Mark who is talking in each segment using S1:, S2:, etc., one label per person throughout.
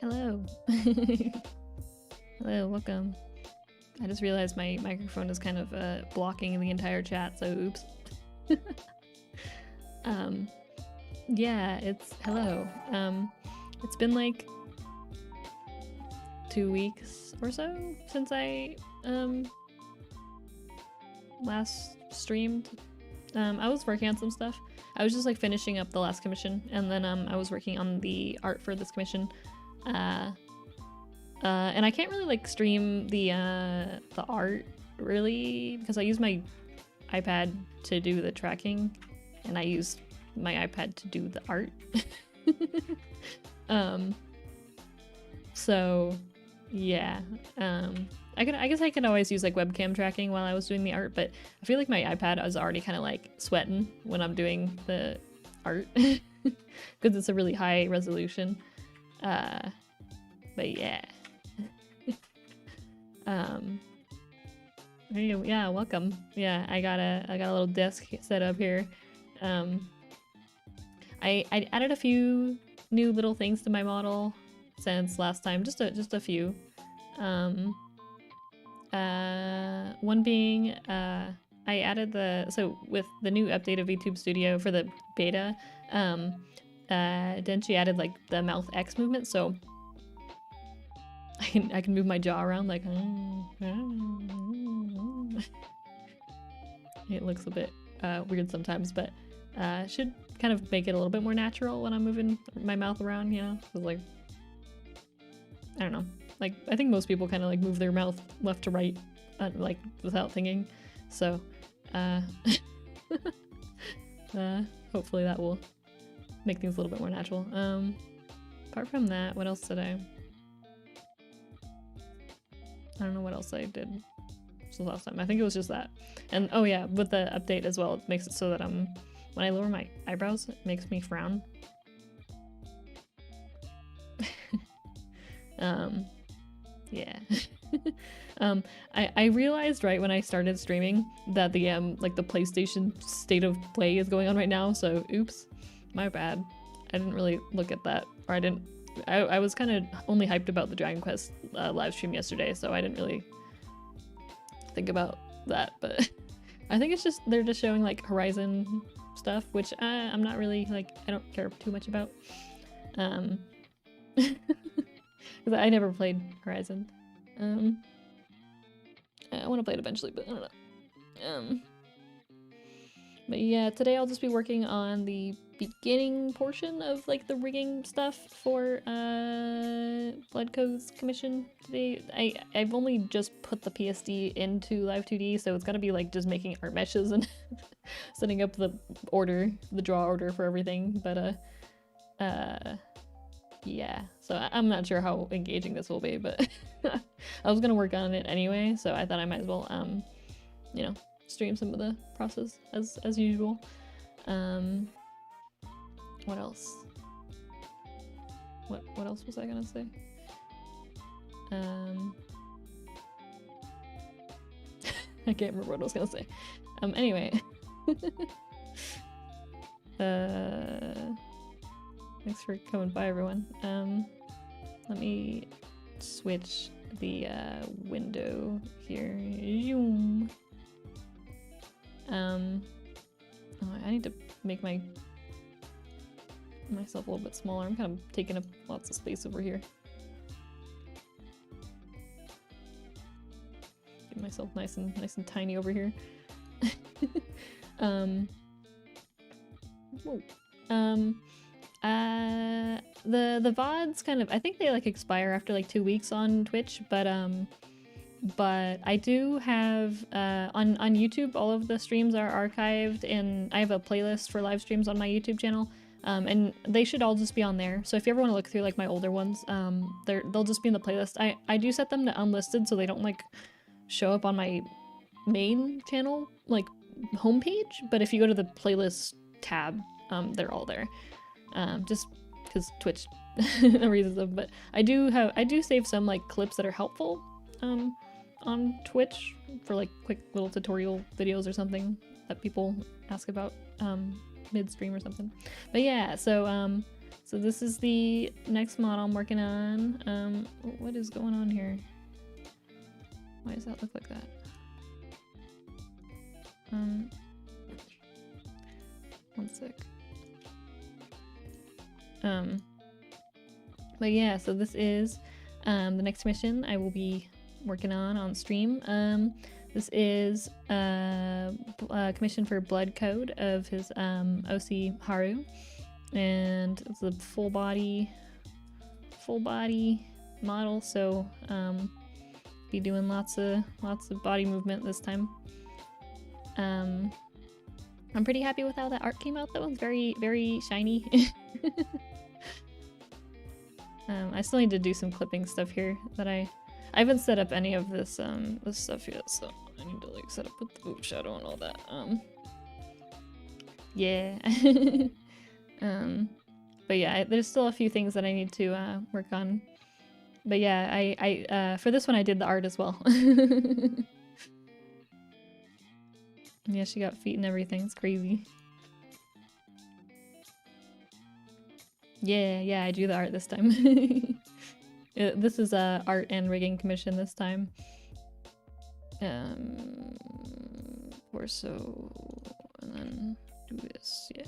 S1: Hello. Hello, welcome. I just realized my microphone is kind of blocking the entire chat, so oops. Yeah, it's hello. It's been like 2 weeks or so since I last streamed. I was working on some stuff. I was just like finishing up the last commission, and then I was working on the art for this commission. And I can't really like stream the art really because I use my iPad to do the tracking, and I use my iPad to do the art. So yeah, I guess I could always use like webcam tracking while I was doing the art, but I feel like my iPad was already kind of like sweating when I'm doing the art because it's a really high resolution. But yeah. Yeah, welcome. Yeah, I got a little desk set up here. I added a few new little things to my model since last time, just a few. One being I added so with the new update of VTube Studio for the beta, then she added like the mouth X movement, so I can move my jaw around like it looks a bit weird sometimes, but should kind of make it a little bit more natural when I'm moving my mouth around, you know? 'Cause like I don't know, like I think most people kind of like move their mouth left to right like without thinking, so hopefully that will make things a little bit more natural. Apart from that, what else did I don't know what else I did since last time. I think it was just that. And oh yeah, with the update as well, it makes it so that when I lower my eyebrows, it makes me frown. Yeah. I realized right when I started streaming that the like the PlayStation State of Play is going on right now, so oops, my bad. I didn't really look at that, or I was kind of only hyped about the Dragon Quest live stream yesterday, so I didn't really think about that, but I think it's just they're just showing like Horizon stuff, which I'm not really like, I don't care too much about, because I never played Horizon. I want to play it eventually, but I don't know. But yeah, today I'll just be working on the beginning portion of like the rigging stuff for Bloodco's commission today. I've only just put the PSD into Live2D, so it's gotta be like just making art meshes and setting up the draw order for everything. But yeah, so I'm not sure how engaging this will be, but I was gonna work on it anyway, so I thought I might as well, you know, stream some of the process as usual. What else? What else was I gonna say? I can't remember what I was gonna say. Anyway. Thanks for coming by, everyone. Let me switch the window here. Zoom. Oh, I need to make myself a little bit smaller. I'm kind of taking up lots of space over here. Get myself nice and tiny over here. Whoa. The VODs kind of, I think they like expire after like 2 weeks on Twitch, but I do have on YouTube all of the streams are archived, and I have a playlist for live streams on my YouTube channel, and they should all just be on there. So if you ever want to look through like my older ones, they'll just be in the playlist. I do set them to unlisted so they don't like show up on my main channel like homepage, but if you go to the playlist tab, they're all there. Just because Twitch reasons them, but I do save some like clips that are helpful on Twitch for like quick little tutorial videos or something that people ask about mid-stream or something. But yeah, so this is the next model I'm working on. What is going on here? Why does that look like that? One sec. But yeah, so this is the next mission I will be working on stream. This is a commission for Blood Code of his OC Haru, and it's a full body model, so be doing lots of body movement this time. I'm pretty happy with how that art came out though. It's very, very shiny. I still need to do some clipping stuff here that I haven't set up any of this stuff yet, so I need to like set up with the boot shadow and all that. Yeah. But yeah, there's still a few things that I need to work on. But yeah, I for this one I did the art as well. Yeah, she got feet and everything. It's crazy. Yeah, I drew the art this time. This is a art and rigging commission this time. Torso, and then do this. Yeah.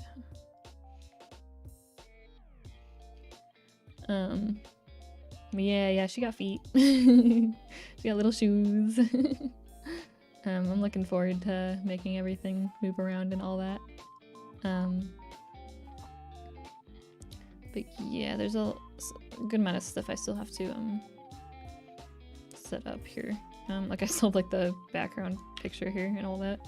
S1: Yeah, she got feet. She got little shoes. I'm looking forward to making everything move around and all that. But yeah, there's a good amount of stuff I still have to set up here. Like I still have like the background picture here and all that.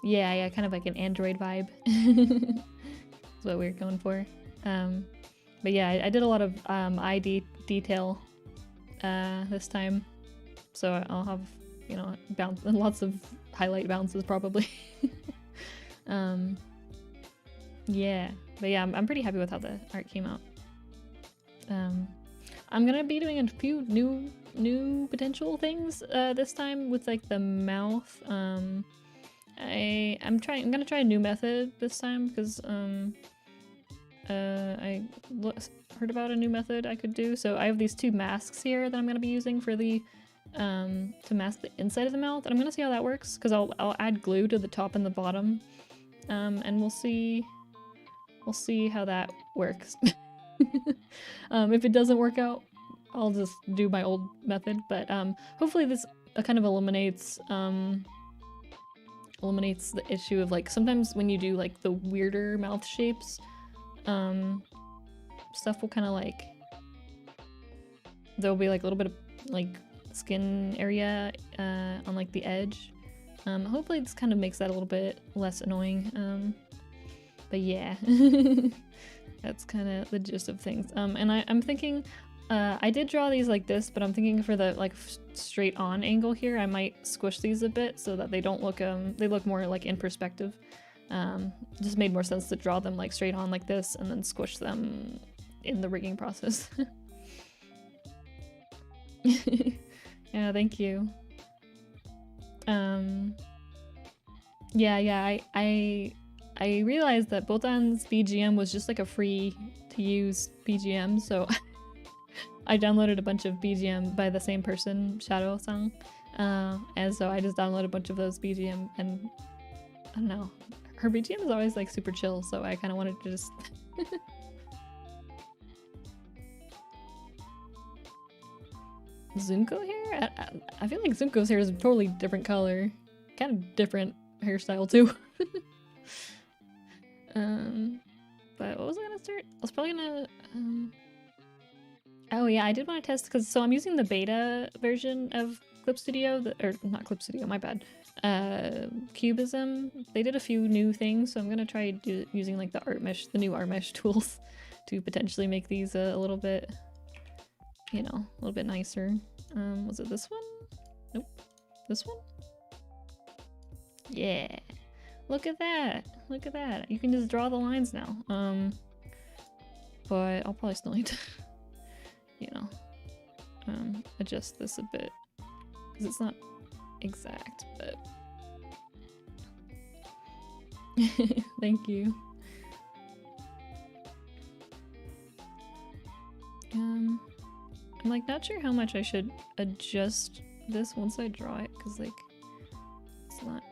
S1: Yeah, kind of like an Android vibe. That's what we're going for. But yeah, I did a lot of eye detail this time, so I'll have, you know, lots of highlight bounces probably. Yeah, but yeah, I'm pretty happy with how the art came out. I'm gonna be doing a few new potential things this time with like the mouth. I'm gonna try a new method this time because I heard about a new method I could do. So I have these two masks here that I'm gonna be using for the to mask the inside of the mouth, and I'm gonna see how that works because I'll add glue to the top and the bottom, and we'll see how that works. If it doesn't work out, I'll just do my old method, but hopefully this kind of eliminates the issue of like sometimes when you do like the weirder mouth shapes, stuff will kind of like, there'll be like a little bit of like skin area on like the edge. Hopefully this kind of makes that a little bit less annoying. But yeah, that's kind of the gist of things. And I'm thinking, I did draw these like this, but I'm thinking for the like straight on angle here, I might squish these a bit so that they don't look, they look more like in perspective. Just made more sense to draw them like straight on like this and then squish them in the rigging process. Yeah, thank you. Yeah, I realized that Botan's BGM was just like a free to use BGM, so I downloaded a bunch of BGM by the same person, Shadow-san, and so I just downloaded a bunch of those BGM, and I don't know, her BGM is always like super chill, so I kind of wanted to just Zunko hair? I feel like Zunko's hair is a totally different color. Kind of different hairstyle too. But what was I gonna start? I was probably gonna, oh yeah, I did want to test, because so I'm using the beta version of Clip Studio, or not Clip Studio, my bad. Cubism. They did a few new things, so I'm gonna try using like the new art mesh tools to potentially make these a little bit, you know, a little bit nicer. Was it this one? Nope. This one? Yeah. Look at that. Look at that. You can just draw the lines now. But I'll probably still need to, you know, adjust this a bit, because it's not exact, but thank you. I'm like not sure how much I should adjust this once I draw it, because like it's not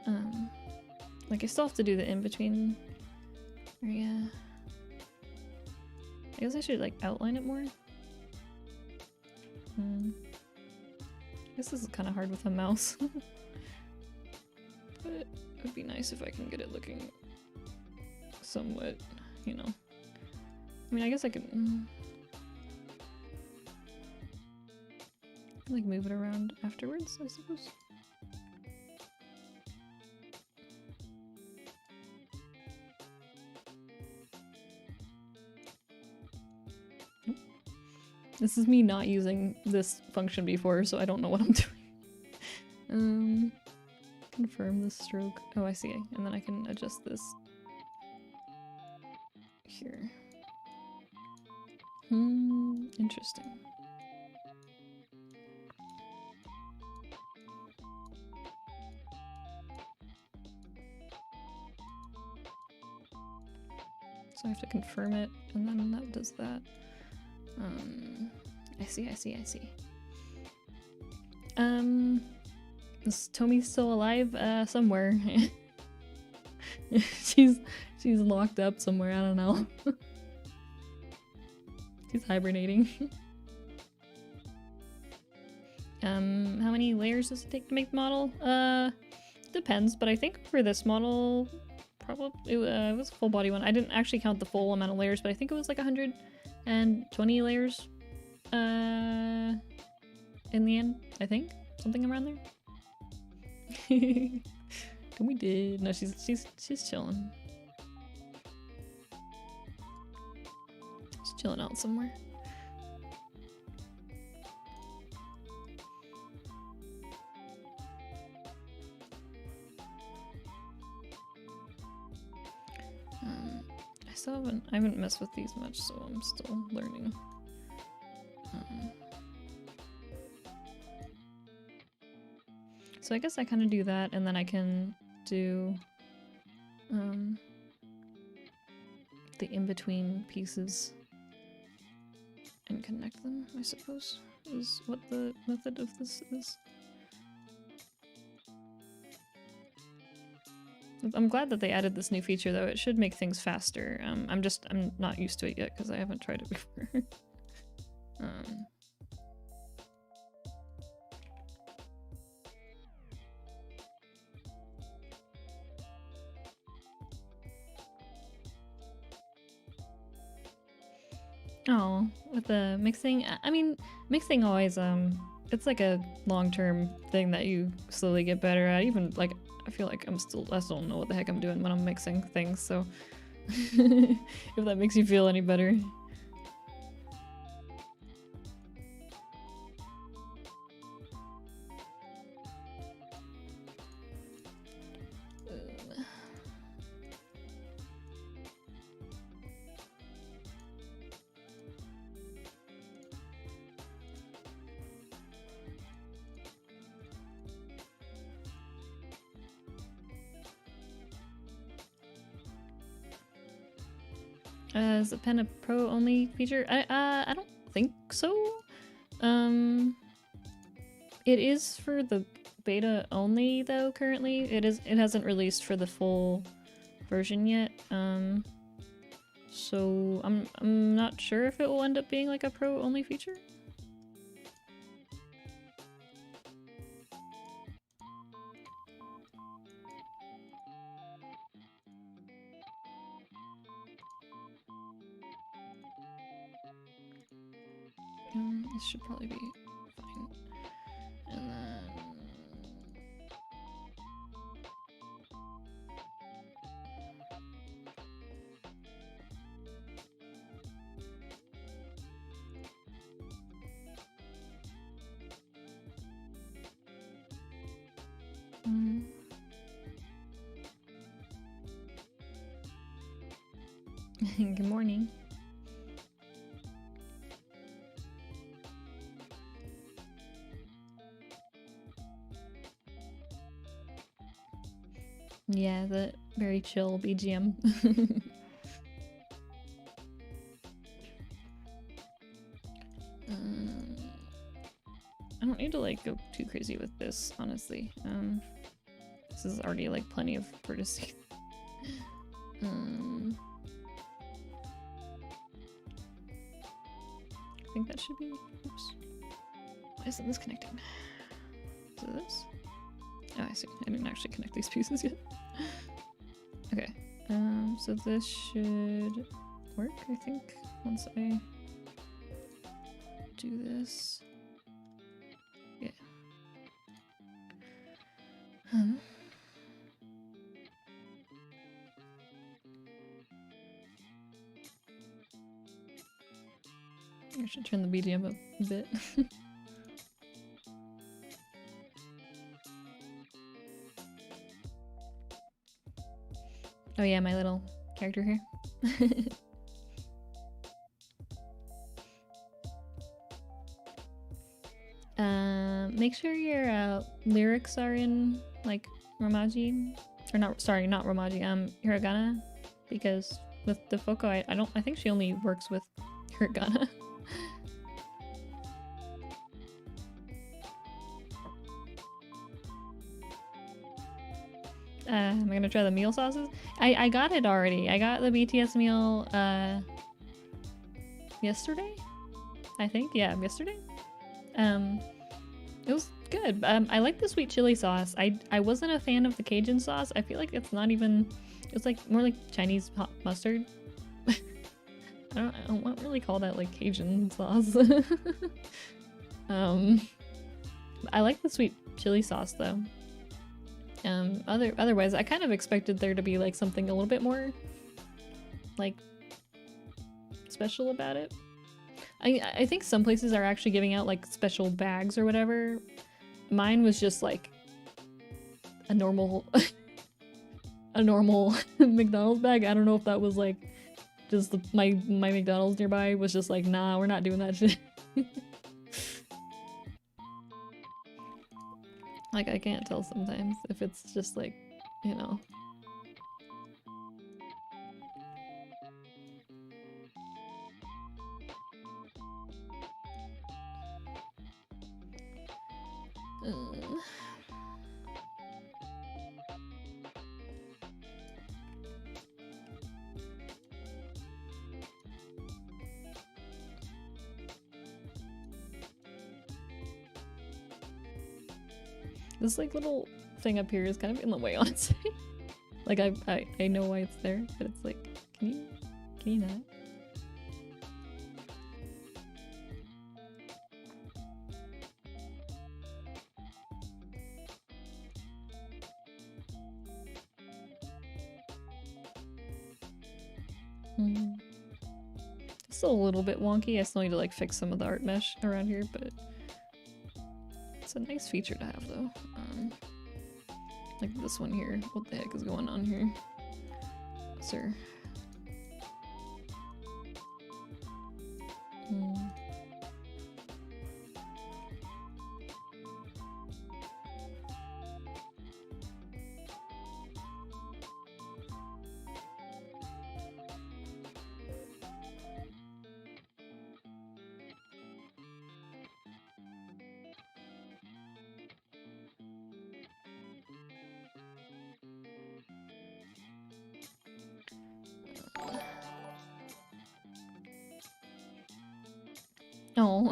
S1: like I still have to do the in-between area. I guess I should like outline it more. I guess this is kind of hard with a mouse. But it would be nice if I can get it looking somewhat, you know. I mean, I guess I could like move it around afterwards, I suppose. This is me not using this function before, so I don't know what I'm doing. Confirm the stroke. Oh, I see. And then I can adjust this here. Interesting. So I have to confirm it, and then that does that. I see. Is Tomi still alive? Somewhere. She's locked up somewhere, I don't know. She's hibernating. How many layers does it take to make the model? Depends, but I think for this model, probably it was a full body one. I didn't actually count the full amount of layers, but I think it was like 120 layers in the end, I think. Something around there. We did. No, she's chilling. She's chilling out somewhere. I haven't messed with these much, so I'm still learning. So I guess I kind of do that, and then I can do the in-between pieces and connect them, I suppose, is what the method of this is. I'm glad that they added this new feature, though. It should make things faster. I'm not used to it yet because I haven't tried it before. Oh, with the mixing, I mean, mixing always, it's like a long-term thing that you slowly get better at. Even like, I feel like I still don't know what the heck I'm doing when I'm mixing things, so If that makes you feel any better. Is the pen a pro only feature? I don't think so. It is for the beta only though currently. It hasn't released for the full version yet. So I'm not sure if it will end up being like a pro only feature. This should probably be fine. And then... Good morning. Yeah, the very chill BGM. I don't need to like go too crazy with this, honestly. This is already like plenty of courtesy. I think that should be. Oops. Why isn't this connecting? Is it this? Oh, I see. I didn't actually connect these pieces yet. Okay. So this should work, I think, once I do this. Yeah. I should turn the BGM up a bit. Oh yeah, my little character here. Make sure your lyrics are in like Romaji, or not. Sorry, not Romaji. Hiragana, because with the Foko, I think she only works with Hiragana. Am I gonna try the meal sauces? I got it already. I got the BTS meal yesterday? I think, yeah, yesterday. It was good. I like the sweet chili sauce. I wasn't a fan of the Cajun sauce. I feel like it's not even, it's like more like Chinese hot mustard. I don't really call that like Cajun sauce. I like the sweet chili sauce though. Otherwise, I kind of expected there to be like something a little bit more like special about it. I think some places are actually giving out like special bags or whatever. Mine was just like a normal a normal McDonald's bag. I don't know if that was like just my McDonald's nearby was just like, nah, we're not doing that shit. Like, I can't tell sometimes if it's just like, you know. This like little thing up here is kind of in the way, honestly. Like I know why it's there, but it's like, can you not? It's still a little bit wonky. I still need to like fix some of the art mesh around here, but it's a nice feature to have though. Like this one here. What the heck is going on here? Sir. Oh.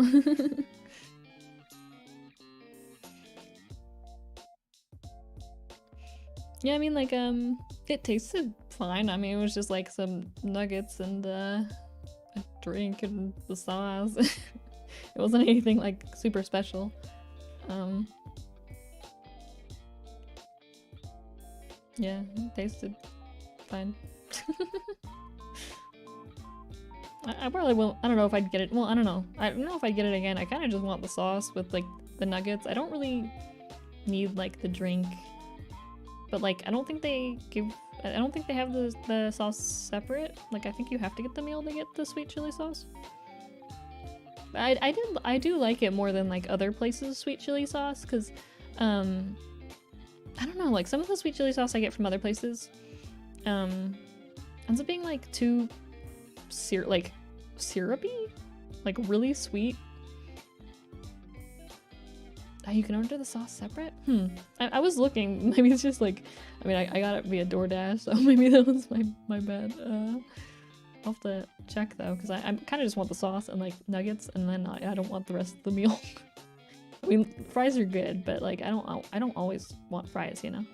S1: Yeah, I mean, like, it tasted fine. I mean, it was just like some nuggets and a drink and the sauce. It wasn't anything like super special. Yeah, it tasted fine. I probably won't. I don't know if I'd get it. Well, I don't know. I don't know if I'd get it again. I kind of just want the sauce with like the nuggets. I don't really need like the drink, but like I don't think they give. I don't think they have the sauce separate. Like I think you have to get the meal to get the sweet chili sauce. I do like it more than like other places' sweet chili sauce because I don't know. Like some of the sweet chili sauce I get from other places ends up being like too syrupy, like really sweet. You can order the sauce separate? I was looking. Maybe it's just like, I mean, I got it via DoorDash, so maybe that was my bad. I'll have to check though, because I kind of just want the sauce and like nuggets, and then I don't want the rest of the meal. I mean, fries are good, but like I don't always want fries, you know.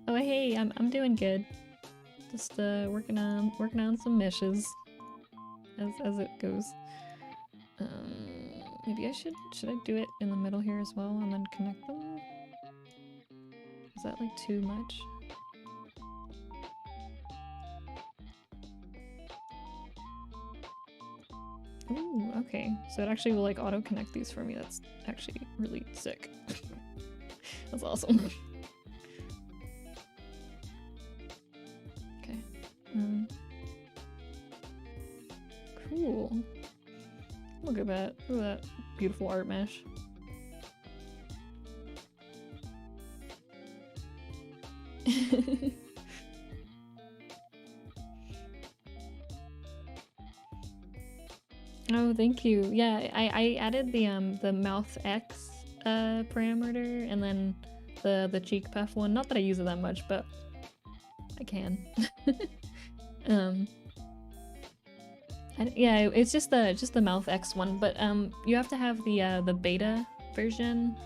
S1: Oh hey, I'm doing good. Just working on some meshes as it goes. Maybe should I do it in the middle here as well and then connect them? Is that like too much? Ooh, okay. So it actually will like auto connect these for me. That's actually really sick. That's awesome. Okay. Cool. Look at that. Look at that beautiful art mesh. Oh, thank you. Yeah, I added the mouth X parameter and then the cheek puff one. Not that I use it that much, but I can. Yeah, it's just the mouth X one, but you have to have the beta version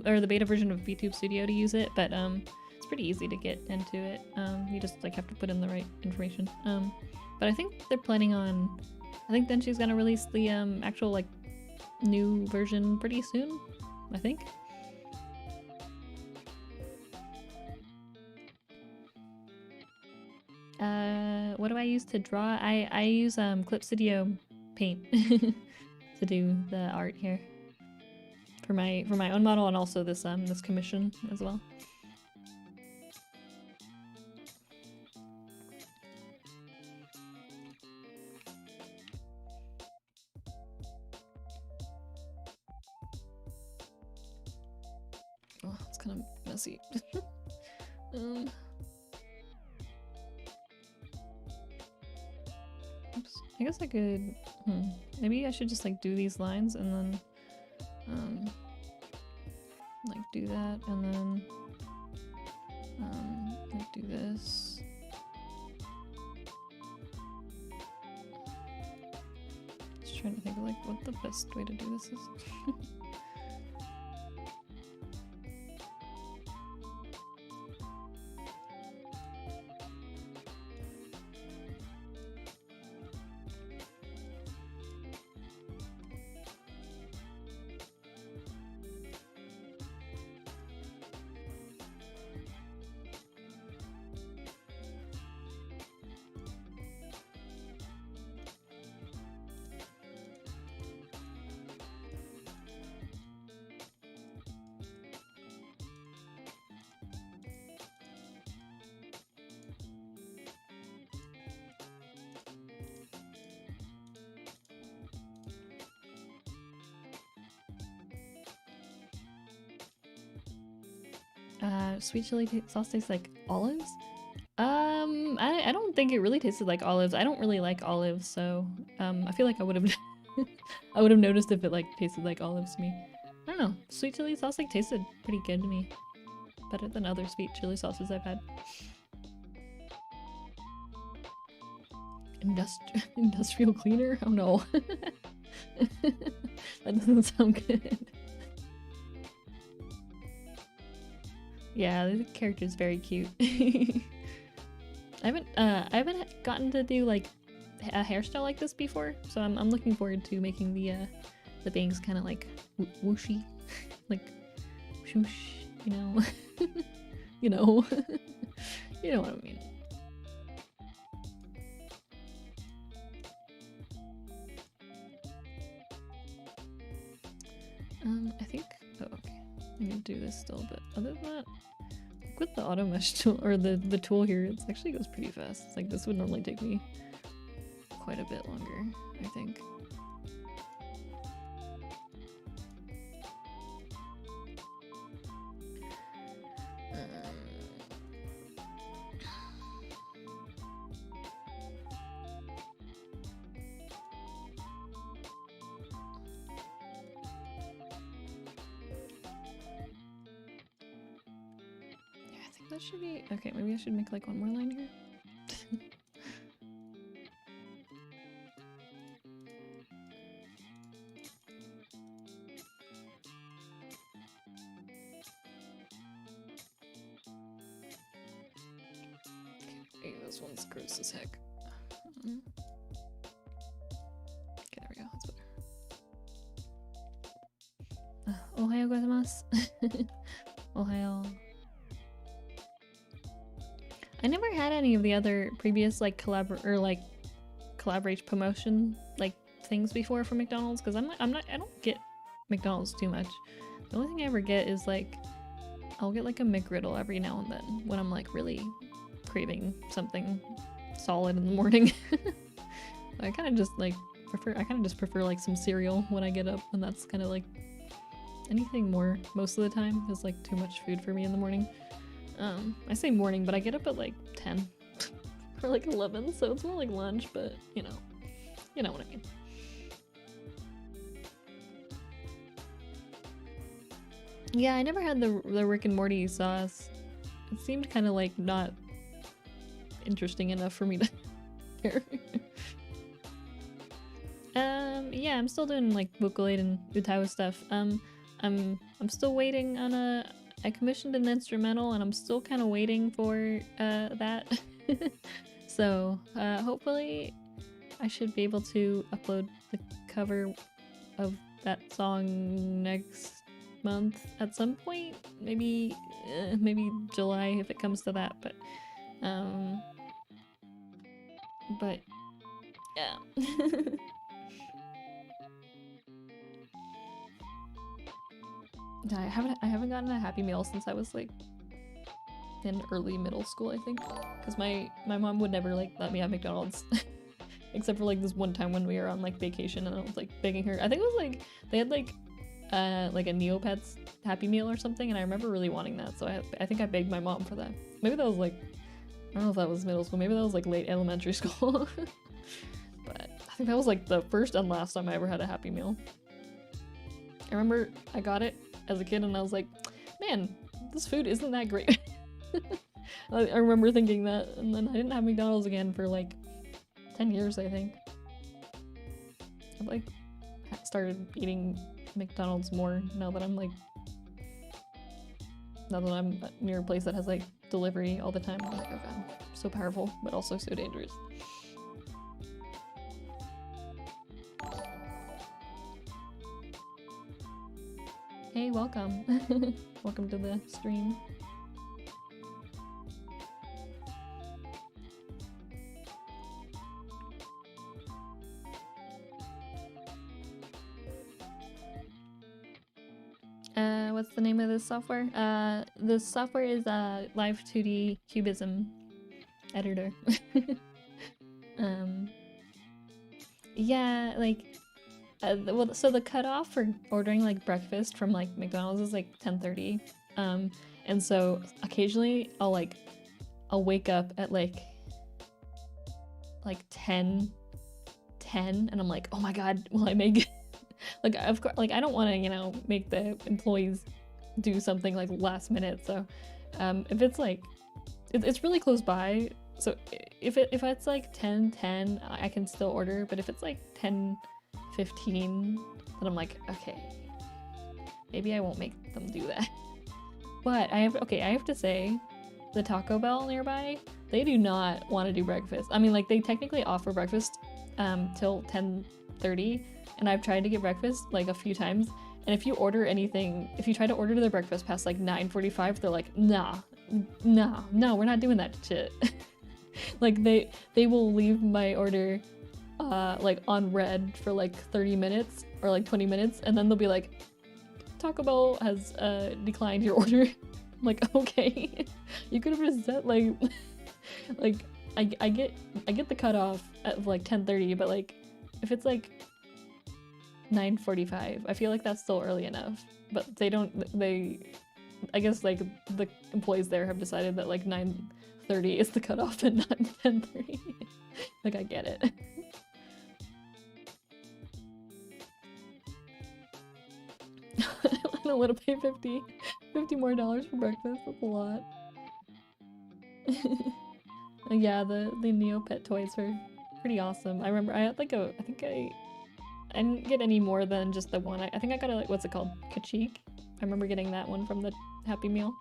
S1: or the beta version of VTube Studio to use it, but it's pretty easy to get into it. You just like have to put in the right information. But I think they're planning on, I think then she's gonna release the actual like new version pretty soon, I think. What do I use to draw? I use Clip Studio Paint to do the art here for my own model and also this this commission as well. Oh, it's kind of messy. Oops. I guess I could, maybe I should just like do these lines and then like do that and then like do this. Just trying to think of like what the best way to do this is. Sweet chili sauce tastes like olives? I don't think it really tasted like olives. I don't really like olives, so I feel like I would have I would have noticed if it like tasted like olives to me. I don't know. Sweet chili sauce like tasted pretty good to me. Better than other sweet chili sauces I've had. Industrial cleaner? Oh no. That doesn't sound good. Yeah, the character's very cute. I haven't gotten to do like a hairstyle like this before, so I'm looking forward to making the bangs kind of like whooshy, like whoosh, you know, you know, you know what I mean. I think. Oh, okay. I'm gonna do this still, but other than that, like with the auto mesh tool or the tool here, it actually goes pretty fast. It's like this would normally take me quite a bit longer, I think. That should be okay. Maybe I should make like one more line here. Okay, this one's gross as heck. Okay, there we go. That's better. Ohayo gozaimasu. Ohayo. I never had any of the other previous like collaborate promotion like things before from McDonald's because I don't get McDonald's too much. The only thing I ever get is like I'll get like a McGriddle every now and then when I'm like really craving something solid in the morning. I kind of just prefer like some cereal when I get up, and that's kind of like anything more most of the time is like too much food for me in the morning. I say morning, but I get up at like 10 or like 11, so it's more like lunch, but you know what I mean. Yeah, I never had the Rick and Morty sauce. It seemed kind of like not interesting enough for me to care. Yeah, I'm still doing like Vocaloid and Utawa stuff. I'm still waiting on I commissioned an instrumental and I'm still kind of waiting for that. So hopefully I should be able to upload the cover of that song next month at some point. Maybe July if it comes to that, but yeah. I haven't gotten a Happy Meal since I was like in early middle school, I think, because my mom would never like let me have McDonald's except for like this one time when we were on like vacation and I was like begging her. I think it was like they had like a Neopets Happy Meal or something, and I remember really wanting that, so I think I begged my mom for that. Maybe that was like, I don't know if that was middle school, maybe that was like late elementary school. But I think that was like the first and last time I ever had a Happy Meal. I remember I got it as a kid and I was like, man, this food isn't that great. I remember thinking that, and then I didn't have McDonald's again for like 10 years, I think. I've like started eating McDonald's more now that I'm near a place that has like delivery all the time. I'm like, oh god, so powerful, but also so dangerous. Hey, welcome. Welcome to the stream. What's the name of this software? This software is Live2D Cubism editor. Yeah, like well, so the cutoff for ordering like breakfast from like McDonald's is like 10:30. And so occasionally I'll wake up at like 10 and I'm like, oh my god, will I make like, of course, like I don't want to, you know, make the employees do something like last minute. So if it's like it's really close by, so if it's like 10:10, I can still order. But if it's like 10:15, then I'm like, okay, maybe I won't make them do that. But I have to say, the Taco Bell nearby, they do not want to do breakfast. I mean, like, they technically offer breakfast till 10:30, and I've tried to get breakfast like a few times, and if you try to order their breakfast past like 9:45, they're like, no, we're not doing that shit. Like, they will leave my order like on red for like 30 minutes or like 20 minutes, and then they'll be like, Taco Bell has declined your order. I'm like, okay. You could have just said like I get the cutoff at like 10:30, but like if it's like 9:45, I feel like that's still early enough. But I guess like the employees there have decided that like 9:30 is the cutoff and not 10:30. Like, I get it. I don't want to pay $50 more for breakfast. That's a lot. Yeah, the Neopet toys are pretty awesome. I remember I had like I didn't get any more than just the one. I think I got a, like, what's it called? Kachik? I remember getting that one from the Happy Meal.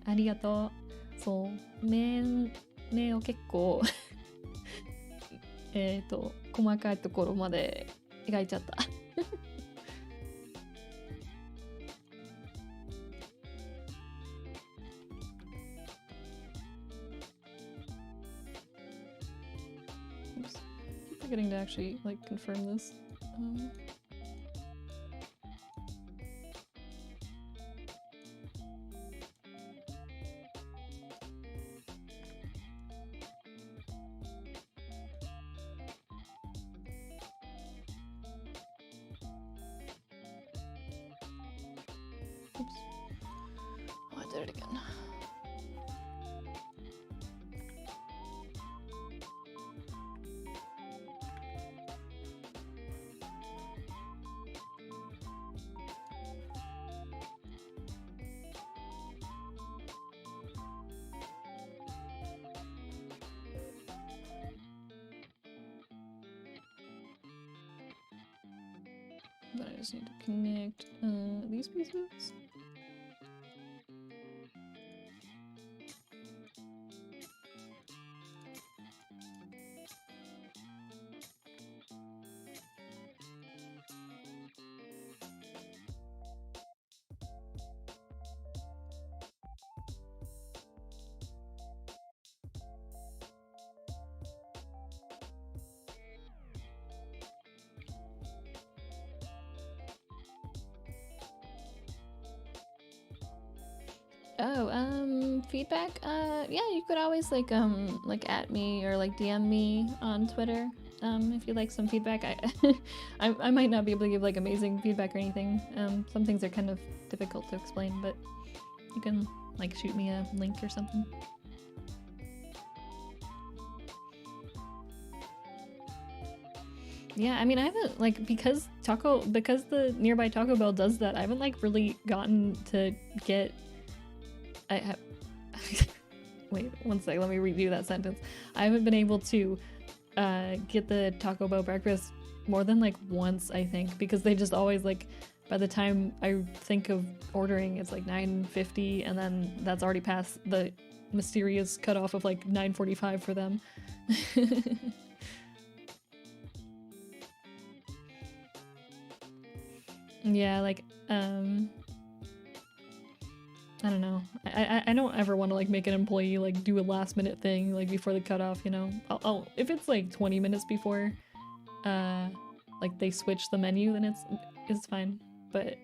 S1: ありがとう。そう、目を結構細かいところまで描いちゃった。Oops. I keep forgetting to actually like confirm this. Oops. Oh, I did it again. But I just need to connect these pieces. Oh, feedback? Yeah, you could always like at me or like DM me on Twitter. If you'd like some feedback. I might not be able to give like amazing feedback or anything. Some things are kind of difficult to explain, but you can like shoot me a link or something. Yeah, I mean, I haven't like, because the nearby Taco Bell does that, I haven't like really gotten to get. Wait, one sec, let me review that sentence. I haven't been able to get the Taco Bell breakfast more than like once, I think, because they just always like, by the time I think of ordering, it's like 9:50, and then that's already past the mysterious cutoff of like 9:45 for them. Yeah, like, I don't know. I don't ever want to like make an employee like do a last minute thing like before the cutoff, you know. I'll if it's like 20 minutes before like they switch the menu, then it's fine. But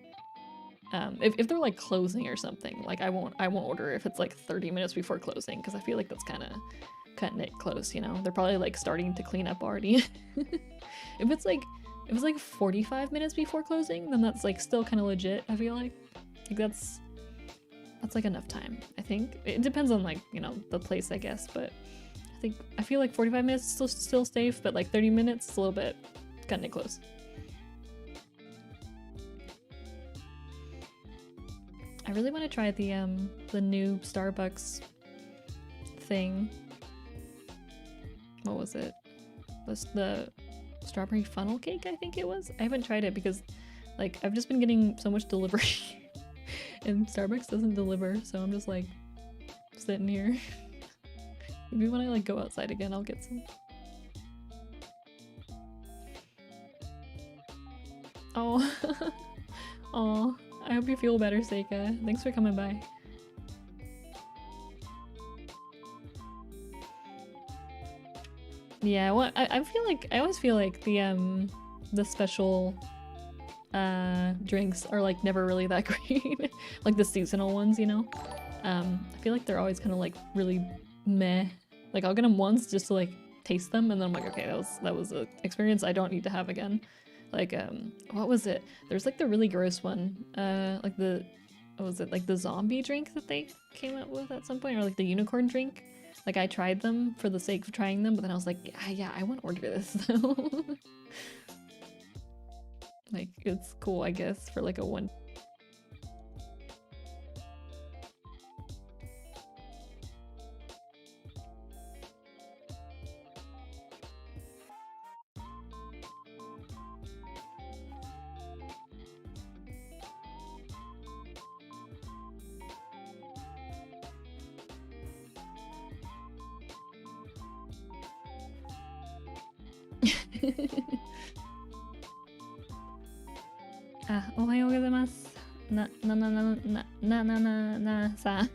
S1: if they're like closing or something, like I won't order if it's like 30 minutes before closing, because I feel like that's kind of cutting it close, you know. They're probably like starting to clean up already. If If it's like 45 minutes before closing, then that's like still kind of legit, I feel like. Like that's like enough time, I think. It depends on like, you know, the place, I guess, but I feel like 45 minutes is still safe, but like 30 minutes is a little bit cutting it close. I really want to try the new Starbucks thing. What was it? The strawberry funnel cake, I think it was. I haven't tried it because like I've just been getting so much delivery and Starbucks doesn't deliver, so I'm just like sitting here. Maybe when I like go outside again, I'll get some. Oh, oh, I hope you feel better, Seika. Thanks for coming by. Yeah, well, I feel like I always feel like the special drinks are like never really that great. Like the seasonal ones, you know. I feel like they're always kind of like really meh. Like I'll get them once just to like taste them, and then I'm like, okay, that was an experience I don't need to have again. Like what was it? There's like the really gross one. Like what was it? Like the zombie drink that they came up with at some point, or like the unicorn drink. Like I tried them for the sake of trying them, but then I was like, yeah, I want to order this though. Like it's cool, I guess, for like a one. Ohayo gozaimasu. Sa.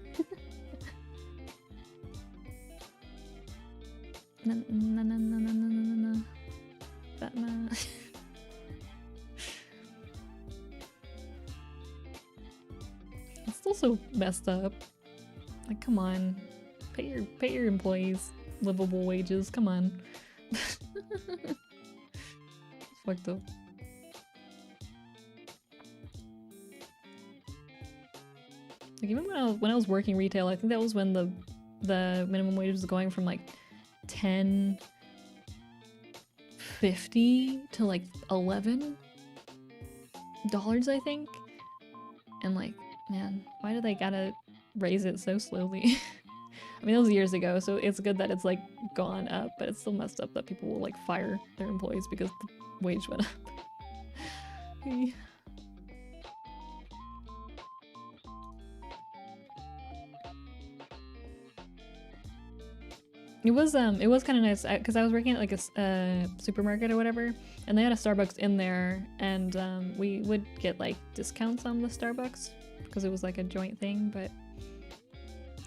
S1: It's still so messed up. Like, come on. Pay your employees livable wages. Come on. It's fucked up. Like even when I was working retail, I think that was when the minimum wage was going from like $10.50 to like $11, I think. And like, man, why do they gotta raise it so slowly? I mean, that was years ago, so it's good that it's like gone up, but it's still messed up that people will like fire their employees because the wage went up. It was kind of nice because I was working at like a supermarket or whatever, and they had a Starbucks in there, and we would get like discounts on the Starbucks because it was like a joint thing, but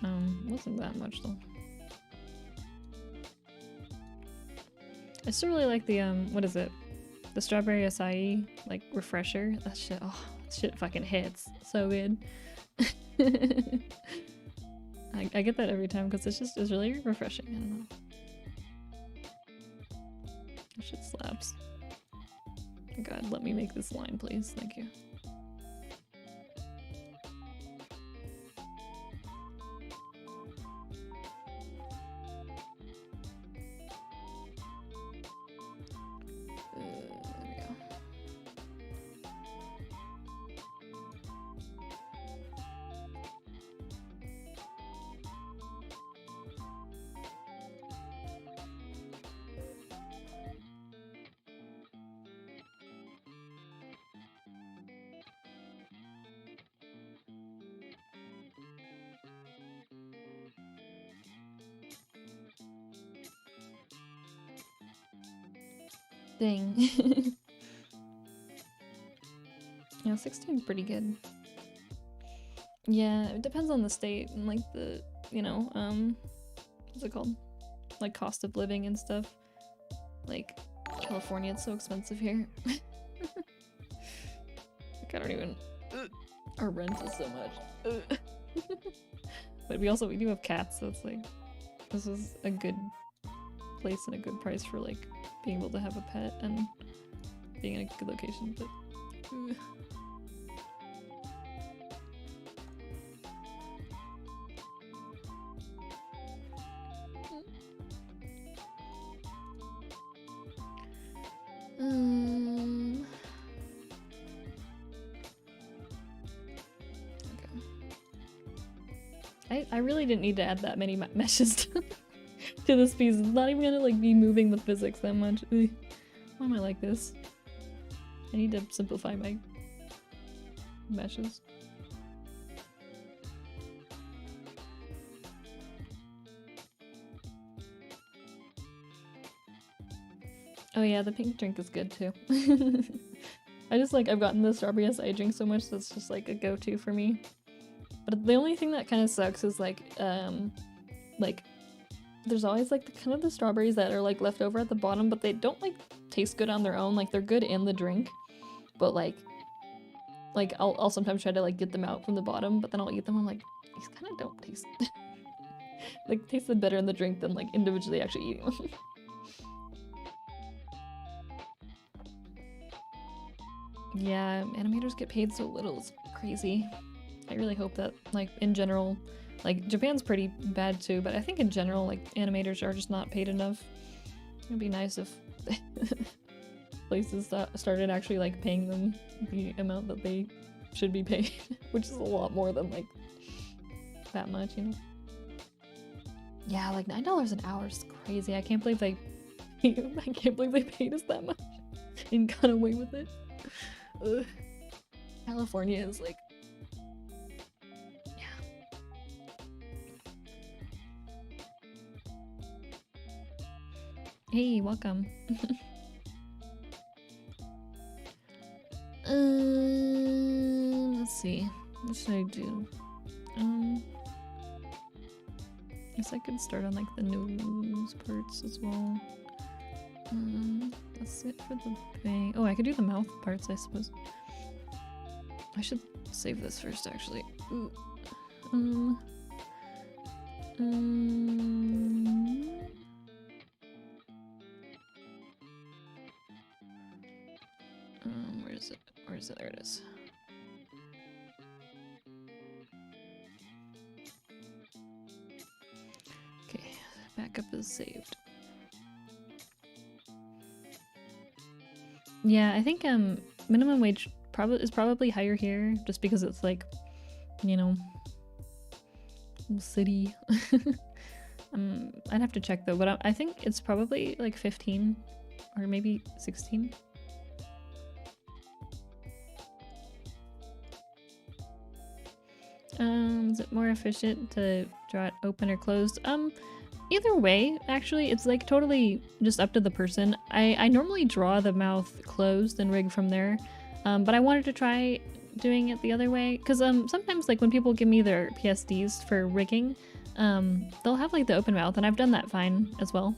S1: it wasn't that much though. I still really like the what is it? The strawberry acai like refresher. That shit, oh, that shit fucking hits so good. I get that every time because it's really refreshing. I don't know. That shit slaps. Oh God, let me make this line, please. Thank you. There we go. Dang. Yeah, 16 pretty good. Yeah, it depends on the state and like the, you know, what's it called? Like cost of living and stuff. Like California, it's so expensive here. Like, I don't even. Our rent is so much. But we do have cats, so it's like this is a good place and a good price for like being able to have a pet and being in a good location, but I really didn't need to add that many meshes to this piece. It's not even gonna like be moving with physics that much. Ugh. Why am I like this? I need to simplify my meshes. Oh yeah, the pink drink is good too. I've gotten the strawberry acai drink so much that's just like a go-to for me. But the only thing that kind of sucks is like there's always like the strawberries that are like left over at the bottom, but they don't like taste good on their own. Like they're good in the drink, but like I'll sometimes try to like get them out from the bottom, but then I'll eat them. I'm like, these kind of don't taste like tasted better in the drink than like individually actually eating them. Yeah, animators get paid so little. It's crazy. I really hope that, like, in general, like, Japan's pretty bad too, but I think in general, like, animators are just not paid enough. It'd be nice if places started actually, like, paying them the amount that they should be paid, which is a lot more than, like, that much, you know? Yeah, like, $9 an hour is crazy. I can't believe they paid us that much and got away with it. Ugh. California is, like, hey, welcome. Let's see. What should I do? Guess I could start on like the nose parts as well. That's it for the bang. Oh, I could do the mouth parts, I suppose. I should save this first, actually. Where is it? Where is it? There it is. Okay, backup is saved. Yeah, I think minimum wage is probably higher here, just because it's like, you know, city. I'd have to check though, but I think it's probably like 15 or maybe 16. Is it more efficient to draw it open or closed? Either way, actually, it's like totally just up to the person. I normally draw the mouth closed and rig from there, but I wanted to try doing it the other way, because sometimes like when people give me their PSDs for rigging, they'll have like the open mouth, and I've done that fine as well.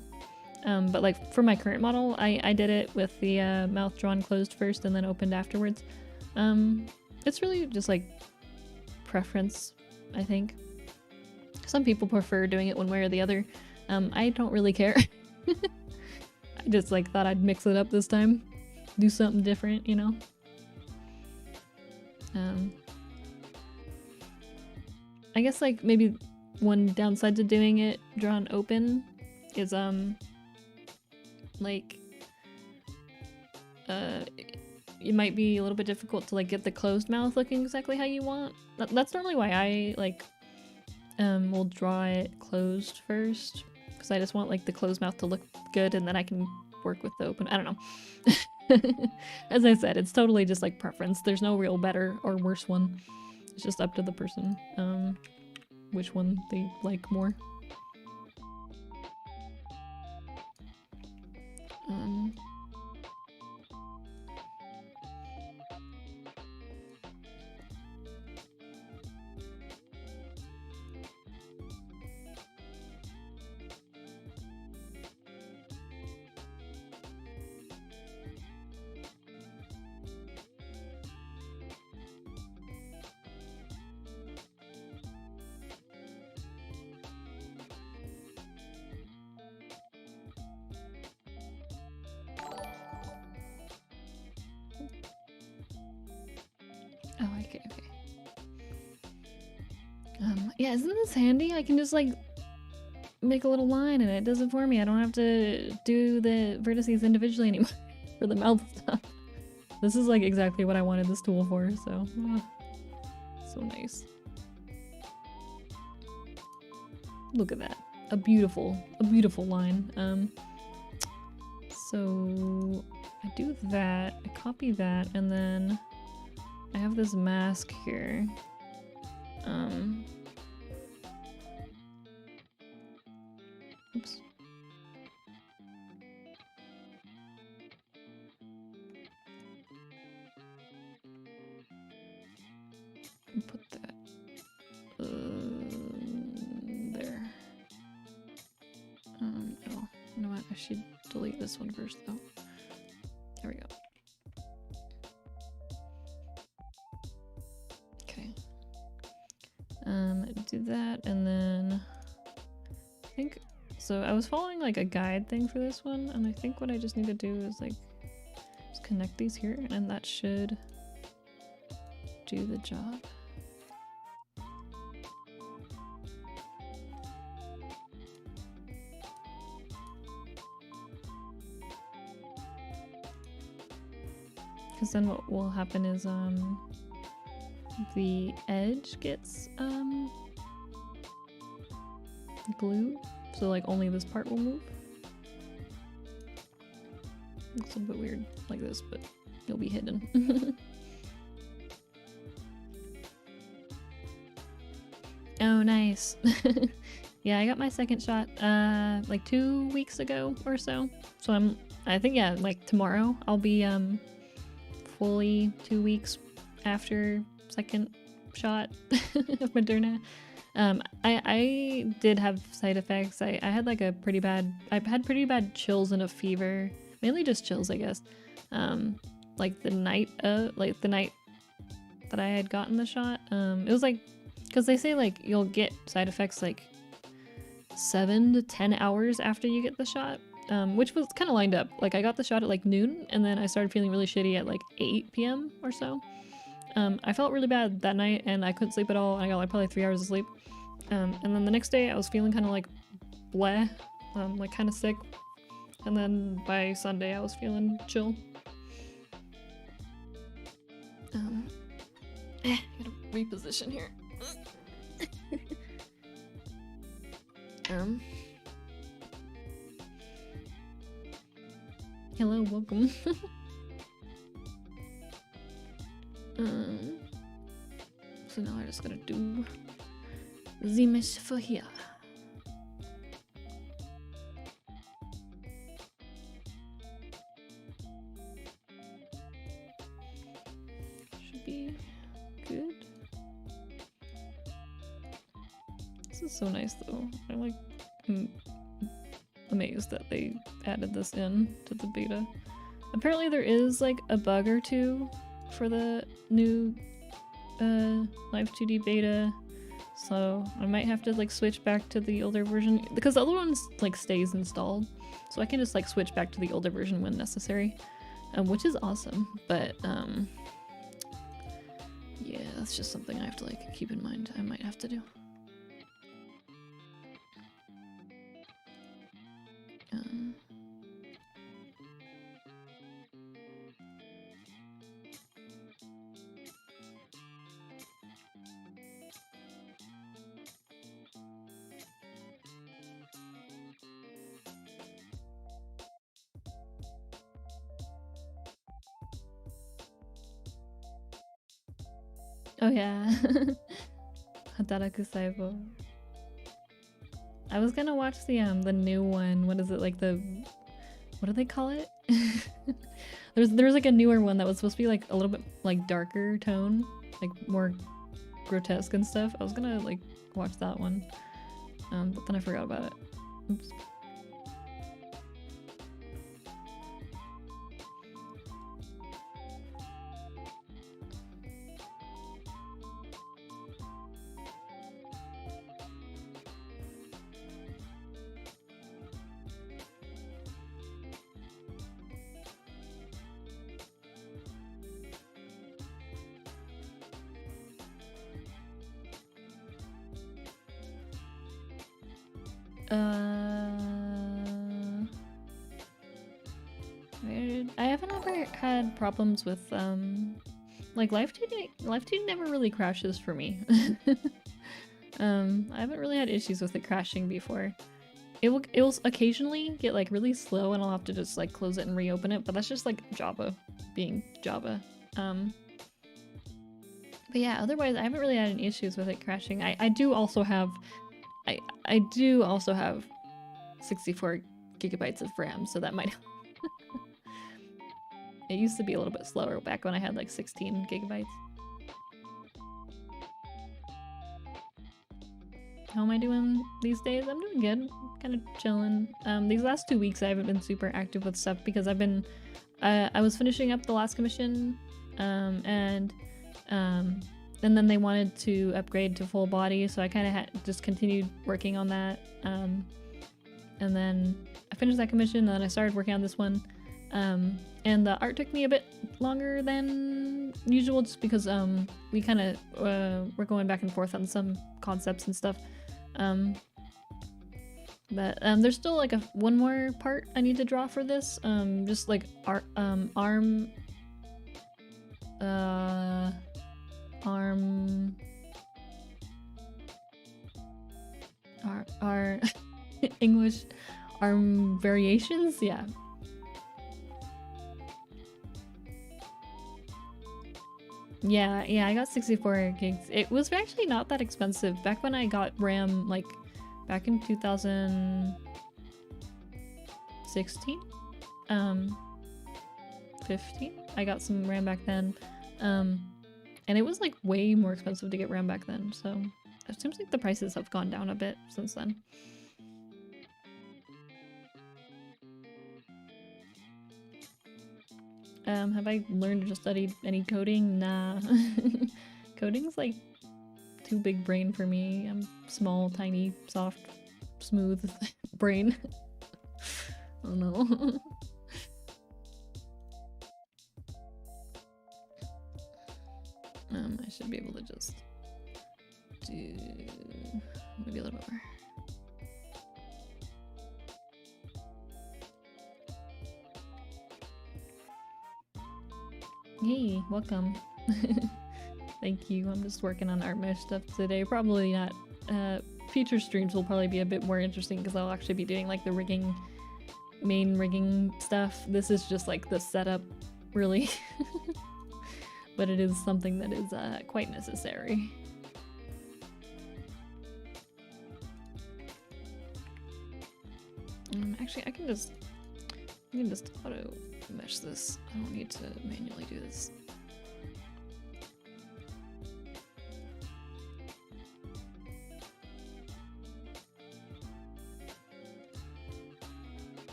S1: But like for my current model, I did it with the mouth drawn closed first and then opened afterwards. It's really just like preference, I think. Some people prefer doing it one way or the other. I don't really care. I just like thought I'd mix it up this time, do something different, you know. I guess like maybe one downside to doing it drawn open is like it might be a little bit difficult to like get the closed mouth looking exactly how you want. That's normally why I like will draw it closed first, because I just want like the closed mouth to look good, and then I can work with the open. I don't know. As I said, it's totally just like preference. There's no real better or worse one. It's just up to the person which one they like more. Okay. Yeah, isn't this handy? I can just like make a little line and it does it for me. I don't have to do the vertices individually anymore for the mouth stuff. This is like exactly what I wanted this tool for, so so nice. Look at that. A beautiful line. So I do that, I copy that, and then I have this mask here. Oops. Put that there. Oh, you know what? I should delete this one first, though. There we go. Okay. Do that, and then I think so. I was following like a guide thing for this one, and I think what I just need to do is like just connect these here, and that should do the job. Because then what will happen is the edge gets glue, so like only this part will move. Looks a little bit weird like this, but it'll be hidden. Oh, nice. Yeah, I got my second shot like 2 weeks ago or so. So I think yeah, like tomorrow I'll be fully 2 weeks after second shot of Moderna. I did have side effects. I had like I had pretty bad chills and a fever, mainly just chills, I guess. Like the night that I had gotten the shot. It was like, because they say like you'll get side effects like 7 to 10 hours after you get the shot. Which was kind of lined up. Like I got the shot at like noon, and then I started feeling really shitty at like 8 p.m. or so. I felt really bad that night, and I couldn't sleep at all. I got like probably 3 hours of sleep. And then the next day I was feeling kind of like bleh, like kind of sick. And then by Sunday I was feeling chill. I gotta reposition here. Hello, welcome. So now I just gotta do the mesh for here. Should be good. This is so nice though. I like amazed that they added this in to the beta. Apparently there is like a bug or two for the new Live2D beta, so I might have to like switch back to the older version, because the other one like stays installed, so I can just like switch back to the older version when necessary, which is awesome. But yeah, that's just something I have to like keep in mind. I might have to do. Oh yeah. Hataraku Saibo. I was gonna watch the new one. What is it, like what do they call it? There's like a newer one that was supposed to be like a little bit like darker tone, like more grotesque and stuff. I was gonna like watch that one, but then I forgot about it. Oops. I haven't ever had problems with like Live2D never really crashes for me. I haven't really had issues with it crashing before. It'll occasionally get like really slow and I'll have to just like close it and reopen it, but that's just like Java being Java. But yeah, otherwise I haven't really had any issues with it crashing. I do also have 64 gigabytes of RAM, so that might It used to be a little bit slower back when I had like 16 gigabytes. How am I doing these days? I'm doing good. Kind of chilling. These last 2 weeks I haven't been super active with stuff because I've been I was finishing up the last commission, and then they wanted to upgrade to full body, so I kind of just continued working on that. And then I finished that commission, and then I started working on this one. And the art took me a bit longer than usual, just because we kind of we're going back and forth on some concepts and stuff. But there's still like one more part I need to draw for this. Just like arm English arm variations, yeah. Yeah, I got 64 gigs. It was actually not that expensive. Back when I got RAM, like, back in 2016? 15? I got some RAM back then. And it was, like, way more expensive to get RAM back then, so it seems like the prices have gone down a bit since then. Have I learned to study any coding? Nah. Coding's like too big brain for me. I'm small, tiny, soft, smooth brain. Oh no. I should be able to just do maybe a little bit more. Hey, welcome. Thank you. I'm just working on art mesh stuff today. Probably not. Future streams will probably be a bit more interesting because I'll actually be doing like the rigging, main rigging stuff. This is just like the setup, really. But it is something that is quite necessary. Actually, I can just auto mesh this. I don't need to manually do this.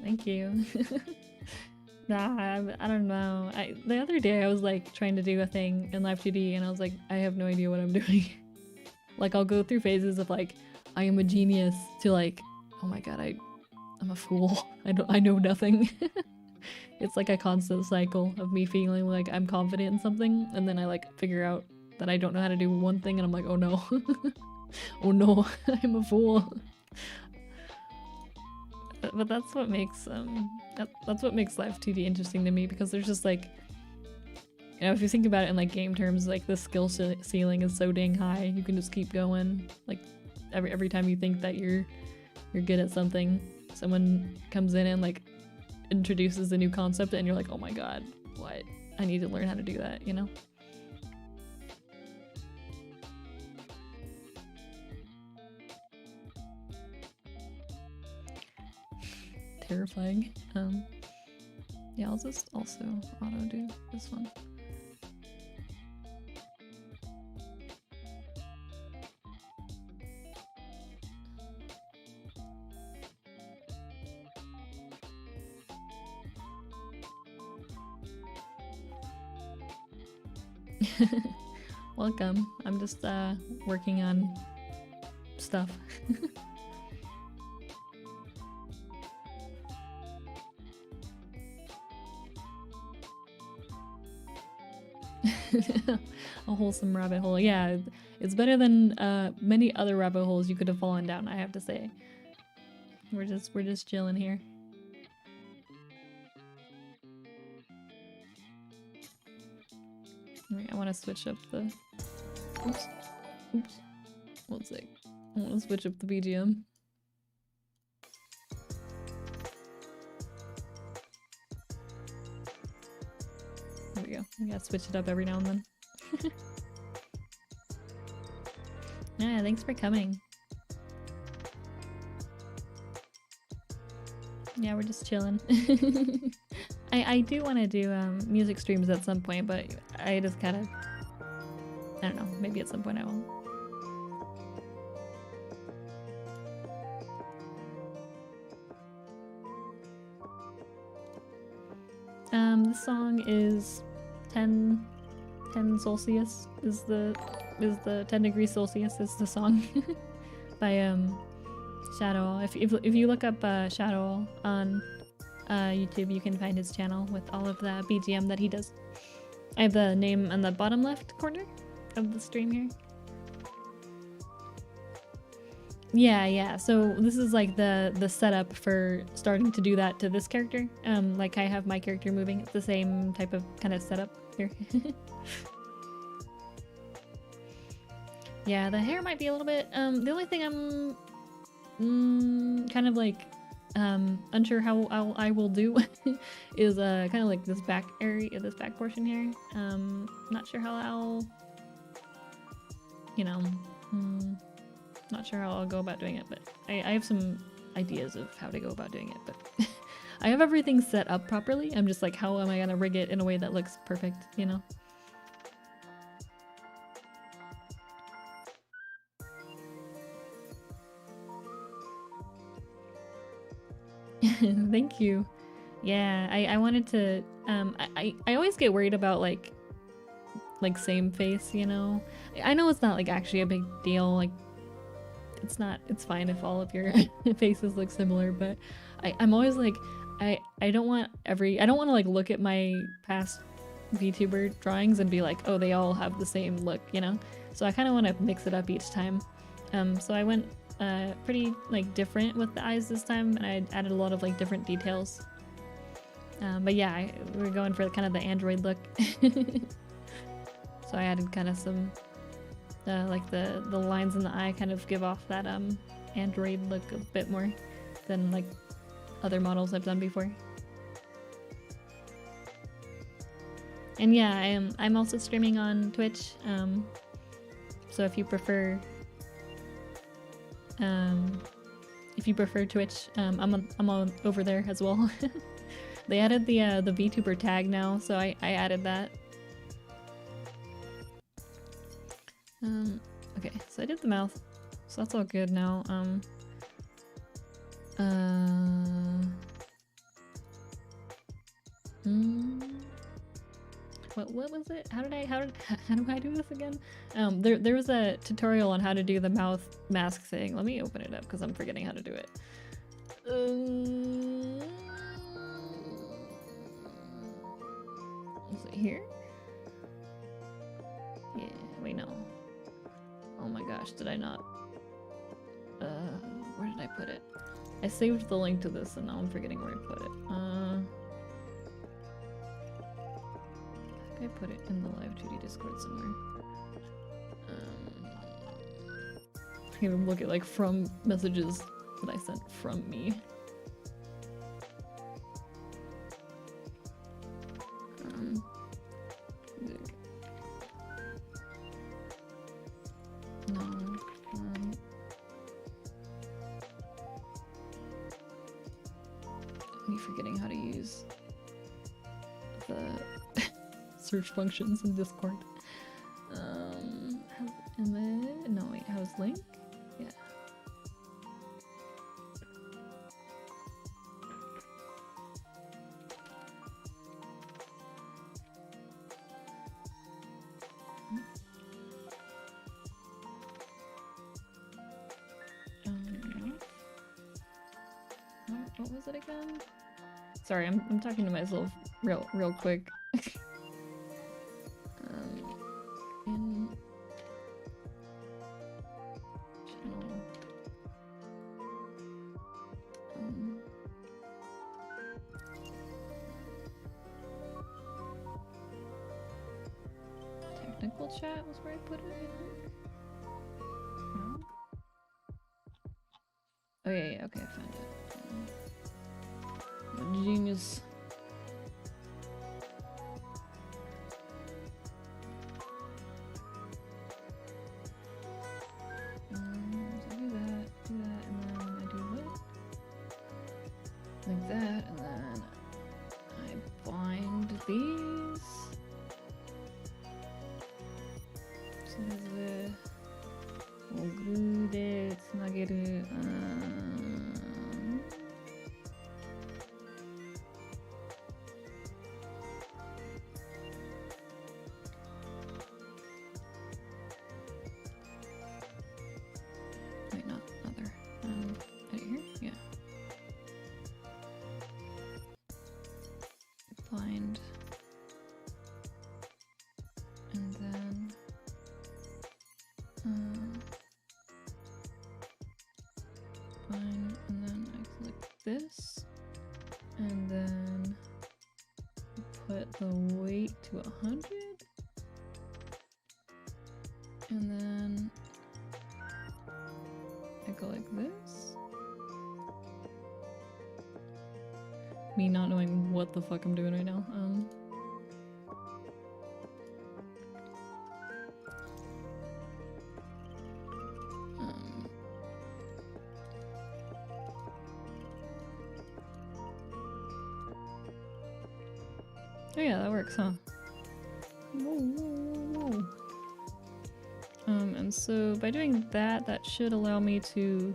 S1: Thank you. Nah, I don't know. The other day I was like trying to do a thing in Live2D and I was like, I have no idea what I'm doing. Like I'll go through phases of like, I am a genius to like, oh my god, I'm a fool. I know nothing. It's like a constant cycle of me feeling like I'm confident in something and then I like figure out that I don't know how to do one thing and I'm like, oh no. Oh no, I'm a fool. But that's what makes that's what makes Live2D interesting to me, because there's just like, you know, if you think about it in like game terms, like the skill ceiling is so dang high. You can just keep going. Like every time you think that you're good at something, someone comes in and like introduces a new concept and you're like, oh my god, what? I need to learn how to do that, you know? Terrifying. Yeah, I'll just also auto do this one. Welcome. I'm just working on stuff. A wholesome rabbit hole. Yeah, it's better than many other rabbit holes you could have fallen down, I have to say. We're just chilling here. Wait, I want to switch up the... Oops. One sec. I want to switch up the BGM. There we go. We gotta switch it up every now and then. Yeah, thanks for coming. Yeah, we're just chilling. I do want to do music streams at some point, but I just kind of... I don't know, maybe at some point I will. This song is 10 Celsius is the 10 degrees Celsius is the song by Shadow. If you look up Shadow on YouTube, you can find his channel with all of the BGM that he does. I have the name on the bottom left corner of the stream here. Yeah. So this is like the setup for starting to do that to this character. Like I have my character moving. It's the same type of kind of setup here. Yeah, the hair might be a little bit. The only thing I'm kind of like unsure how I will do is kind of like this back area, this back portion here. Not sure how I'll, not sure how I'll go about doing it, but I have some ideas of how to go about doing it, but I have everything set up properly. I'm just like, how am I gonna rig it in a way that looks perfect, you know? Thank you. Yeah, I wanted to, I always get worried about like same face, you know? I know it's not like actually a big deal, like it's fine if all of your faces look similar, but I'm always like, I don't want to like look at my past VTuber drawings and be like, oh, they all have the same look, you know? So I kind of want to mix it up each time. So I went pretty like different with the eyes this time, and I added a lot of like different details. But yeah, we're going for kind of the android look. So I added kind of some like the lines in the eye kind of give off that android look a bit more than like other models I've done before. And yeah, I'm also streaming on Twitch. So if you prefer Twitch, I'm on over there as well. They added the VTuber tag now, so I added that. Okay, so I did the mouth, so that's all good now. What was it? How do I do this again? There was a tutorial on how to do the mouth mask thing. Let me open it up because I'm forgetting how to do it. Is it here? Yeah, wait, no. Oh my gosh, did I not? Where did I put it? I saved the link to this and now I'm forgetting where I put it. I think I put it in the Live2D Discord somewhere. I can even look at like from messages that I sent from me. I'm forgetting how to use the search functions in Discord. And then no wait, how's link? Yeah. What was it again? Sorry, I'm talking to myself real quick. sample chat was where I put it, I think. No? Oh yeah, okay, I found it. I'm a genius. So I do that, and then I do what? Like that, and then I bind these. So there's glue it, snug it. Wait, not there. Right here? Yeah. Bind. And then bind, and then I click this, and then put the weight to 100, and then I go like this. Me not knowing what the fuck I'm doing right now. Oh yeah, that works, huh? Whoa, whoa, whoa, whoa. And so by doing that, that should allow me to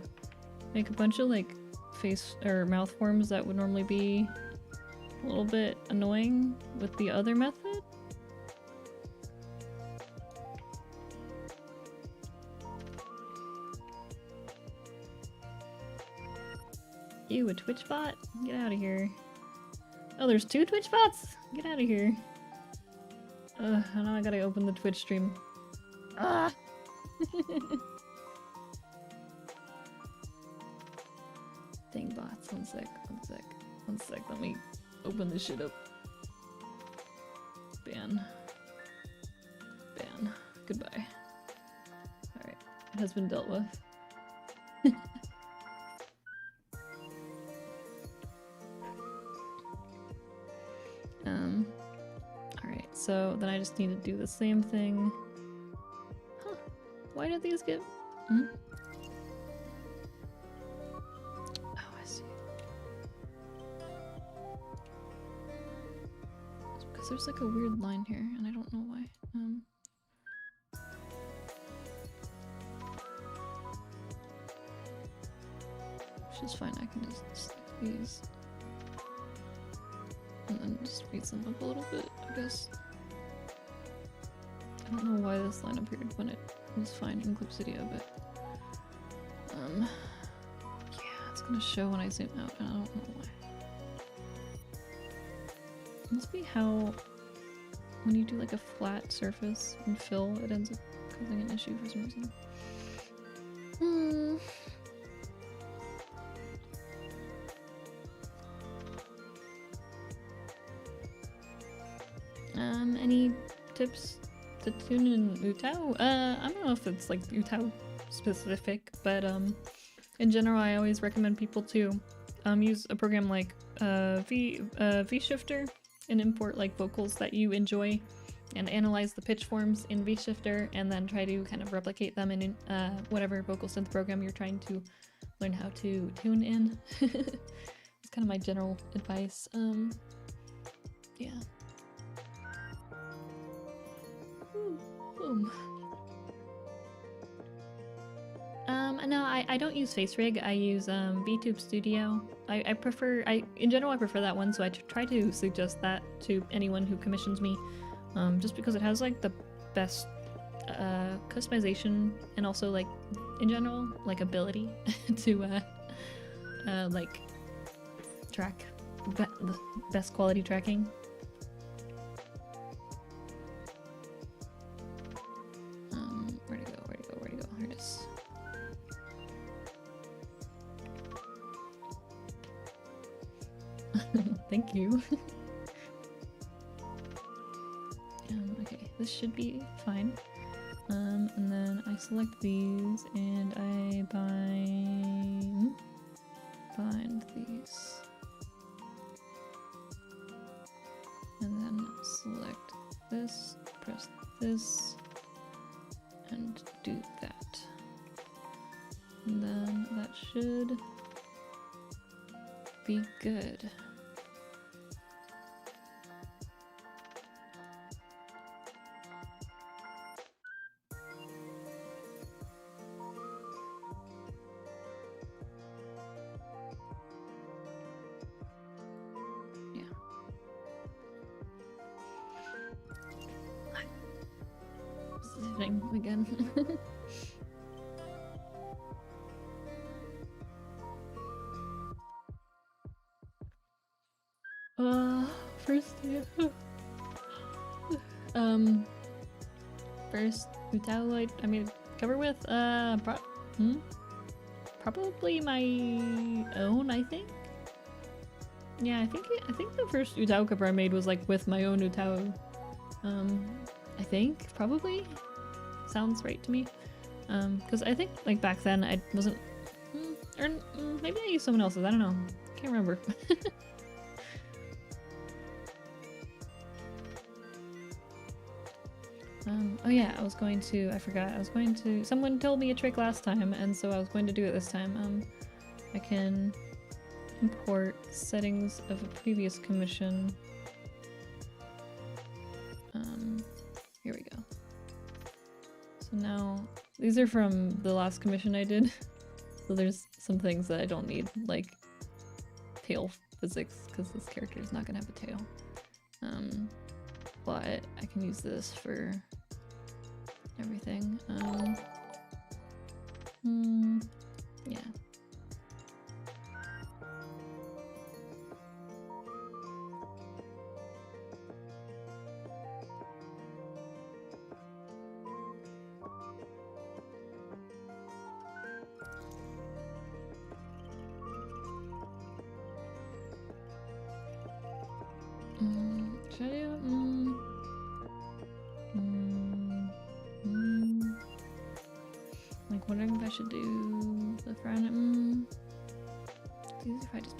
S1: make a bunch of like face or mouth forms that would normally be a little bit annoying with the other method. Ew, a Twitch bot? Get out of here. Oh, there's 2 Twitch bots? Get out of here. Now I gotta open the Twitch stream. Ah! Dang bots, one sec. Let me open this shit up. Ban. Goodbye. Alright, it has been dealt with. Alright, so then I just need to do the same thing. Huh. Why did these get... Oh, I see. It's because there's like a weird line here, and I don't know why. Which is fine, I can just stick these. And then just speed them up a little bit, I guess. I don't know why this line appeared when it was fine in Clip Studio, but yeah, it's gonna show when I zoom out, and I don't know why. It must be how when you do like a flat surface and fill, it ends up causing an issue for some reason. Any tips to tune in Utao? I don't know if it's like Utao specific, but in general I always recommend people to use a program like V-Shifter and import like vocals that you enjoy and analyze the pitch forms in V-Shifter and then try to kind of replicate them in whatever vocal synth program you're trying to learn how to tune in. It's kind of my general advice. Yeah. No, I don't use FaceRig. I use VTube Studio. In general I prefer that one, so I try to suggest that to anyone who commissions me, just because it has like the best customization and also like in general like ability to like track the best quality tracking. Where'd it go? Here it is. Thank you. Okay, this should be fine. And then I select these and I bind these. And then select this, press this, and do that. And then that should be good. Again. First, first Utah I made cover with, probably my own, I think. Yeah, I think the first Utah cover I made was like with my own Utah. I think probably. Sounds right to me, because I think like back then I wasn't, or maybe I used someone else's, I don't know, can't remember. Oh yeah, I forgot, someone told me a trick last time, and so I was going to do it this time. I can import settings of a previous commission. Here we go. So now, these are from the last commission I did, so there's some things that I don't need, like tail physics, because this character is not gonna have a tail. But I can use this for everything. Yeah. Should I do like wondering if I should do the front. It's easier if I just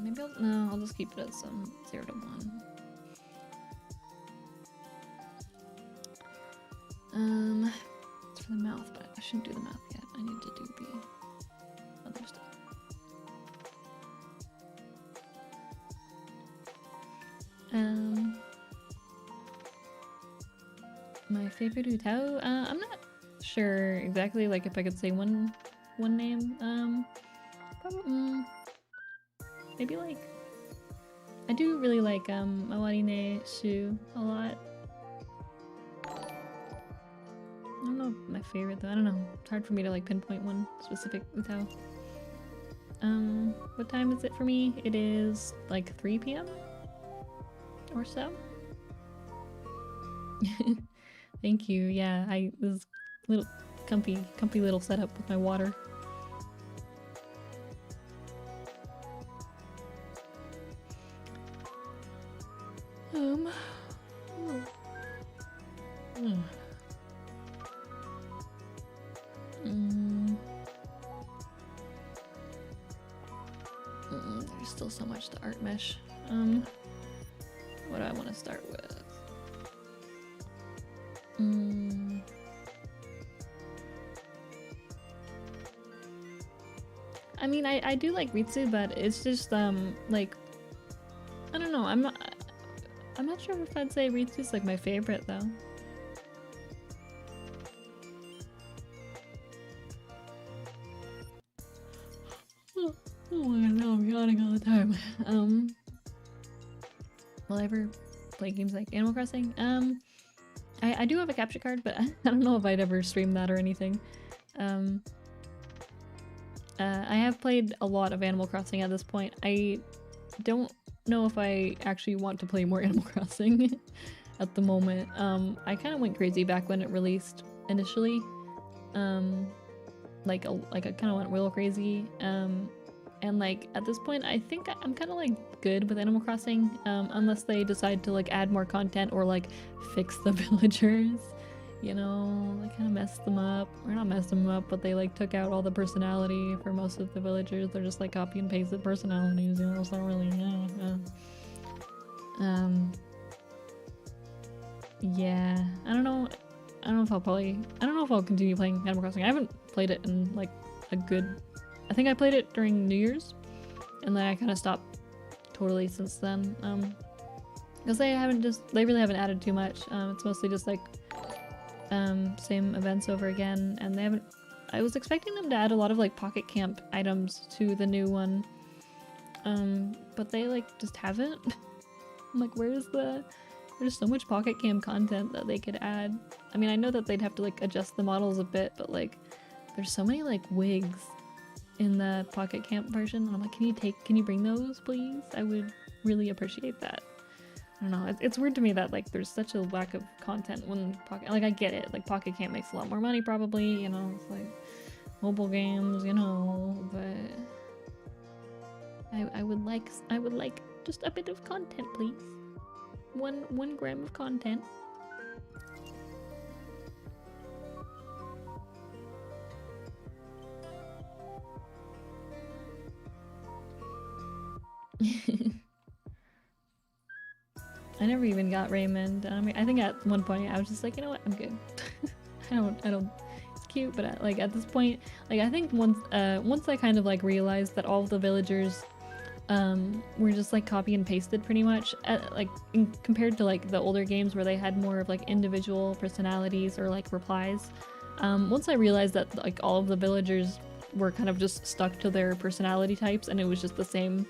S1: maybe I'll just keep it as 0 to 1. It's for the mouth, but I shouldn't do the mouth yet. I need to do the other stuff. My favorite Utao? I'm not sure exactly, like, if I could say one name. Probably, maybe, like, I do really like, Awarine Shu a lot. I don't know my favorite, though. I don't know. It's hard for me to, like, pinpoint one specific Utao. What time is it for me? It is, like, 3 p.m. or so. Thank you. Yeah, this little comfy little setup with my water. There's still so much to art mesh. What do I want to start with? I mean, I do like Ritsu, but it's just like, I don't know. I'm not sure if I'd say Ritsu's like my favorite though. Oh my god, no, I'm yawning all the time. Will I ever play games like Animal Crossing? I do have a capture card, but I don't know if I'd ever stream that or anything. I have played a lot of Animal Crossing at this point. I don't know if I actually want to play more Animal Crossing at the moment. I kind of went crazy back when it released initially. Like I kind of went real crazy. And like at this point, I think I'm kind of like good with Animal Crossing, unless they decide to like add more content or like fix the villagers. You know, like kind of messed them up, or not messed them up, but they like took out all the personality for most of the villagers. They're just like copy and pasted personalities, you know, it's not really, yeah, I don't know if I'll continue playing Animal Crossing. I haven't played it in like a good, I think I played it during New Year's, and then I kind of stopped totally since then, because they really haven't added too much. It's mostly just like same events over again, and they haven't. I was expecting them to add a lot of like pocket camp items to the new one, but they like just haven't. I'm like, there's so much pocket camp content that they could add. I mean, I know that they'd have to like adjust the models a bit, but like there's so many like wigs in the pocket camp version, and I'm like, can you bring those please? I would really appreciate that. I don't know, it's weird to me that like there's such a lack of content when I get it, like Pocket Camp makes a lot more money probably, you know, it's like mobile games, you know, but I would like just a bit of content, please. One gram of content. I never even got Raymond. I mean, I think at one point I was just like, you know what, I'm good. I don't. It's cute, but at this point, like I think once I kind of like realized that all of the villagers, were just like copy and pasted pretty much, compared to like the older games where they had more of like individual personalities or like replies. Once I realized that like all of the villagers were kind of just stuck to their personality types and it was just the same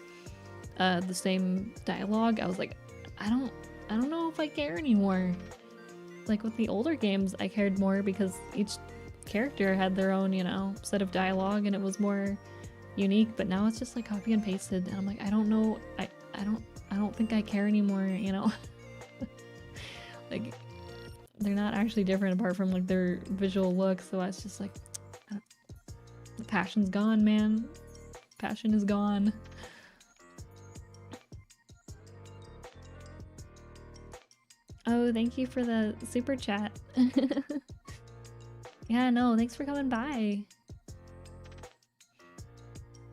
S1: dialogue, I was like, I don't know if I care anymore. Like with the older games, I cared more because each character had their own, you know, set of dialogue and it was more unique, but now it's just like copy and pasted and I'm like, I don't know, I don't think I care anymore, you know. Like they're not actually different apart from like their visual look, so it's just like the passion's gone, man. Passion is gone. Oh, thank you for the super chat. Yeah, no, thanks for coming by.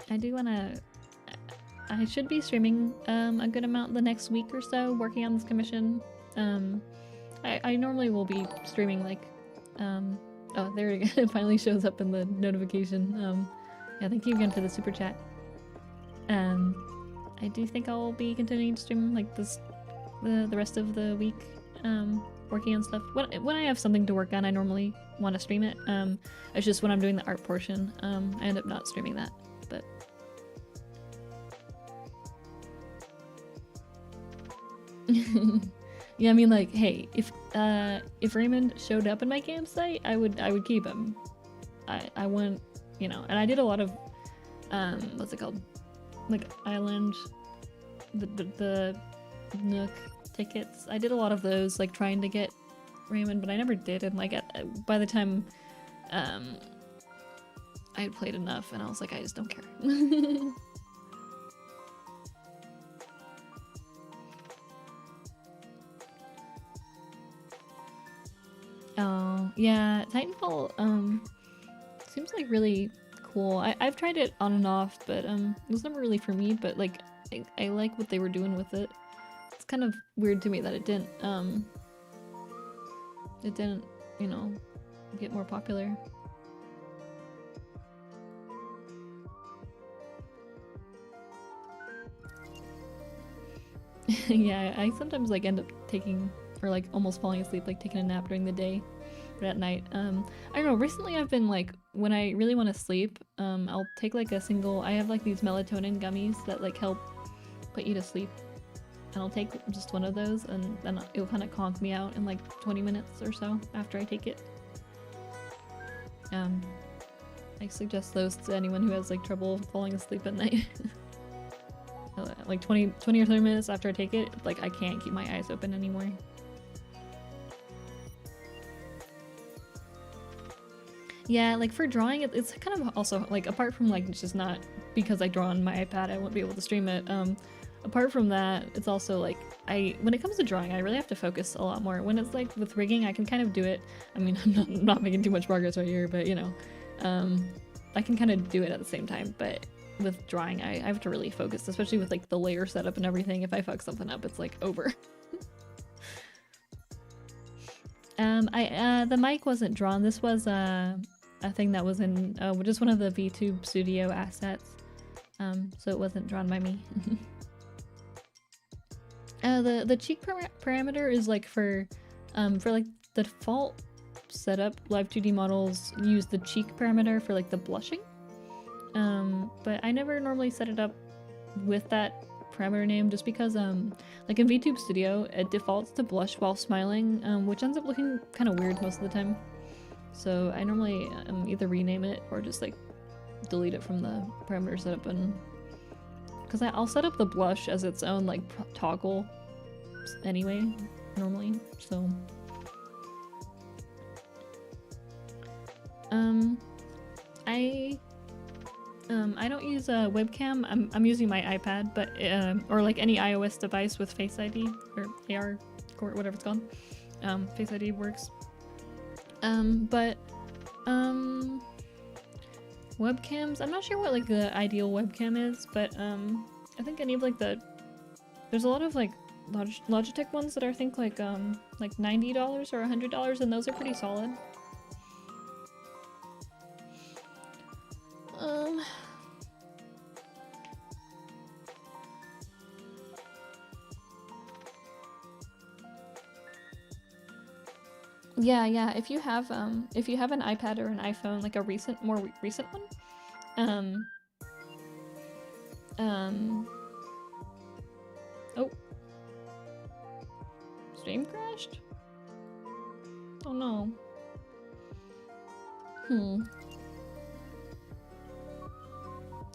S1: I should be streaming a good amount the next week or so, working on this commission. I normally will be streaming like, oh, there it it finally shows up in the notification. Yeah, thank you again for the super chat. I do think I'll be continuing to stream like the rest of the week, working on stuff. When I have something to work on, I normally want to stream it. It's just when I'm doing the art portion, I end up not streaming that, but yeah, I mean, like, hey, if Raymond showed up in my campsite, I would keep him. I wouldn't, you know. And I did a lot of what's it called, like island, the Nook tickets. I did a lot of those, like trying to get Raymond, but I never did. And like by the time I had played enough, and I was like, I just don't care. Oh yeah, Titanfall seems like really cool. I've tried it on and off, but it was never really for me. But like I like what they were doing with it. It's kind of weird to me that it didn't you know, get more popular. Yeah, I sometimes like end up taking, or like almost falling asleep, like taking a nap during the day, but at night. I don't know, recently I've been like, when I really want to sleep, I'll take like I have like these melatonin gummies that like help put you to sleep, and I'll take just one of those and then it'll kind of conk me out in like 20 minutes or so after I take it. I suggest those to anyone who has like trouble falling asleep at night. like 20 or 30 minutes after I take it, like I can't keep my eyes open anymore. Yeah, like for drawing, it's kind of also like, apart from like it's just not because I draw on my iPad, I won't be able to stream it. Apart from that, it's also like when it comes to drawing, I really have to focus a lot more. When it's like with rigging, I can kind of do it. I mean, I'm not making too much progress right here, but you know, I can kind of do it at the same time. But with drawing, I have to really focus, especially with like the layer setup and everything. If I fuck something up, it's like over. The mic wasn't drawn. This was a thing that was in just one of the VTube Studio assets. So it wasn't drawn by me. The cheek parameter is like for like the default setup. Live2D models use the cheek parameter for like the blushing. But I never normally set it up with that parameter name just because like in VTube Studio it defaults to blush while smiling, which ends up looking kind of weird most of the time. So I normally either rename it or just like delete it from the parameter setup, and because I'll set up the blush as its own like toggle anyway normally. So I don't use a webcam. I'm using my iPad, but or like any iOS device with Face ID or AR or whatever it's called. Face ID works. Webcams, I'm not sure what like the ideal webcam is, but I think any of like there's a lot of like Logitech ones that are, I think like $90 or $100, and those are pretty solid. Yeah, if you have an iPad or an iPhone, like a more recent one, oh, stream crashed? Oh no.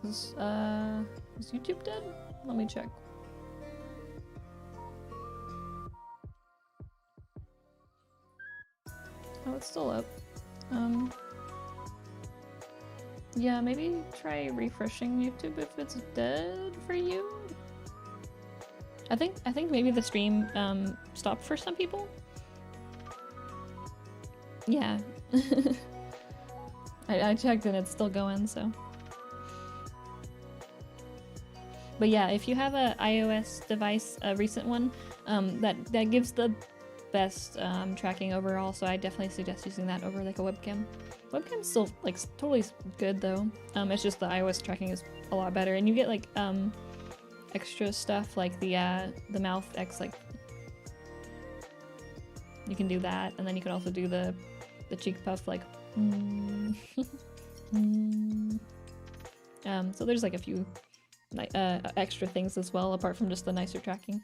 S1: Is YouTube dead? Let me check. Oh, it's still up. Yeah, maybe try refreshing YouTube if it's dead for you. I think maybe the stream stopped for some people. Yeah. I checked and it's still going, so. But yeah, if you have a iOS device, a recent one, that gives the best tracking overall, so I definitely suggest using that over like a webcam. Webcam's still like totally good though. It's just the iOS tracking is a lot better, and you get like extra stuff like the mouth X, like you can do that, and then you can also do the cheek puff like so there's like a few like extra things as well apart from just the nicer tracking.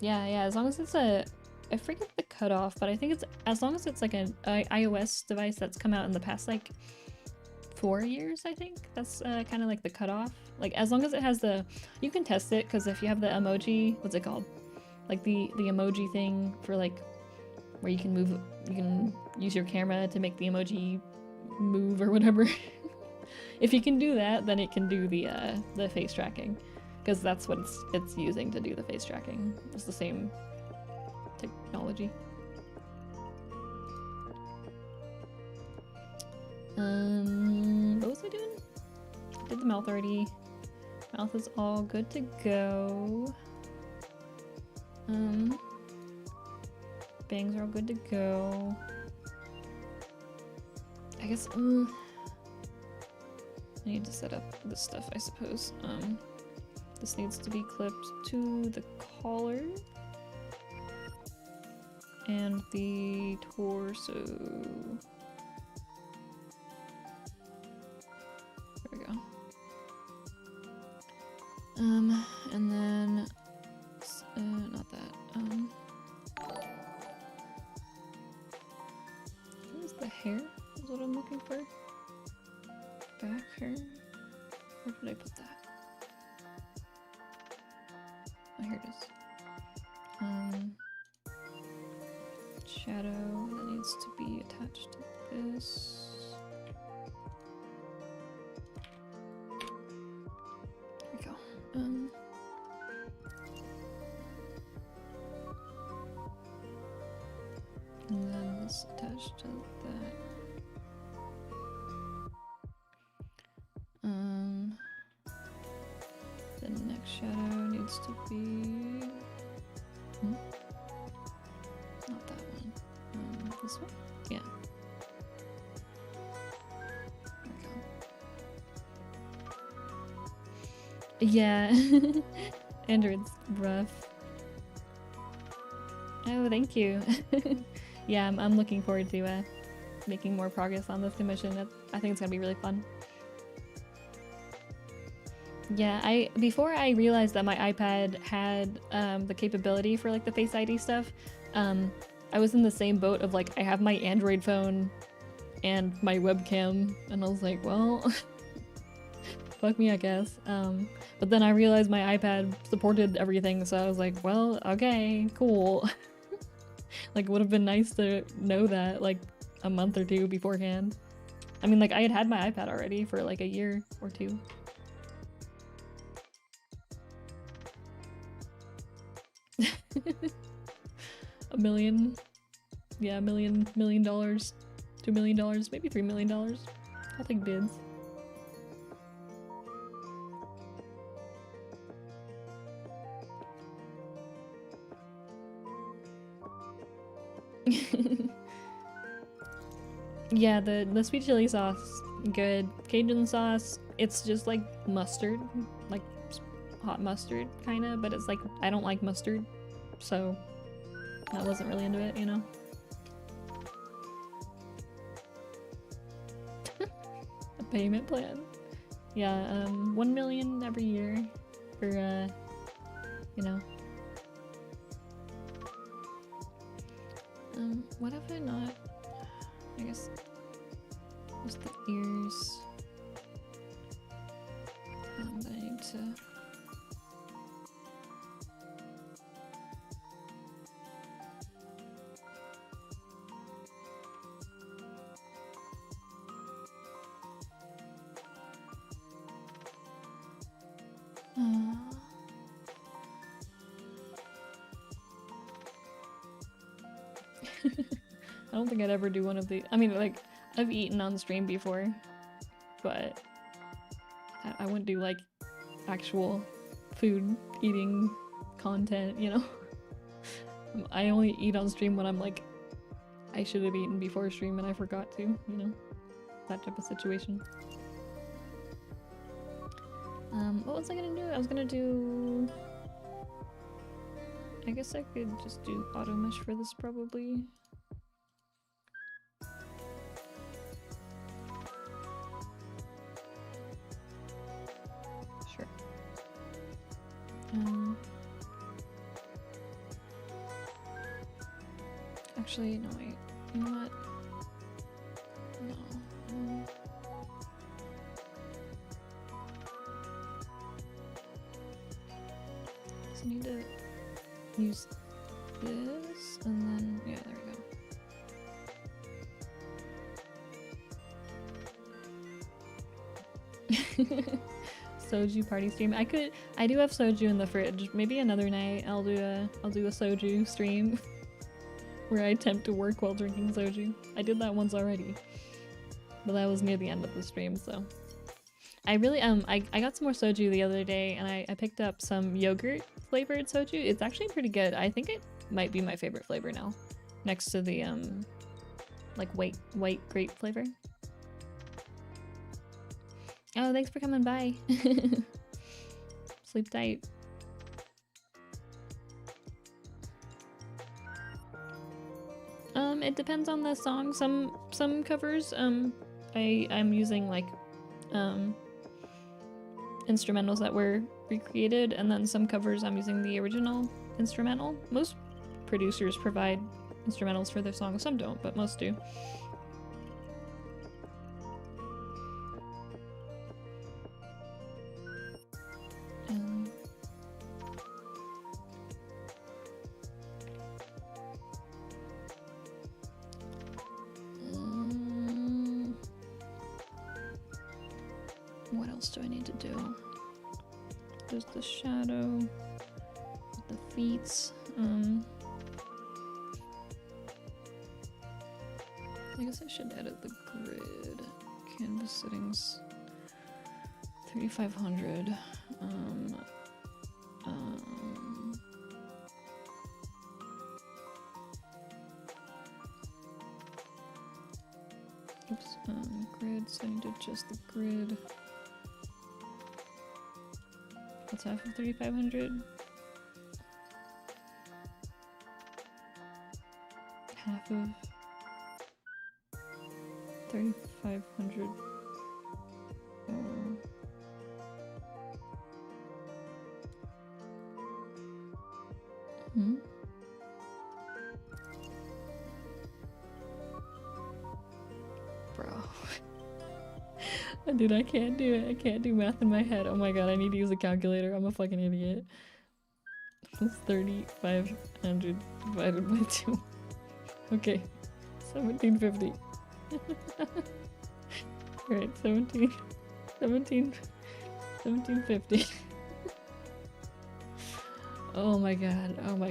S1: Yeah, as long as it's I forget the cutoff, but I think it's as long as it's like an iOS device that's come out in the past like 4 years, I think. That's kind of like the cutoff. Like as long as it has you can test it, because if you have the emoji, what's it called? Like the emoji thing for like where you can use your camera to make the emoji move or whatever. If you can do that, then it can do the face tracking. Because that's what it's using to do the face tracking. It's the same technology. What was I doing? I did the mouth already. Mouth is all good to go. Bangs are all good to go. I guess I need to set up this stuff, I suppose. This needs to be clipped to the collar and the torso. There we go. And then not that. What is the hair? Is what I'm looking for. Back hair. Where did I put that? Oh, here it is. Shadow that needs to be attached to this. There we go. And then this attached to that. The next shadow needs to be not that one. This one? Yeah. There we go. Yeah. Android's rough. Oh, thank you. Yeah, I'm looking forward to making more progress on this commission. I think it's gonna be really fun. Yeah, before I realized that my iPad had the capability for like the Face ID stuff, I was in the same boat of like I have my Android phone and my webcam, and I was like, well, fuck me, I guess. But then I realized my iPad supported everything, so I was like, well, okay, cool. Like, it would have been nice to know that like a month or two beforehand. I mean, like I had my iPad already for like a year or two. $1 million. Yeah, $1 million, $2 million, maybe $3 million. I'll take bids. Yeah, the sweet chili sauce, good. Cajun sauce, it's just like mustard, like hot mustard kinda, but it's like, I don't like mustard, so I wasn't really into it, you know? A payment plan. Yeah, 1 million every year for, you know. What have I not? I guess just the ears. But I need to. I don't think I'd ever do one of the. I mean, like, I've eaten on stream before, but I wouldn't do like actual food eating content, you know? I only eat on stream when I'm like, I should have eaten before stream and I forgot to, you know? That type of situation. What was I gonna do? I was gonna do. I guess I could just do auto mesh for this probably. Sure. Actually, no, wait. You know what? No. So I need to use this, and then, yeah, there we go. Soju party stream. I do have soju in the fridge. Maybe another night I'll do a soju stream where I attempt to work while drinking soju. I did that once already, but that was near the end of the stream, so. I really, I got some more soju the other day, and I picked up some yogurt flavored soju. It's actually pretty good. I think it might be my favorite flavor now, next to the, like white grape flavor. Oh, thanks for coming by. Sleep tight. It depends on the song. Some covers, I'm using like, instrumentals that were recreated, and then some covers I'm using the original instrumental. Most producers provide instrumentals for their songs. Some don't, but most do. what else do I need to do? There's the shadow, the feet. I guess I should edit the grid. Canvas settings 3500. Oops, grid setting to just the grid. What's half of 3500? Half of 3500. Bro. Dude, I can't do it. I can't do math in my head. Oh my god, I need to use a calculator. I'm a fucking idiot. It's 3,500 divided by 2. Okay. 1750. Alright, 1750. Oh my god, I'm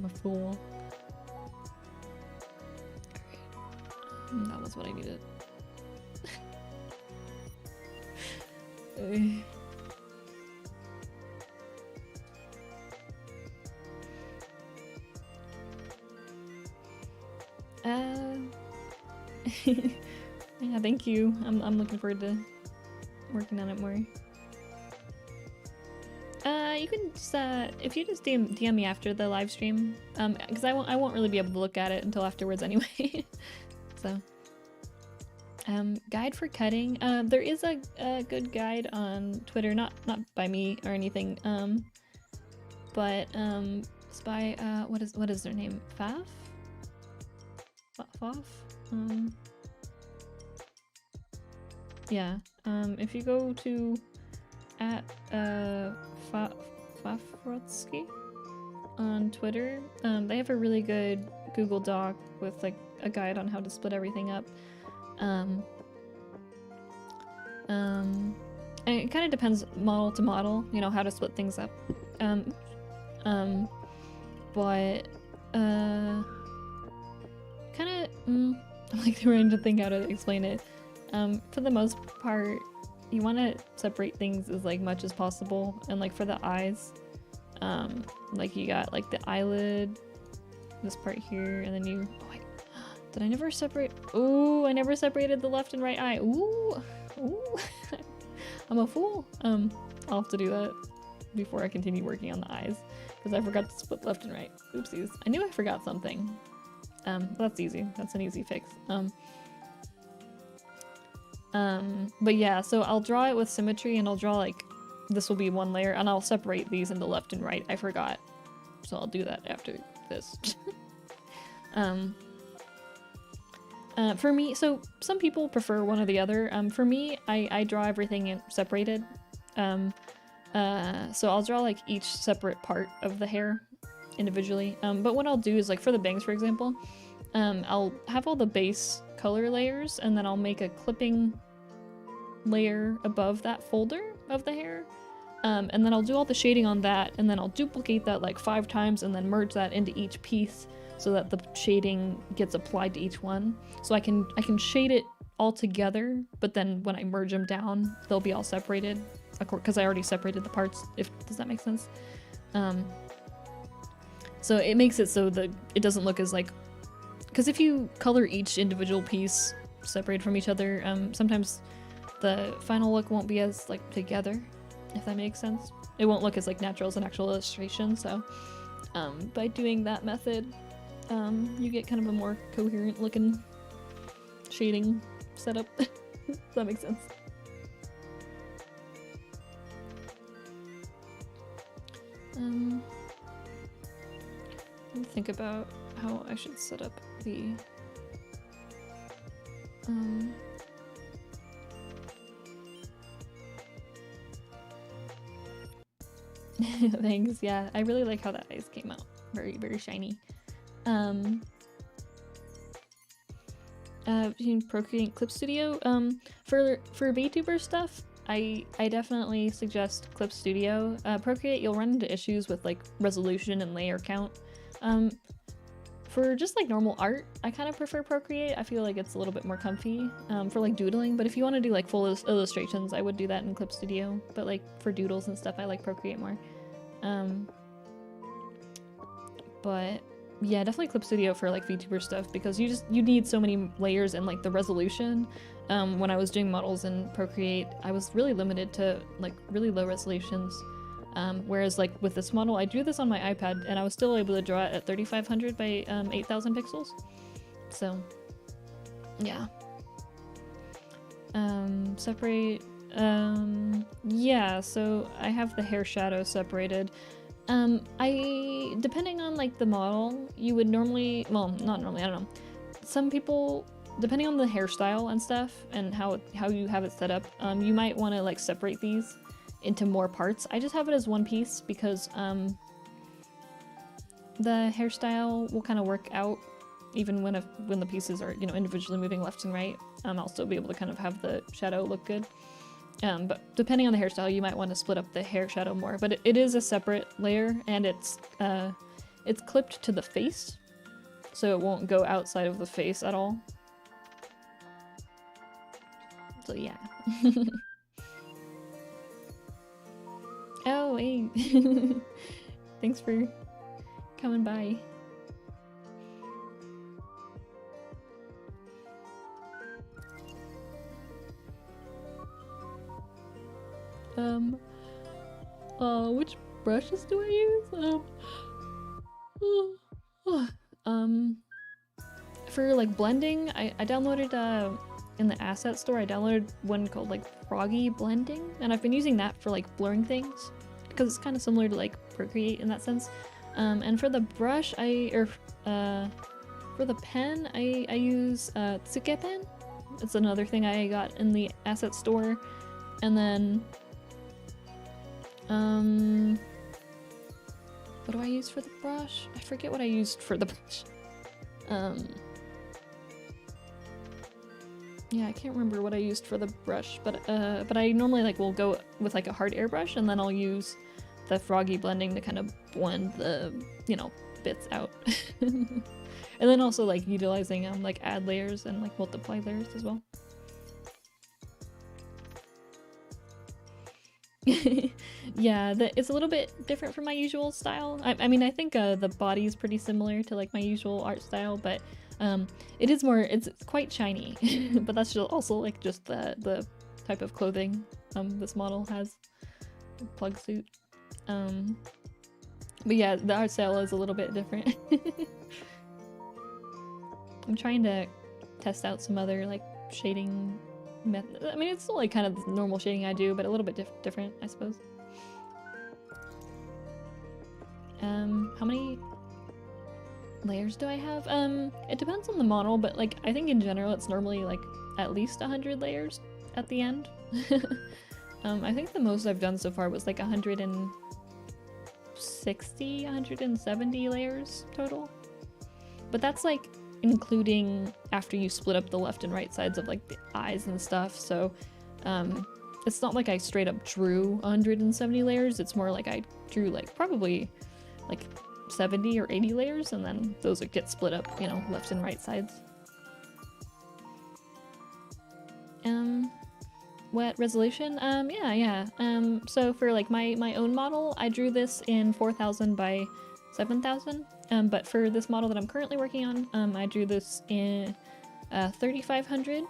S1: a fool. Great. That was what I needed. Yeah, thank you. I'm looking forward to working on it more. You can just if you just DM me after the live stream, because I won't really be able to look at it until afterwards anyway. So, guide for cutting. There is a good guide on Twitter, not by me or anything. But it's by what is their name? Faf? Faf? Yeah. If you go to at Fafrotsky on Twitter, they have a really good Google Doc with like a guide on how to split everything up. And it kind of depends model to model, you know, how to split things up. But kind of like trying to think how to explain it. For the most part, you want to separate things as like much as possible, and like for the eyes, like you got like the eyelid, this part here, and then you. Oh wait, did I never separate? Ooh, I never separated the left and right eye. Ooh, ooh, I'm a fool. I'll have to do that before I continue working on the eyes, because I forgot to split left and right. Oopsies. I knew I forgot something. That's easy. That's an easy fix. But yeah, so I'll draw it with symmetry, and I'll draw like, this will be one layer, and I'll separate these into left and right. I forgot. So I'll do that after this. For me, so some people prefer one or the other. For me, I draw everything separated. So I'll draw like each separate part of the hair individually. But what I'll do is like for the bangs, for example, I'll have all the base color layers, and then I'll make a clipping layer above that folder of the hair. And then I'll do all the shading on that, and then I'll duplicate that like 5 times and then merge that into each piece so that the shading gets applied to each one. So I can shade it all together, but then when I merge them down, they'll be all separated because I already separated the parts. Does that make sense? So it makes it so that it doesn't look as like, because if you color each individual piece separated from each other, sometimes the final look won't be as like together, if that makes sense. It won't look as like natural as an actual illustration. So by doing that method, you get kind of a more coherent looking shading setup. Does that make sense? Let me think about how I should set up the thanks. Yeah, I really like how that eyes came out. Very, very shiny. In Procreate and Clip Studio, for VTuber stuff, I definitely suggest Clip Studio. Procreate, you'll run into issues with like resolution and layer count. For just like normal art, I kind of prefer Procreate. I feel like it's a little bit more comfy for like doodling, but if you want to do like full illustrations, I would do that in Clip Studio. But like for doodles and stuff, I like Procreate more. But yeah, definitely Clip Studio for like VTuber stuff, because you need so many layers and like the resolution. When I was doing models in Procreate, I was really limited to like really low resolutions. Whereas like with this model, I drew this on my iPad and I was still able to draw it at 3500 by 8000 pixels. So yeah. Separate, yeah, so I have the hair shadow separated. Depending on like the model, you would normally, well, not normally, I don't know. Some people, depending on the hairstyle and stuff and how you have it set up, you might want to like separate these into more parts. I just have it as one piece because the hairstyle will kind of work out even when the pieces are, you know, individually moving left and right. I'll still be able to kind of have the shadow look good. But depending on the hairstyle, you might want to split up the hair shadow more. But it is a separate layer, and it's clipped to the face, so it won't go outside of the face at all. So yeah. Oh, hey. Thanks for coming by. Which brushes do I use? For like blending, I downloaded in the asset store, I downloaded one called like Froggy Blending, and I've been using that for like blurring things because it's kind of similar to like Procreate in that sense. And for the brush, for the pen, I use Tsuke pen. It's another thing I got in the asset store. And then what do I use for the brush? I forget what I used for the brush. Yeah, I can't remember what I used for the brush, but I normally like will go with like a hard airbrush, and then I'll use the Froggy blending to kind of blend the, you know, bits out. And then also like utilizing like add layers and like multiply layers as well. Yeah, it's a little bit different from my usual style. I mean, I think the body is pretty similar to like my usual art style, but it is more, it's quite shiny. But that's just also like just the type of clothing this model has. Plug suit. But yeah, the art style is a little bit different. I'm trying to test out some other like shading method. I mean, it's still like kind of the normal shading I do, but a little bit different, I suppose. How many layers do I have? It depends on the model, but like I think in general it's normally like at least 100 layers at the end. I think the most I've done so far was like 160, 170 layers total. But that's like including after you split up the left and right sides of like the eyes and stuff, so it's not like I straight up drew 170 layers. It's more like I drew like probably like 70 or 80 layers, and then those would get split up, you know, left and right sides. What resolution? Yeah. So for like my own model, I drew this in 4000 by 7000. But for this model that I'm currently working on, I drew this in 3500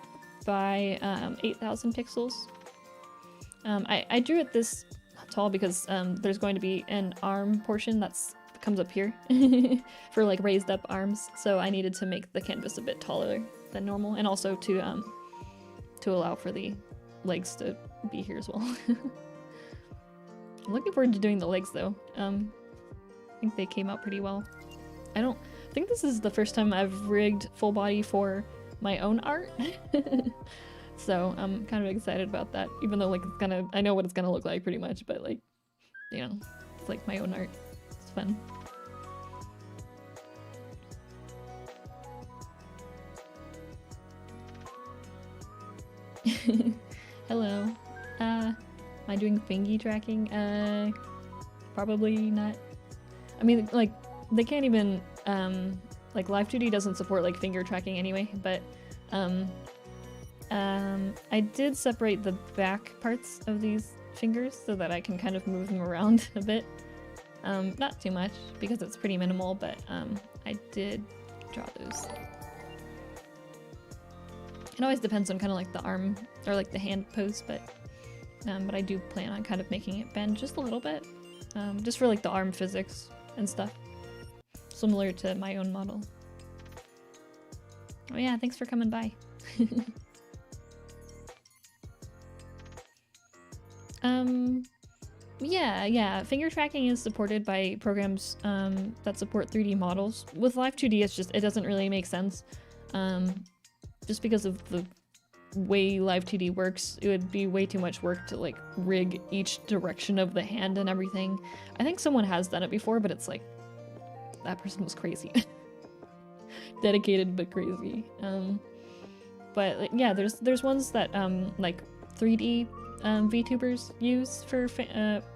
S1: by 8000 pixels. I drew it this tall because there's going to be an arm portion that comes up here for like raised up arms, so I needed to make the canvas a bit taller than normal, and also to allow for the legs to be here as well. I'm looking forward to doing the legs though. I think they came out pretty well. I think this is the first time I've rigged full body for my own art. So I'm kind of excited about that, even though like I know what it's gonna look like pretty much, but like, you know, it's like my own art. It's fun. Hello. I doing fingy tracking? Probably not. I mean, like, they can't even, like, Live2D doesn't support, like, finger tracking anyway, but, I did separate the back parts of these fingers so that I can kind of move them around a bit. Not too much, because it's pretty minimal, but, I did draw those. It always depends on kind of like the arm, or like the hand pose, but I do plan on kind of making it bend just a little bit, just for like the arm physics and stuff, similar to my own model. Oh yeah, thanks for coming by. Yeah, finger tracking is supported by programs that support 3D models. With Live2D, it doesn't really make sense. Just because of the way Live2D works, it would be way too much work to like rig each direction of the hand and everything. I think someone has done it before, but it's like, that person was crazy. Dedicated but crazy. But like, yeah, there's ones that like 3D VTubers use for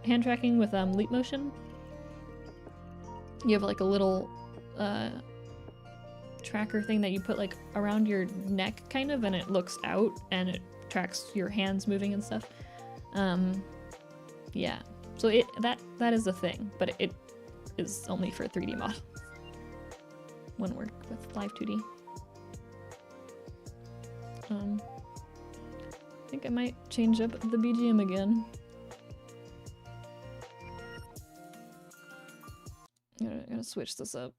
S1: hand tracking with leap motion. You have like a little tracker thing that you put like around your neck kind of, and it looks out and it tracks your hands moving and stuff. Yeah, so that is a thing, but it is only for 3D models. Wouldn't work with Live2D. I think I might change up the BGM again. I'm gonna switch this up.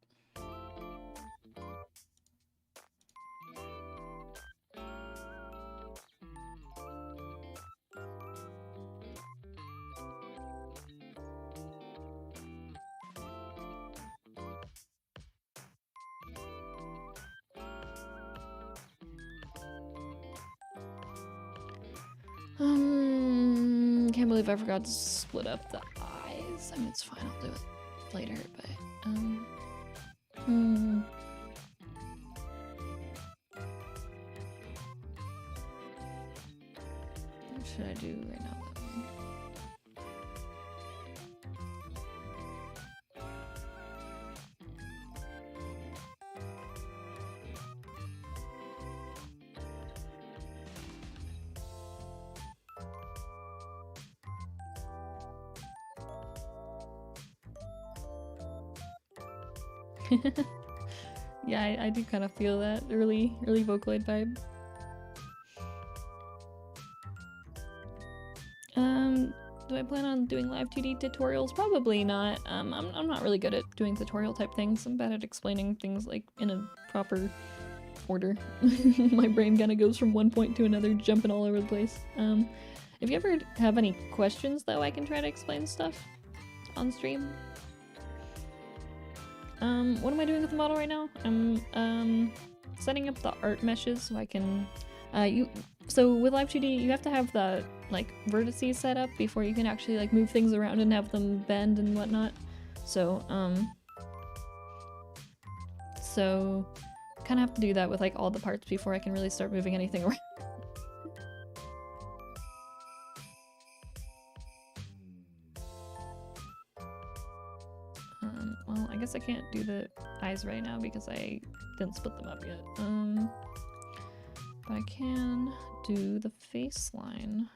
S1: Can't believe I forgot to split up the eyes. I mean, it's fine, I'll do it later, but, what should I do right now? Yeah, I do kind of feel that early Vocaloid vibe. Do I plan on doing Live2D tutorials? Probably not. I'm not really good at doing tutorial type things. I'm bad at explaining things like in a proper order. My brain kind of goes from one point to another, jumping all over the place. If you ever have any questions though, I can try to explain stuff on stream. What am I doing with the model right now? I'm setting up the art meshes so I can so with Live2D you have to have the like vertices set up before you can actually like move things around and have them bend and whatnot. So kind of have to do that with like all the parts before I can really start moving anything around. Well, I guess I can't do the eyes right now because I didn't split them up yet. But I can do the face line.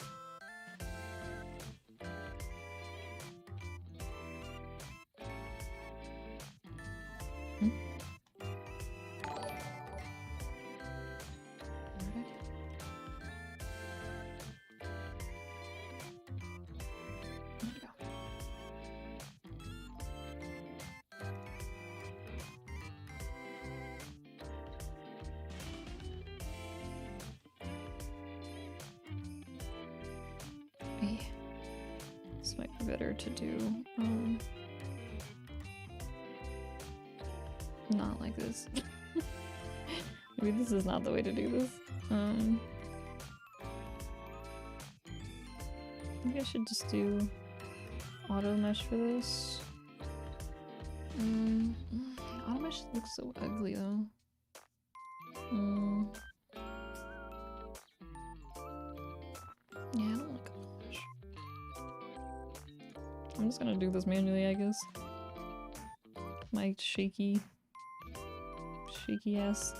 S1: This might be better to do not like this. Maybe this is not the way to do this. Maybe I should just do auto mesh for this. Auto mesh looks so ugly though. Yeah, I don't like auto mesh. just gonna do this manually, I guess. My shaky ass.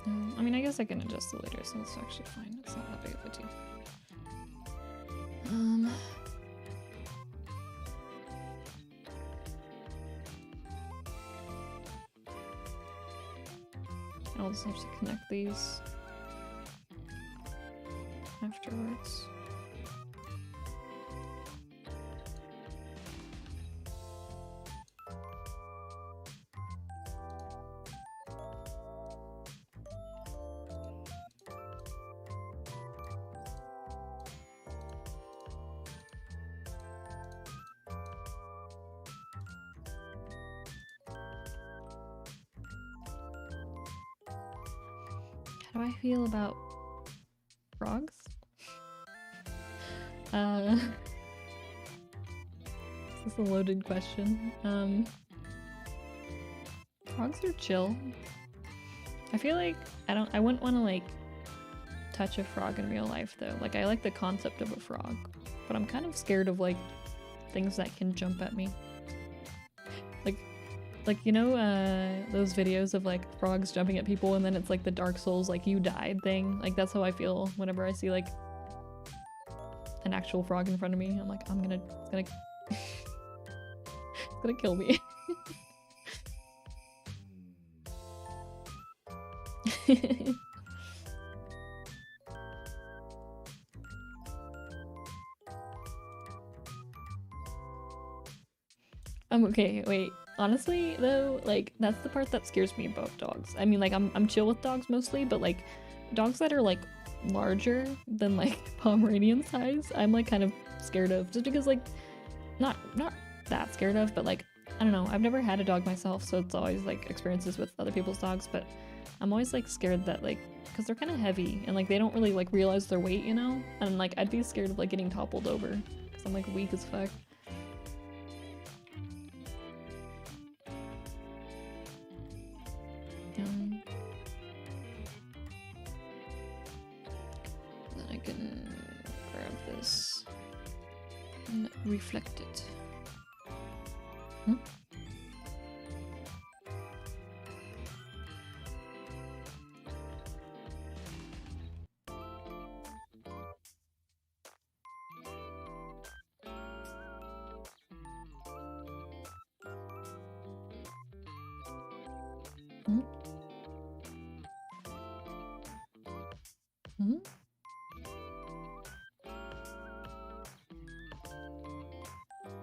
S1: I mean, I guess I can adjust it later, so it's actually fine. It's not that big of a deal. I'll just have to connect these afterwards. How do I feel about frogs? Is this a loaded question? Frogs are chill. I feel like I wouldn't want to like touch a frog in real life though. Like I like the concept of a frog, but I'm kind of scared of like things that can jump at me. Like you know those videos of like frogs jumping at people and then it's like the Dark Souls like you died thing? Like that's how I feel whenever I see like an actual frog in front of me. I'm like, it's gonna kill me. Okay, wait. Honestly, though, like, that's the part that scares me about dogs. I mean, like, I'm chill with dogs mostly, but, like, dogs that are, like, larger than, like, Pomeranian size, I'm, like, kind of scared of. Just because, like, not that scared of, but, like, I don't know. I've never had a dog myself, so it's always, like, experiences with other people's dogs, but I'm always, like, scared that, like, because they're kind of heavy, and, like, they don't really, like, realize their weight, you know? And, like, I'd be scared of, like, getting toppled over, because I'm, like, weak as fuck. Then I can grab this and reflect it.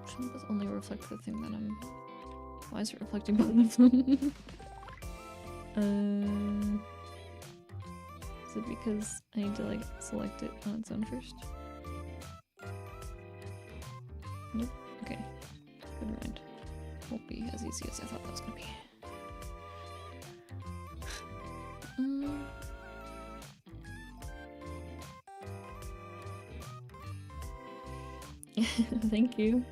S1: Shouldn't this only reflect the thing that I'm... Why is it reflecting both of them? Is it because I need to like select it on its own first? Nope. Okay. Never mind. Won't be as easy as I thought that was gonna be. Thank you.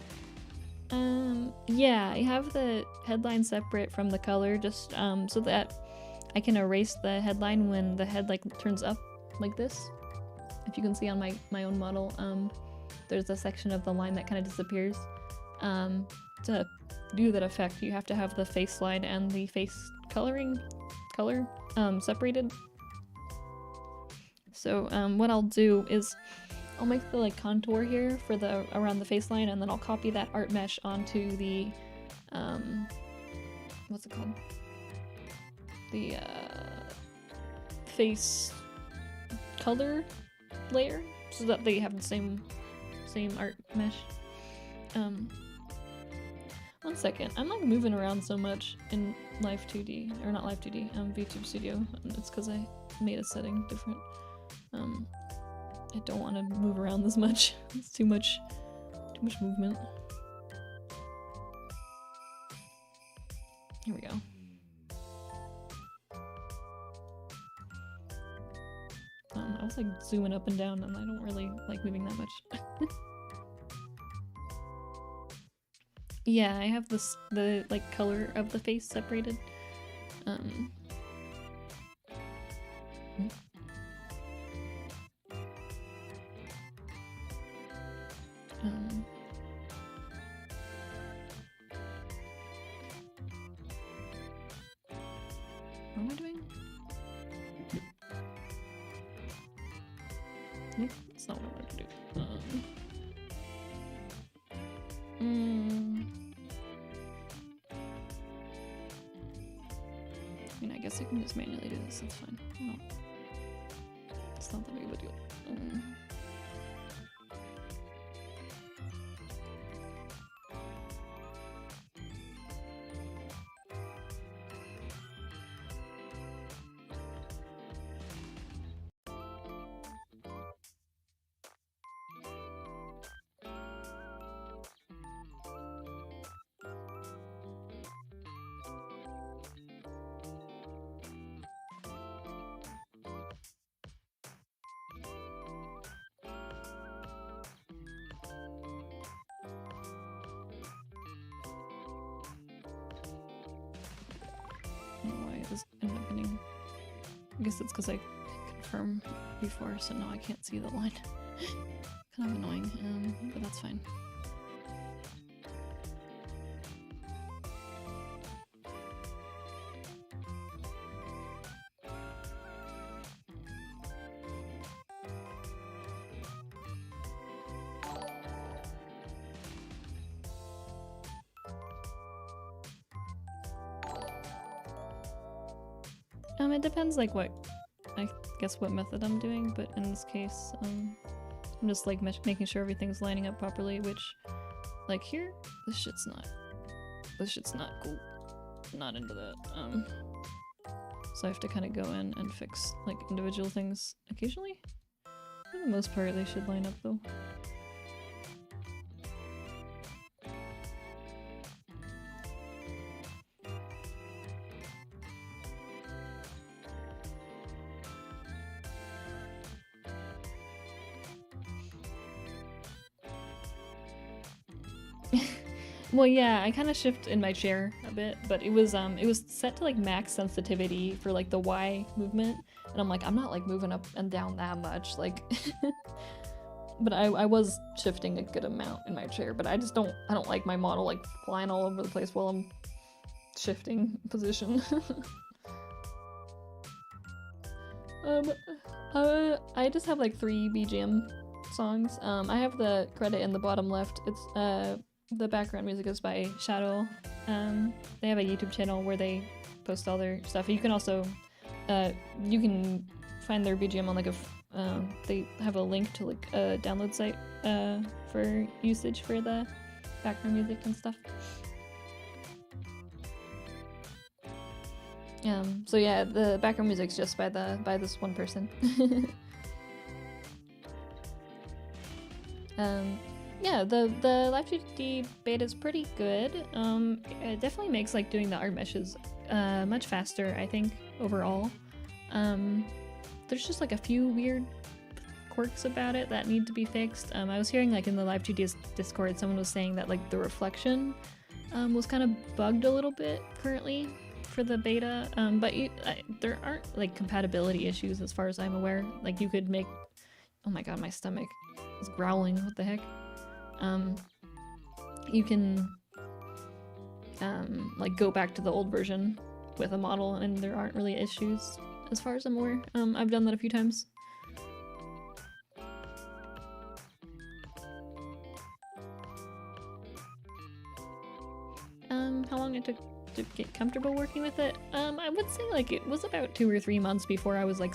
S1: Yeah, I have the headline separate from the color just so that I can erase the headline when the head like turns up like this. If you can see on my own model, there's a section of the line that kind of disappears. To do that effect, you have to have the face line and the face color separated. So what I'll do is I'll make the like contour here for the around the face line, and then I'll copy that art mesh onto the what's it called? The face color layer, so that they have the same art mesh. One second, I'm like moving around so much in Live2D, or not Live2D, VTube Studio. It's because I made a setting different. I don't want to move around this much. It's too much movement. Here we go. I was like zooming up and down, and I don't really like moving that much. Yeah, I have the like color of the face separated. What am I doing? Nope, that's not what I wanted to do. I mean, I guess I can just manually do this, that's fine. No. It's not that big of a deal. I guess it's because I confirmed before, so now I can't see the line. Kind of annoying, but that's fine. It depends like what, I guess what method I'm doing, but in this case, I'm just like making sure everything's lining up properly, which, like here, this shit's not cool. Not into that. So I have to kind of go in and fix like individual things occasionally. For the most part, they should line up though. Well, yeah, I kind of shift in my chair a bit, but it was set to like max sensitivity for like the Y movement, and I'm like, I'm not like moving up and down that much, like, but I was shifting a good amount in my chair, but I don't like my model like flying all over the place while I'm shifting position. I just have like 3 BGM songs. I have the credit in the bottom left. It's the background music is by Shadow. They have a YouTube channel where they post all their stuff. You can also you can find their BGM on like they have a link to like a download site for usage for the background music and stuff. So yeah, the background music's just by this one person. Yeah, the Live2D beta is pretty good. It definitely makes like doing the art meshes much faster, I think, overall. There's just like a few weird quirks about it that need to be fixed. I was hearing like in the Live2D Discord, someone was saying that like the reflection was kind of bugged a little bit currently for the beta, but there aren't like compatibility issues as far as I'm aware. Like you could make, oh my god, my stomach is growling, what the heck. You can like go back to the old version with a model and there aren't really issues as far as I'm aware. I've done that a few times. How long it took to get comfortable working with it? I would say like it was about 2 or 3 months before I was like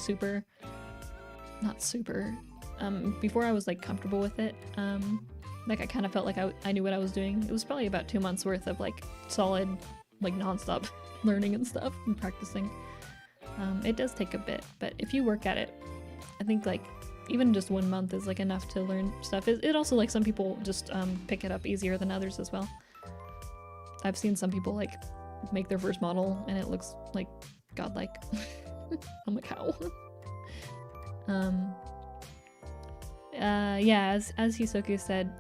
S1: before I was like comfortable with it. Like I kind of felt like I knew what I was doing. It was probably about 2 months worth of like solid, like non-stop learning and stuff and practicing. It does take a bit, but if you work at it, I think like even just 1 month is like enough to learn stuff. It also like some people just pick it up easier than others as well. I've seen some people like make their first model and it looks like godlike. I'm like, how? Yeah, as Hisoku said,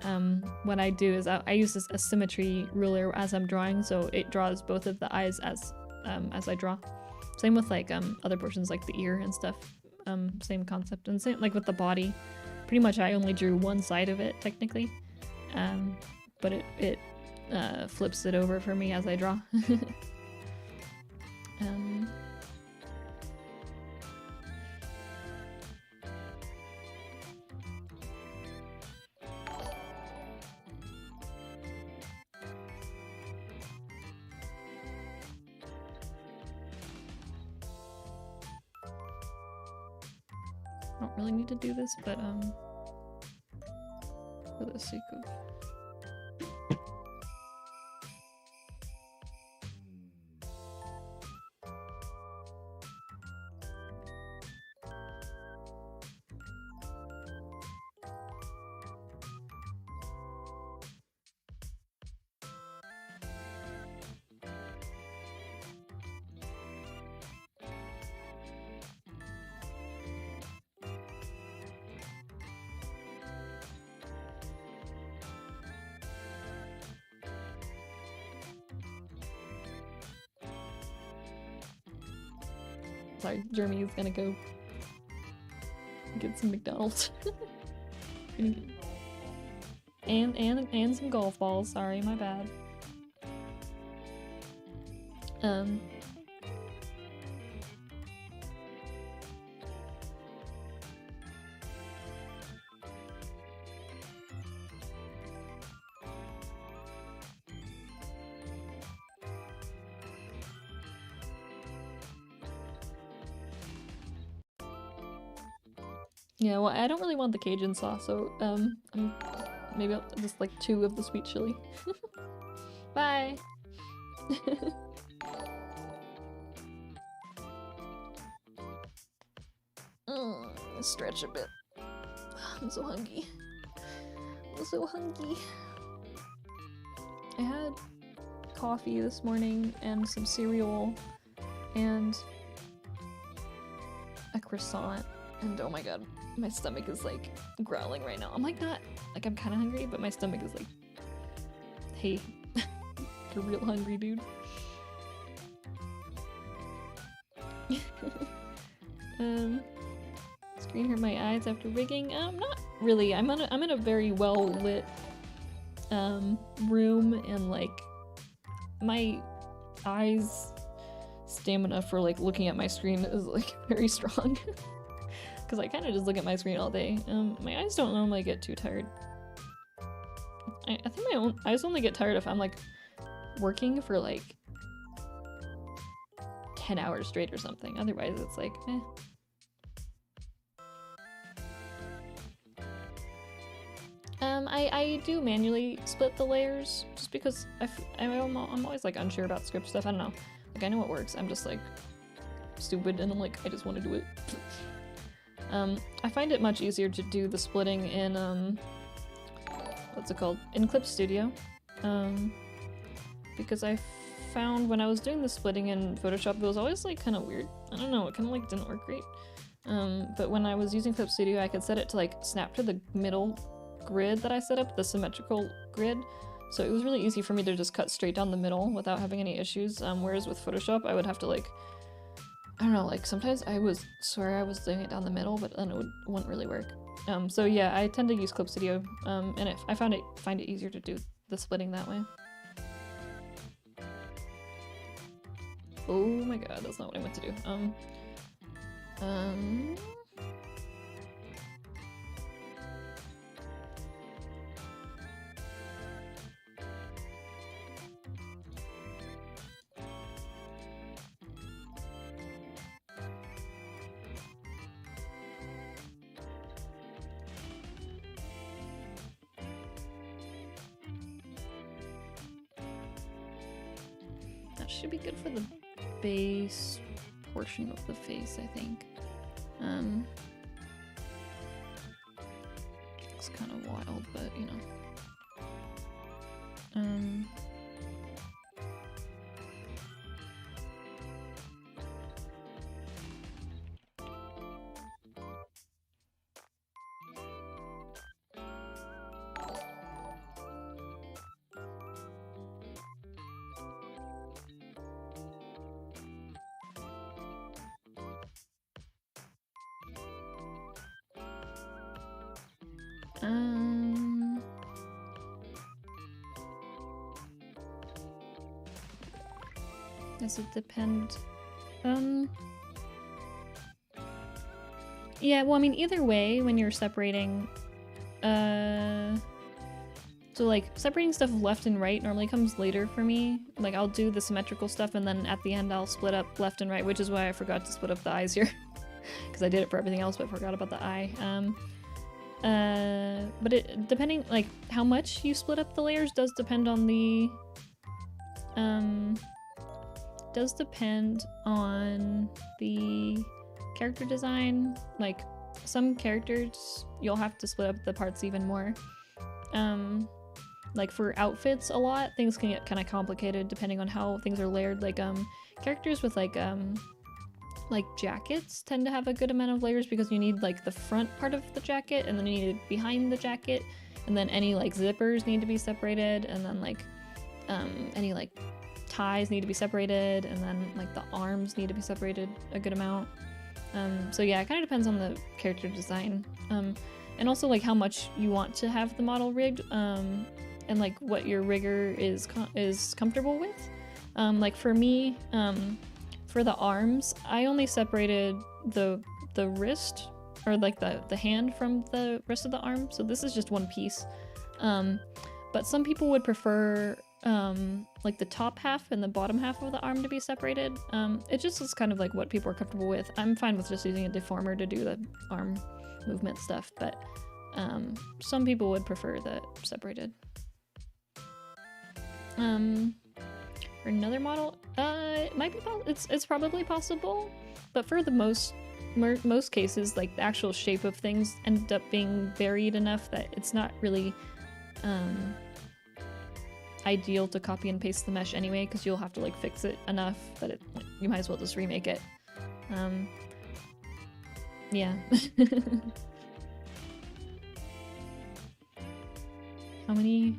S1: what I do is I use this asymmetry ruler as I'm drawing, so it draws both of the eyes as I draw. Same with like other portions like the ear and stuff. same concept, and same like with the body. Pretty much, I only drew one side of it technically, but it flips it over for me as I draw. I don't really need to do this, but for the sake of sorry, Jeremy is gonna go get some McDonald's. and some golf balls. Sorry, my bad. Yeah, well, I don't really want the Cajun sauce, so maybe I'll just like 2 of the sweet chili. Bye. Stretch a bit. I'm so hungry. I'm so hungry. I had coffee this morning and some cereal and a croissant, and oh my god, my stomach is like growling right now. I'm like not, like I'm kind of hungry, but my stomach is like, hey, you're real hungry, dude. Screen hurt my eyes after rigging. Not really. I'm in a very well lit room, and like my eyes stamina for like looking at my screen is like very strong. Because I kind of just look at my screen all day. My eyes don't normally get too tired. I think my eyes only get tired if I'm like working for like 10 hours straight or something. Otherwise it's like, eh. I do manually split the layers just because I'm always like unsure about script stuff. I don't know. Like I know what works. I'm just like stupid and I'm like, I just want to do it. I find it much easier to do the splitting in what's it called? In Clip Studio. Because I found when I was doing the splitting in Photoshop, it was always like kind of weird. I don't know, it kind of like didn't work great. But when I was using Clip Studio, I could set it to like snap to the middle grid that I set up, the symmetrical grid. So it was really easy for me to just cut straight down the middle without having any issues. Whereas with Photoshop, I would have to like, I don't know, like sometimes I was swear I was doing it down the middle, but then it wouldn't really work. So yeah, I tend to use Clip Studio, and I find it easier to do the splitting that way. Oh my god, that's not what I meant to do. That should be good for the base portion of the face, I think. It's kind of wild, but you know. Does it depend? Yeah, well, I mean, either way, when you're separating, so like separating stuff left and right normally comes later for me. Like I'll do the symmetrical stuff and then at the end I'll split up left and right, which is why I forgot to split up the eyes here. Because I did it for everything else but forgot about the eye. But it depending, like how much you split up the layers does depend on the character design. Like some characters you'll have to split up the parts even more. Like for outfits a lot, things can get kind of complicated depending on how things are layered. Like characters with like jackets tend to have a good amount of layers because you need like the front part of the jacket and then you need it behind the jacket, and then any like zippers need to be separated, and then like any like ties need to be separated, and then like the arms need to be separated a good amount. So yeah, it kind of depends on the character design, and also like how much you want to have the model rigged, and like what your rigger is comfortable with. Like for me, for the arms, I only separated the wrist, or like the hand from the rest of the arm, so this is just one piece. But some people would prefer like the top half and the bottom half of the arm to be separated. It just is kind of like what people are comfortable with. I'm fine with just using a deformer to do the arm movement stuff, but some people would prefer that separated. For another model, it might be it's probably possible, but for the most cases, like the actual shape of things end up being varied enough that it's not really ideal to copy and paste the mesh anyway, because you'll have to like fix it enough that you might as well just remake it. Yeah. How many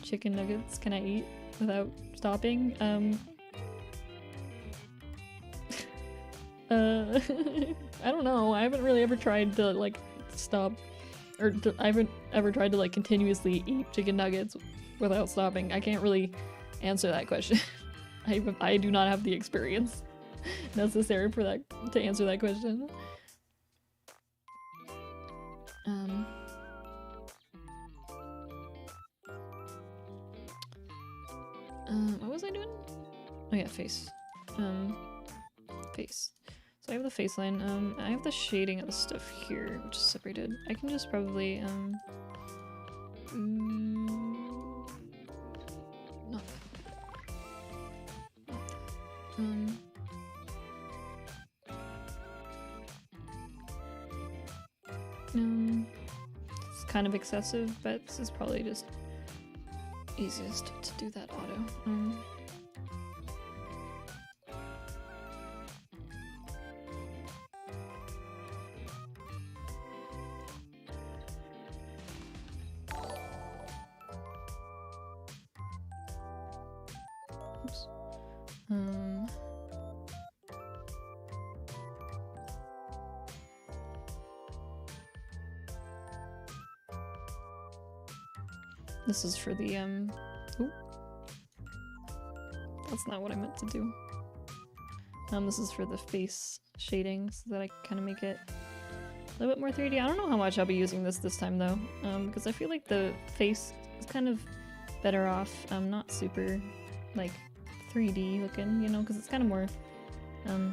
S1: chicken nuggets can I eat without stopping? I don't know. I haven't really ever tried to like stop, or I haven't ever tried to like continuously eat chicken nuggets without stopping. I can't really answer that question. I do not have the experience necessary for that to answer that question. What was I doing? Oh yeah, face. Face. So I have the face line. I have the shading of the stuff here, which is separated. I can just probably not it's kind of excessive, but this is probably just easiest to do that auto. Oops. This is for the ooh. That's not what I meant to do. This is for the face shading so that I kind of make it a little bit more 3D. I don't know how much I'll be using this time though, because I feel like the face is kind of better off not super like 3D looking, you know, because it's kind of more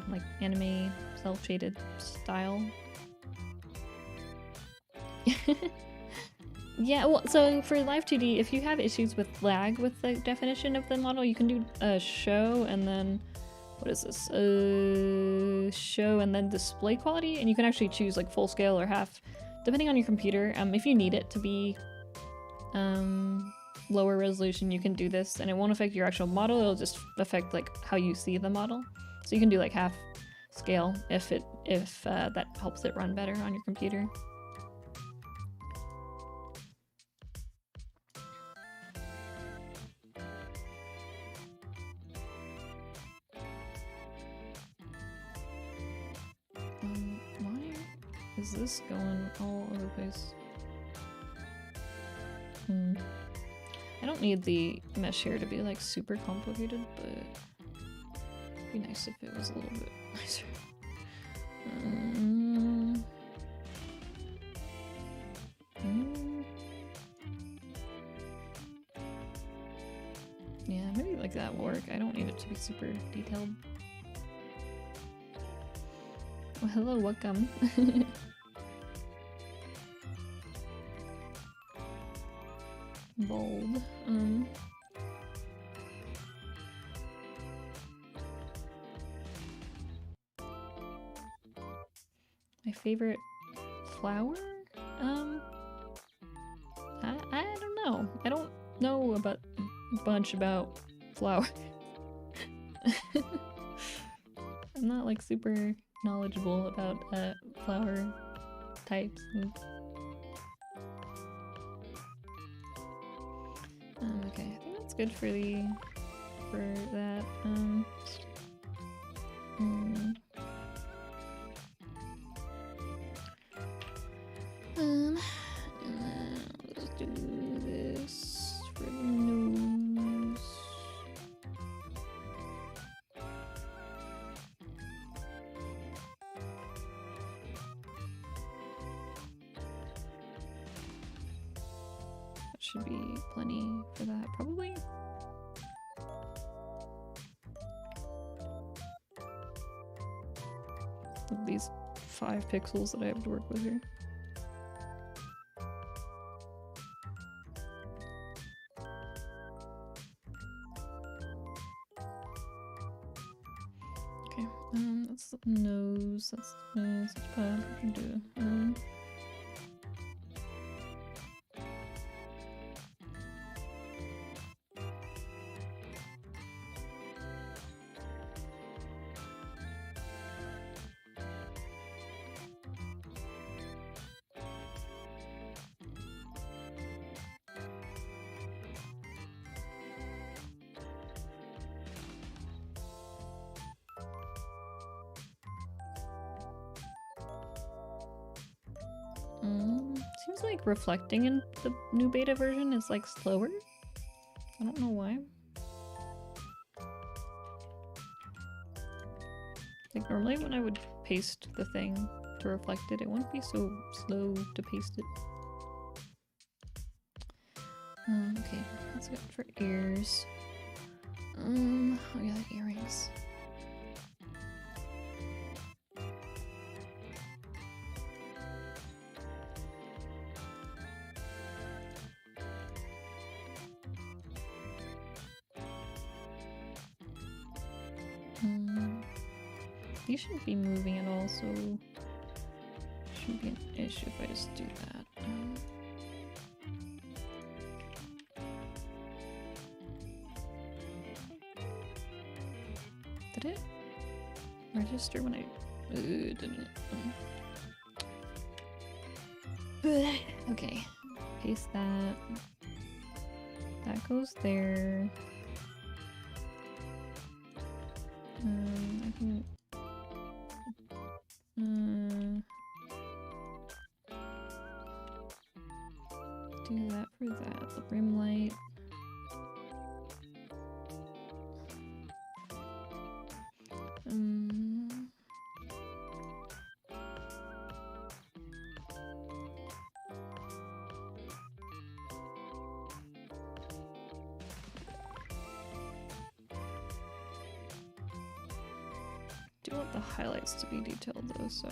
S1: like anime cel-shaded style. Yeah, well, so for Live2D, if you have issues with lag with the definition of the model, you can do a show and then, what is this? Show and then display quality, and you can actually choose like full scale or half, depending on your computer. If you need it to be lower resolution, you can do this, and it won't affect your actual model, it'll just affect like how you see the model. So you can do like half scale if that helps it run better on your computer. Is this going all over the place? I don't need the mesh here to be like super complicated, but be nice if it was a little bit nicer. Yeah, maybe like that will work. I don't need it to be super detailed. Well, hello, welcome. Bold. My favorite flower? I don't know. I don't know about a bunch about flower. I'm not like super knowledgeable about flower types. Okay, I think that's good for that. Let's do this for the nose. That should be plenty for that, probably. These 5 pixels that I have to work with here. Okay, that's the nose, that's bad. I can do. Seems like reflecting in the new beta version is like slower. I don't know why. Like normally when I would paste the thing to reflect it, it wouldn't be so slow to paste it. Okay, that's good for ears. Oh yeah, the earrings. These shouldn't be moving at all, so shouldn't be an issue if I just do that. Did it register when I didn't? Okay, paste that. That goes there. I can. Do that for that. The rim light. Do want the highlights to be detailed though, so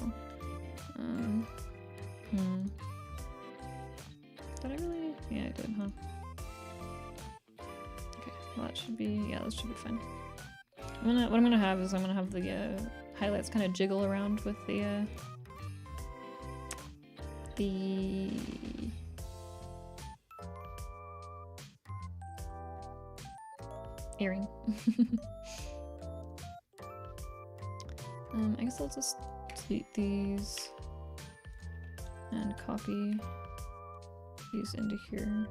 S1: did I really? Yeah, I did, huh? Okay, well that should be, yeah, that should be fine. What I'm gonna have is I'm gonna have the highlights kind of jiggle around with the earring. I guess I'll just delete these and copy these into here.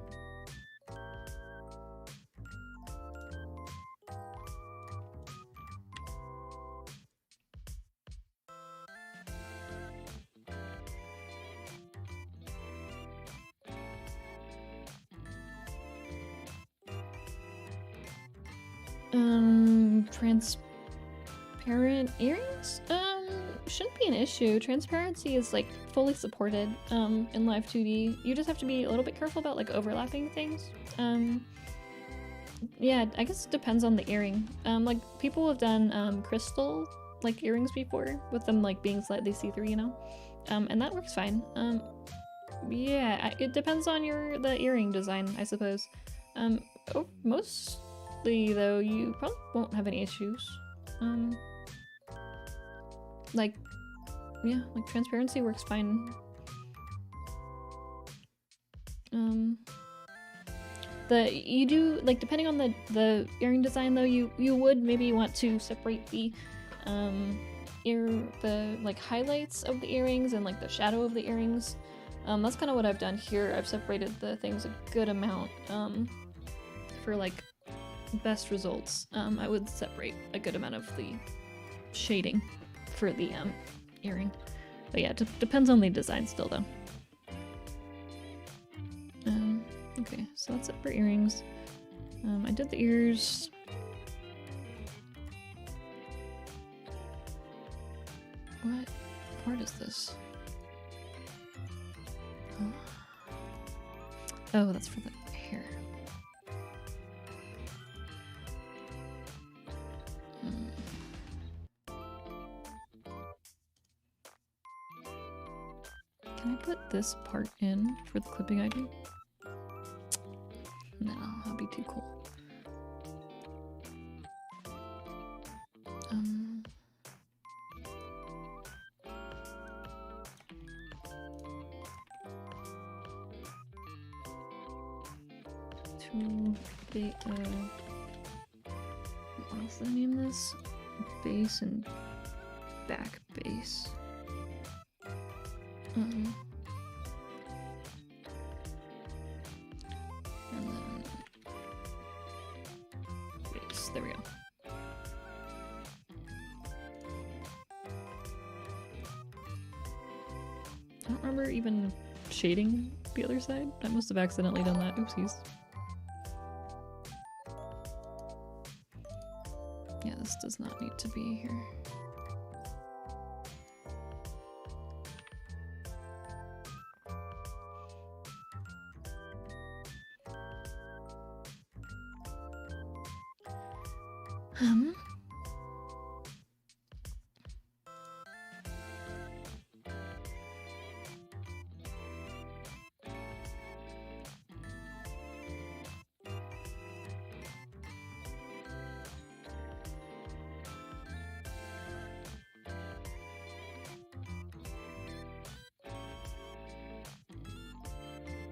S1: transparent earrings? Shouldn't be an issue. Transparency is like fully supported in Live2D. You just have to be a little bit careful about like overlapping things. Yeah, I guess it depends on the earring. Like people have done crystal like earrings before with them like being slightly see-through, you know? And that works fine. Yeah, it depends on the earring design, I suppose. Mostly though, you probably won't have any issues. Like, yeah, like transparency works fine. You do, like, depending on the earring design though, you would maybe want to separate the like highlights of the earrings and like the shadow of the earrings. That's kind of what I've done here. I've separated the things a good amount for like best results. I would separate a good amount of the shading for the earring. But yeah, it depends on the design still though. Okay, so that's it for earrings. I did the ears. What part is this? Oh, that's for the hair. Can I put this part in for the clipping I do? No, that'd be too cool. What else did I name this? Base and back base. And then base. There we go. I don't remember even shading the other side. I must have accidentally done that. Oopsies. Yeah, this does not need to be here.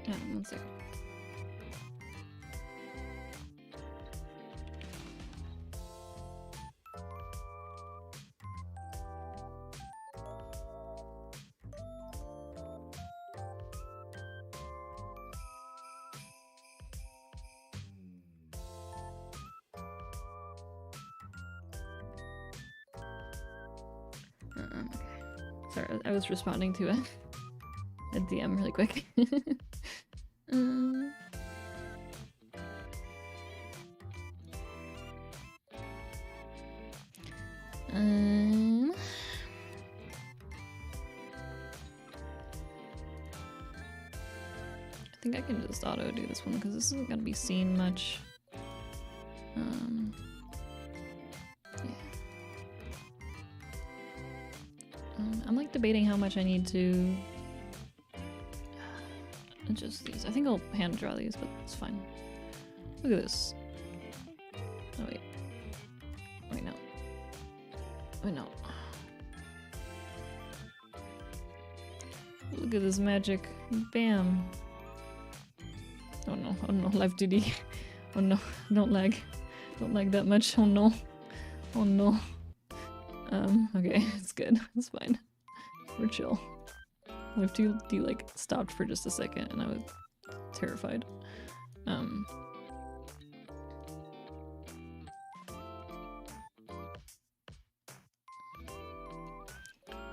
S1: One second. Okay. Sorry, I was responding to a DM really quick. I think I can just auto do this one because this isn't gonna be seen much. Yeah. I'm like debating how much I need to adjust these. I think I'll hand draw these, but it's fine. Look at this. Oh wait. Wait, no. Wait, no. Look at this magic. Bam. Oh no, Live2D. Oh no, don't lag. Don't lag that much. Oh no. Oh no. Okay, it's good. It's fine. We're chill. Live2D like stopped for just a second and I was terrified. Look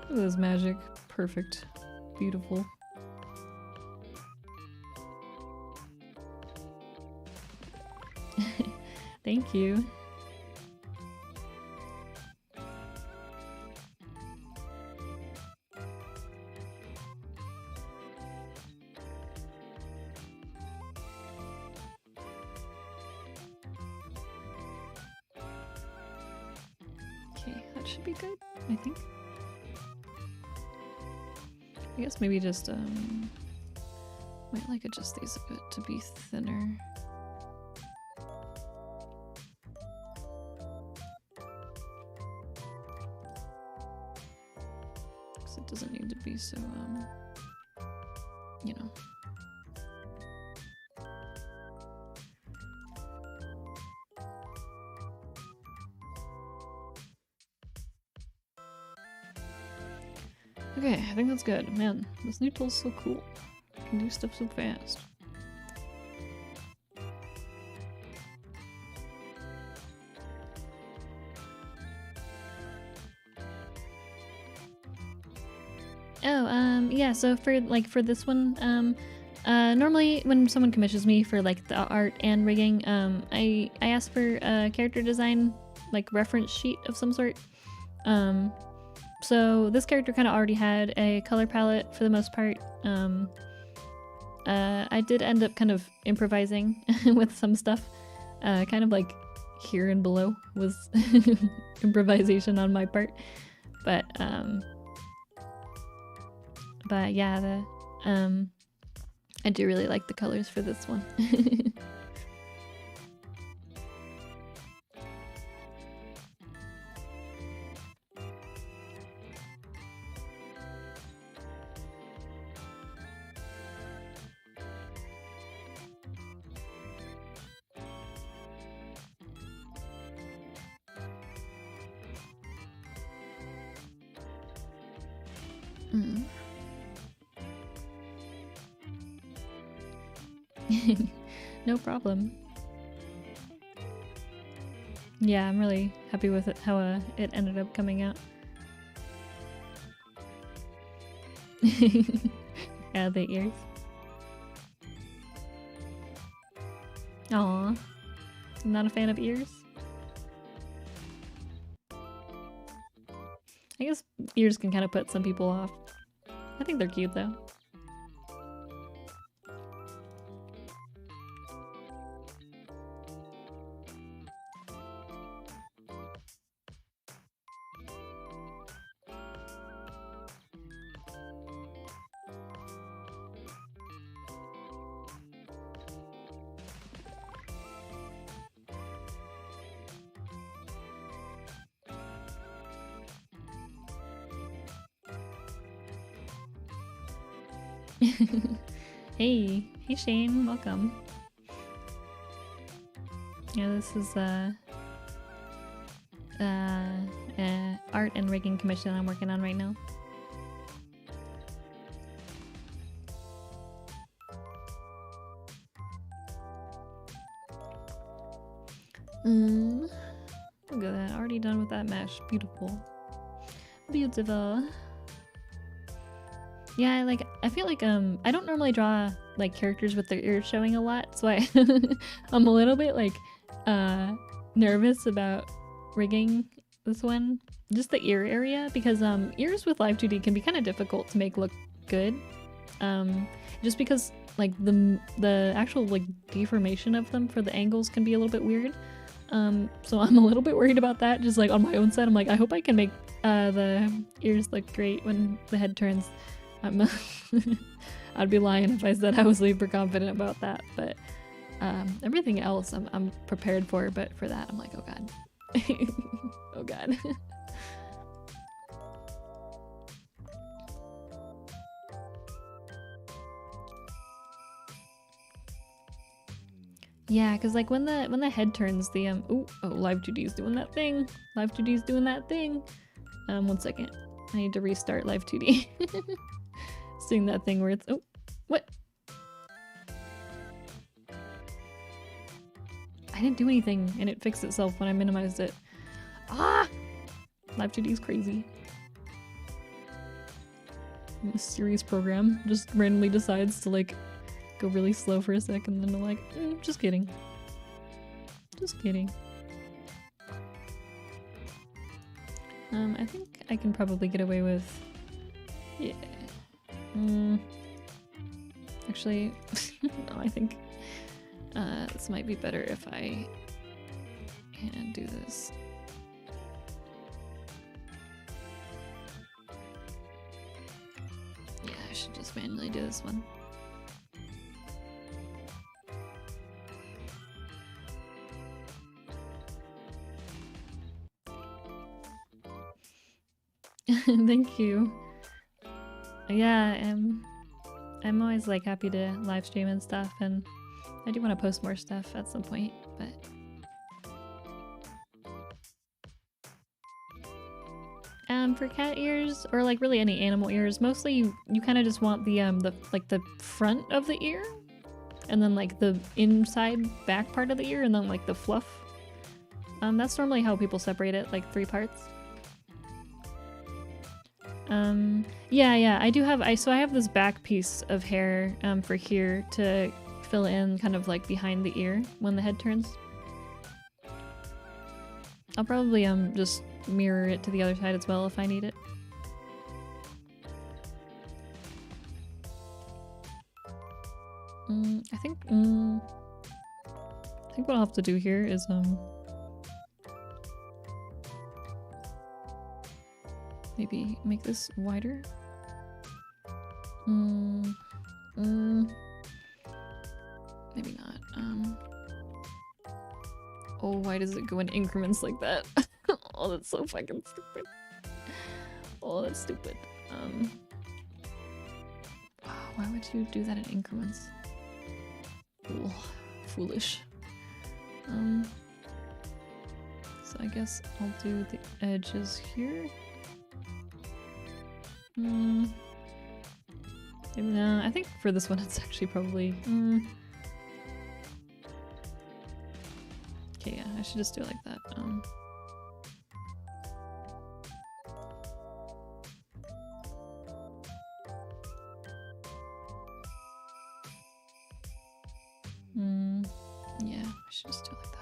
S1: at this magic. Perfect. Beautiful. Thank you. should be good, I think. I guess maybe just might like adjust these a bit to be thinner. Because it doesn't need to be so you know. Okay, I think that's good. Man, this new tool's so cool. I can do stuff so fast. Oh, yeah, so for this one, normally when someone commissions me for like the art and rigging, I ask for a character design like reference sheet of some sort. So this character kind of already had a color palette for the most part. I did end up kind of improvising with some stuff. Kind of like here and below was improvisation on my part. But yeah, I do really like the colors for this one. No problem. Yeah, I'm really happy with it, how it ended up coming out. Yeah, the ears. Aw, not a fan of ears? I guess ears can kind of put some people off. I think they're cute though. Hey Shane, welcome. Yeah, this is art and rigging commission I'm working on right now. Look at that, already done with that mesh. Beautiful. Beautiful. Yeah, I feel like I don't normally draw like characters with their ears showing a lot, so I'm a little bit like nervous about rigging this one. Just the ear area, because ears with Live2D can be kind of difficult to make look good. Just because like the actual like deformation of them for the angles can be a little bit weird. So I'm a little bit worried about that. Just like on my own side, I'm like, I hope I can make the ears look great when the head turns. I'd be lying if I said I was super confident about that, but everything else I'm prepared for, but for that I'm like, oh god. Oh god. Yeah, because like when the head turns, the Live2D is doing that thing. Live2D is doing that thing. 1 second. I need to restart Live2D. Seeing that thing where it's what? I didn't do anything and it fixed itself when I minimized it. Ah! Live2D is crazy. A serious program just randomly decides to like go really slow for a second, and then they're like, just kidding. Just kidding. I think I can probably get away with... Yeah. Actually, no, I think this might be better if I can do this. manually do this one. Thank you. Yeah, I'm always like happy to live stream and stuff, and I do want to post more stuff at some point, but for cat ears, or like really any animal ears, mostly you kind of just want the like the front of the ear, and then like the inside back part of the ear, and then like the fluff. That's normally how people separate it, like 3 parts. Yeah, I do have, so I have this back piece of hair for here to fill in kind of like behind the ear when the head turns. I'll probably just mirror it to the other side as well if I need it. I think what I'll have to do here is maybe make this wider. Maybe not. Oh, why does it go in increments like that? Oh, that's so fucking stupid. Oh, that's stupid. Why would you do that in increments? Ugh, foolish. So I guess I'll do the edges here. Maybe not. I think for this one it's actually probably... Okay, yeah, I should just do it like that. Yeah, I should just do it like that.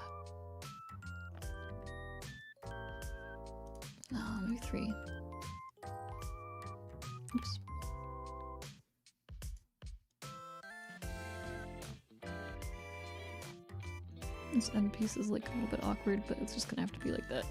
S1: No, maybe 3. Oops. This end piece is like a little bit awkward, but it's just gonna have to be like that.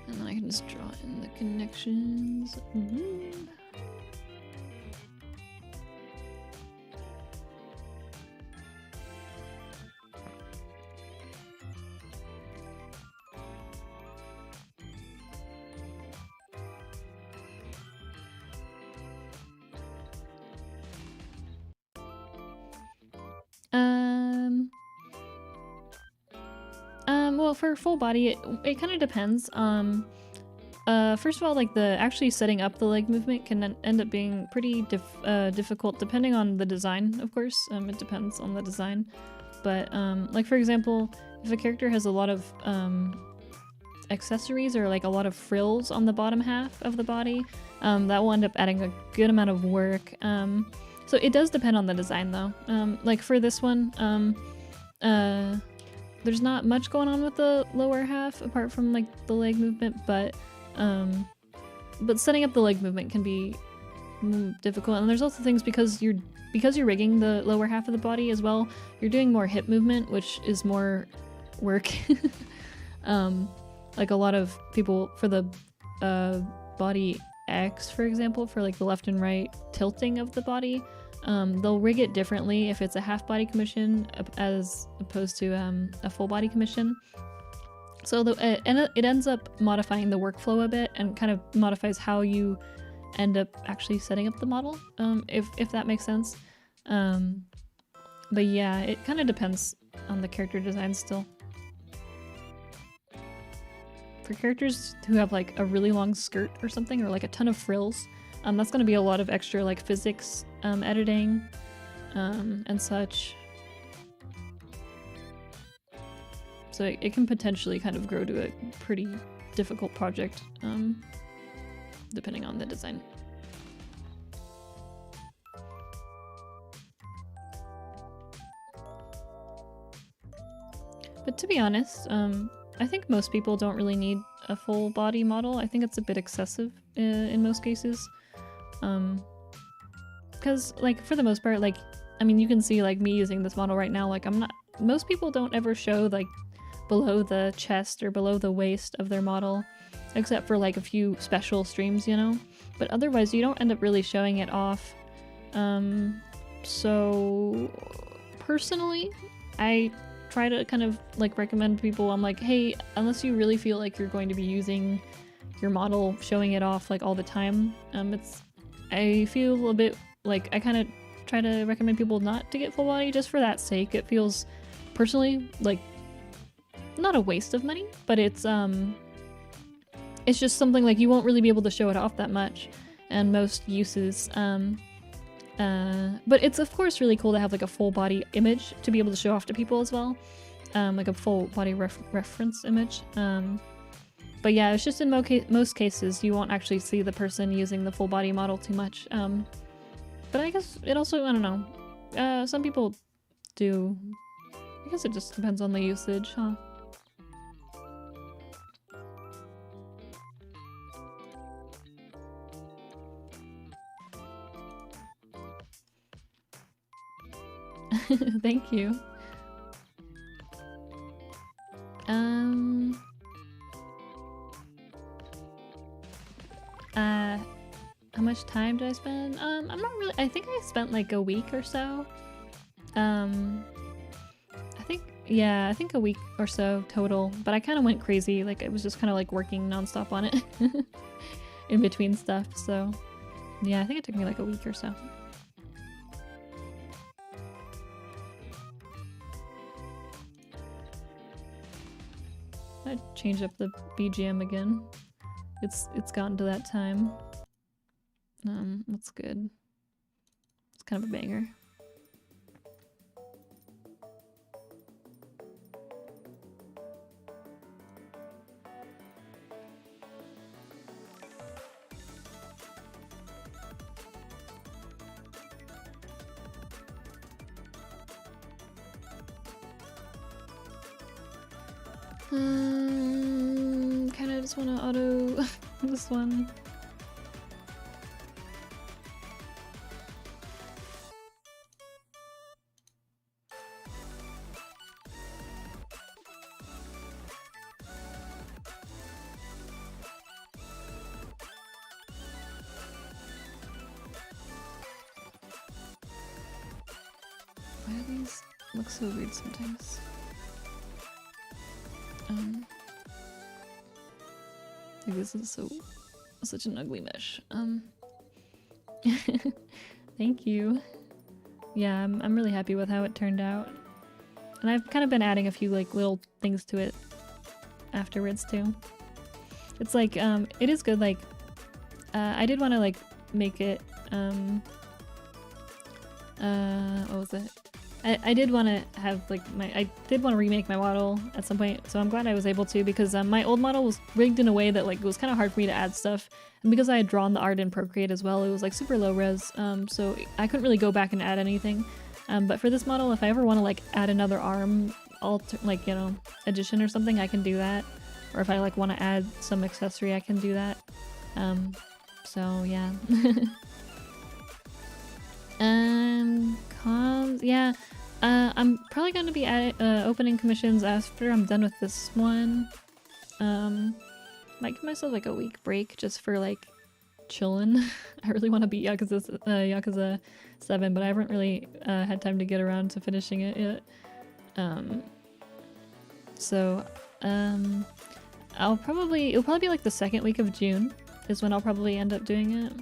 S1: And then I can just draw in the connections. Well, for full body, it kind of depends. First of all, like actually setting up the leg movement can end up being pretty difficult depending on the design, of course. It depends on the design. But like for example, if a character has a lot of accessories or like a lot of frills on the bottom half of the body, that will end up adding a good amount of work. So it does depend on the design though. Like for this one, there's not much going on with the lower half apart from like the leg movement, but setting up the leg movement can be difficult. And there's also things because you're rigging the lower half of the body as well, you're doing more hip movement, which is more work. Like a lot of people for the body X, for example, for like the left and right tilting of the body, they'll rig it differently if it's a half body commission as opposed to a full body commission. So it ends up modifying the workflow a bit and kind of modifies how you end up actually setting up the model, if that makes sense. But yeah, it kind of depends on the character design still. For characters who have like a really long skirt or something, or like a ton of frills, that's going to be a lot of extra like physics editing and such. So it can potentially kind of grow to a pretty difficult project, depending on the design. But to be honest, I think most people don't really need a full body model. I think it's a bit excessive in most cases. Because like for the most part, like, I mean, you can see like me using this model right now, like most people don't ever show like below the chest or below the waist of their model, except for like a few special streams, you know? But otherwise you don't end up really showing it off. So personally, I try to kind of like recommend people, I'm like, hey, unless you really feel like you're going to be using your model, showing it off like all the time, I feel a bit like I kind of try to recommend people not to get full body just for that sake. It feels personally like not a waste of money, but it's just something like you won't really be able to show it off that much and most uses. But it's of course really cool to have like a full body image to be able to show off to people as well, like a full body reference image. But yeah, it's just in most cases you won't actually see the person using the full body model too much. But I guess it also, I don't know, some people do. I guess it just depends on the usage, huh? Thank you. How much time did I spend? I'm not really, I think I spent like a week or so. I think a week or so total, but I kind of went crazy. Like I was just kind of like working nonstop on it in between stuff. So yeah, I think it took me like a week or so. I change up the BGM again. It's gotten to that time. What's good? It's kind of a banger. Kind of just want to auto this one. Why do these look so weird sometimes? Like this is such an ugly mesh. Thank you. Yeah, I'm really happy with how it turned out. And I've kind of been adding a few like little things to it afterwards too. It's like, it is good, like, I did want to like make it, what was it? I did want to have like I did want to remake my model at some point, so I'm glad I was able to, because my old model was rigged in a way that like it was kind of hard for me to add stuff, and because I had drawn the art in Procreate as well, it was like super low res, so I couldn't really go back and add anything. But for this model, if I ever want to like add another arm, like, you know, addition or something, I can do that. Or if I like want to add some accessory, I can do that. So yeah. Cons, yeah. I'm probably going to be opening commissions after I'm done with this one. Might give myself like a week break just for like chillin'. I really want to beat Yakuza 7, but I haven't really had time to get around to finishing it yet. It'll probably be like the second week of June is when I'll probably end up doing it.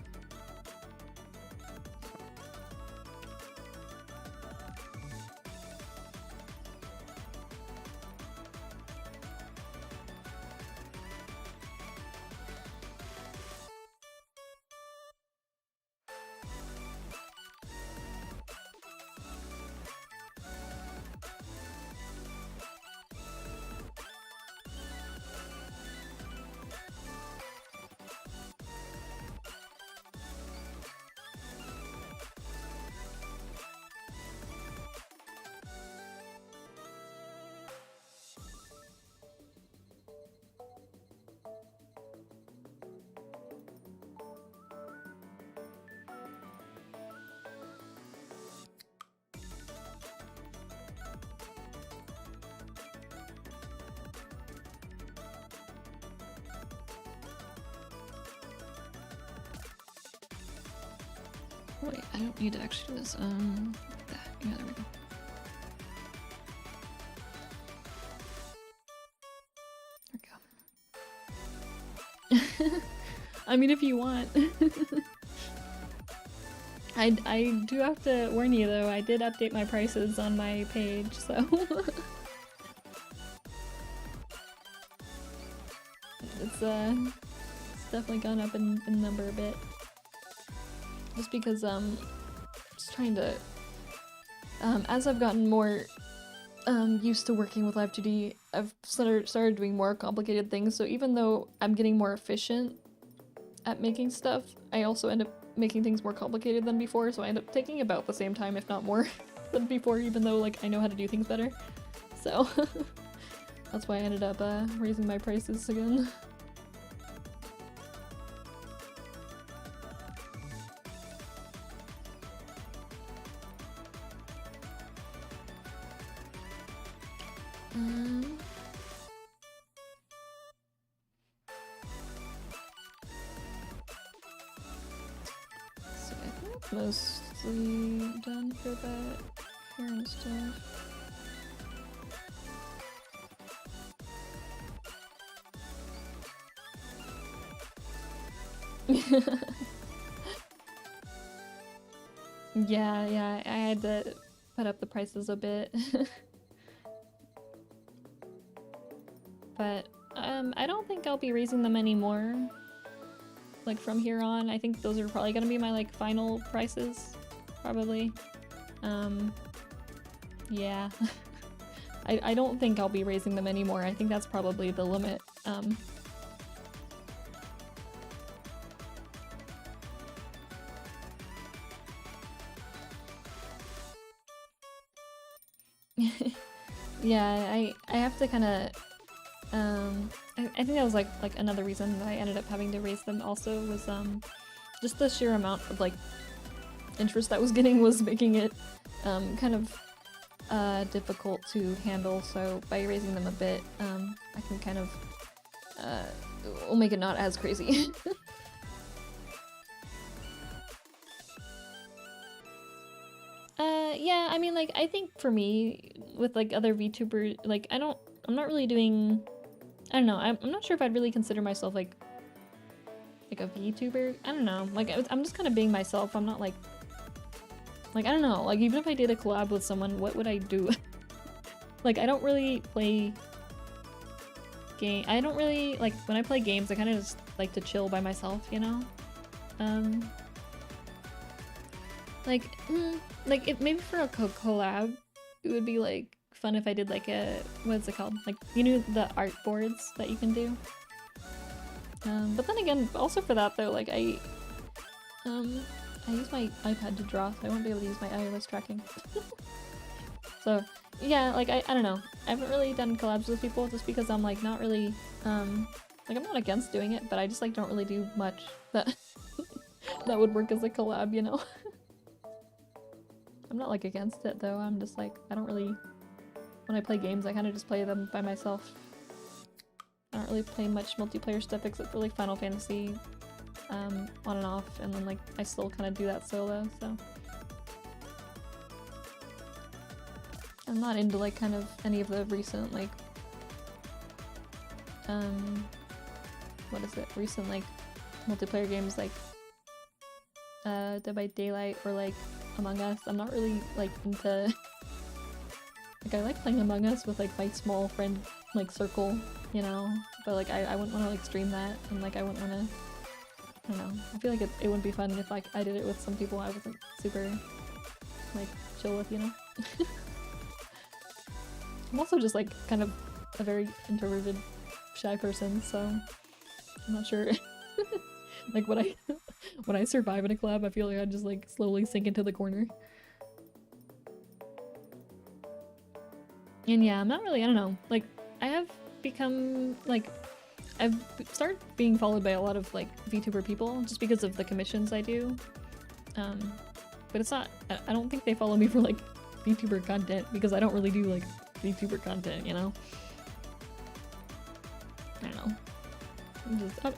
S1: Wait, I don't need to actually do this. That. Yeah, there we go. There we go. I mean, if you want. I do have to warn you though, I did update my prices on my page, so it's definitely gone up in number a bit. Just because just trying to as I've gotten more used to working with Live2D, I've started doing more complicated things, so even though I'm getting more efficient at making stuff, I also end up making things more complicated than before, so I end up taking about the same time, if not more, than before, even though like I know how to do things better. So that's why I ended up raising my prices again. Mostly done for that hair and stuff. Yeah, I had to put up the prices a bit. But I don't think I'll be raising them anymore. Like from here on, I think those are probably gonna be my like final prices, probably. Yeah. I don't think I'll be raising them anymore. I think that's probably the limit. Yeah, I have to kind of I think that was like another reason that I ended up having to raise them also was just the sheer amount of like interest I was getting was making it kind of difficult to handle, so by raising them a bit I can kind of will make it not as crazy. Yeah, I mean like I think for me with like other VTubers, like I'm not really doing, I don't know, I'm not sure if I'd really consider myself like a VTuber. I don't know, like I'm just kind of being myself. I'm not like I don't know, like even if I did a collab with someone, what would I do? Like I don't really play I don't really like when I play games, I kind of just like to chill by myself, you know? Like if maybe for a collab, it would be like fun if I did like a, what's it called? Like, you know, the art boards that you can do. But then again, also for that though, like I use my iPad to draw, so I won't be able to use my iOS tracking. So yeah, like I don't know. I haven't really done collabs with people just because I'm like not really, like I'm not against doing it, but I just like don't really do much that that would work as a collab, you know? I'm not like against it though, I'm just like, I don't really, when I play games I kind of just play them by myself. I don't really play much multiplayer stuff except for like Final Fantasy on and off, and then like I still kind of do that solo, so. I'm not into like kind of any of the recent like, what is it, recent like multiplayer games like Dead by Daylight or like Among Us. I'm not really like into, like I like playing Among Us with like my small friend like circle, you know, but like I wouldn't want to like stream that, and like I wouldn't want to, I don't know, I feel like it wouldn't be fun if like I did it with some people I wasn't super like chill with, you know. I'm also just like kind of a very introverted, shy person, so I'm not sure like when I survive in a collab, I feel like I just like slowly sink into the corner. And yeah, I'm not really, I don't know, like I have become like, I've started being followed by a lot of like VTuber people just because of the commissions I do. But it's not, I don't think they follow me for like VTuber content because I don't really do like VTuber content, you know? I don't know.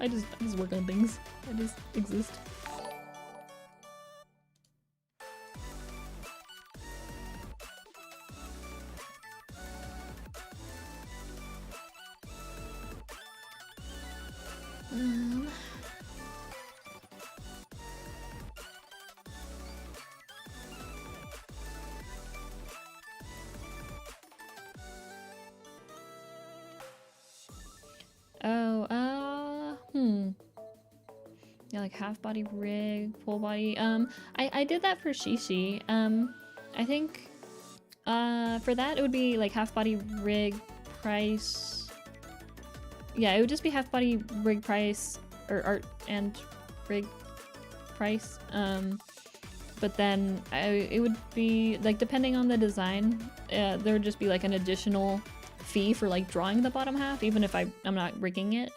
S1: I just work on things. I just exist. Yeah, like half body rig, full body. I did that for Shishi. I think for that it would be like half body rig price. Yeah, it would just be half body rig price or art and rig price. But then it would be like depending on the design, there would just be like an additional fee for like drawing the bottom half, even if I'm not rigging it.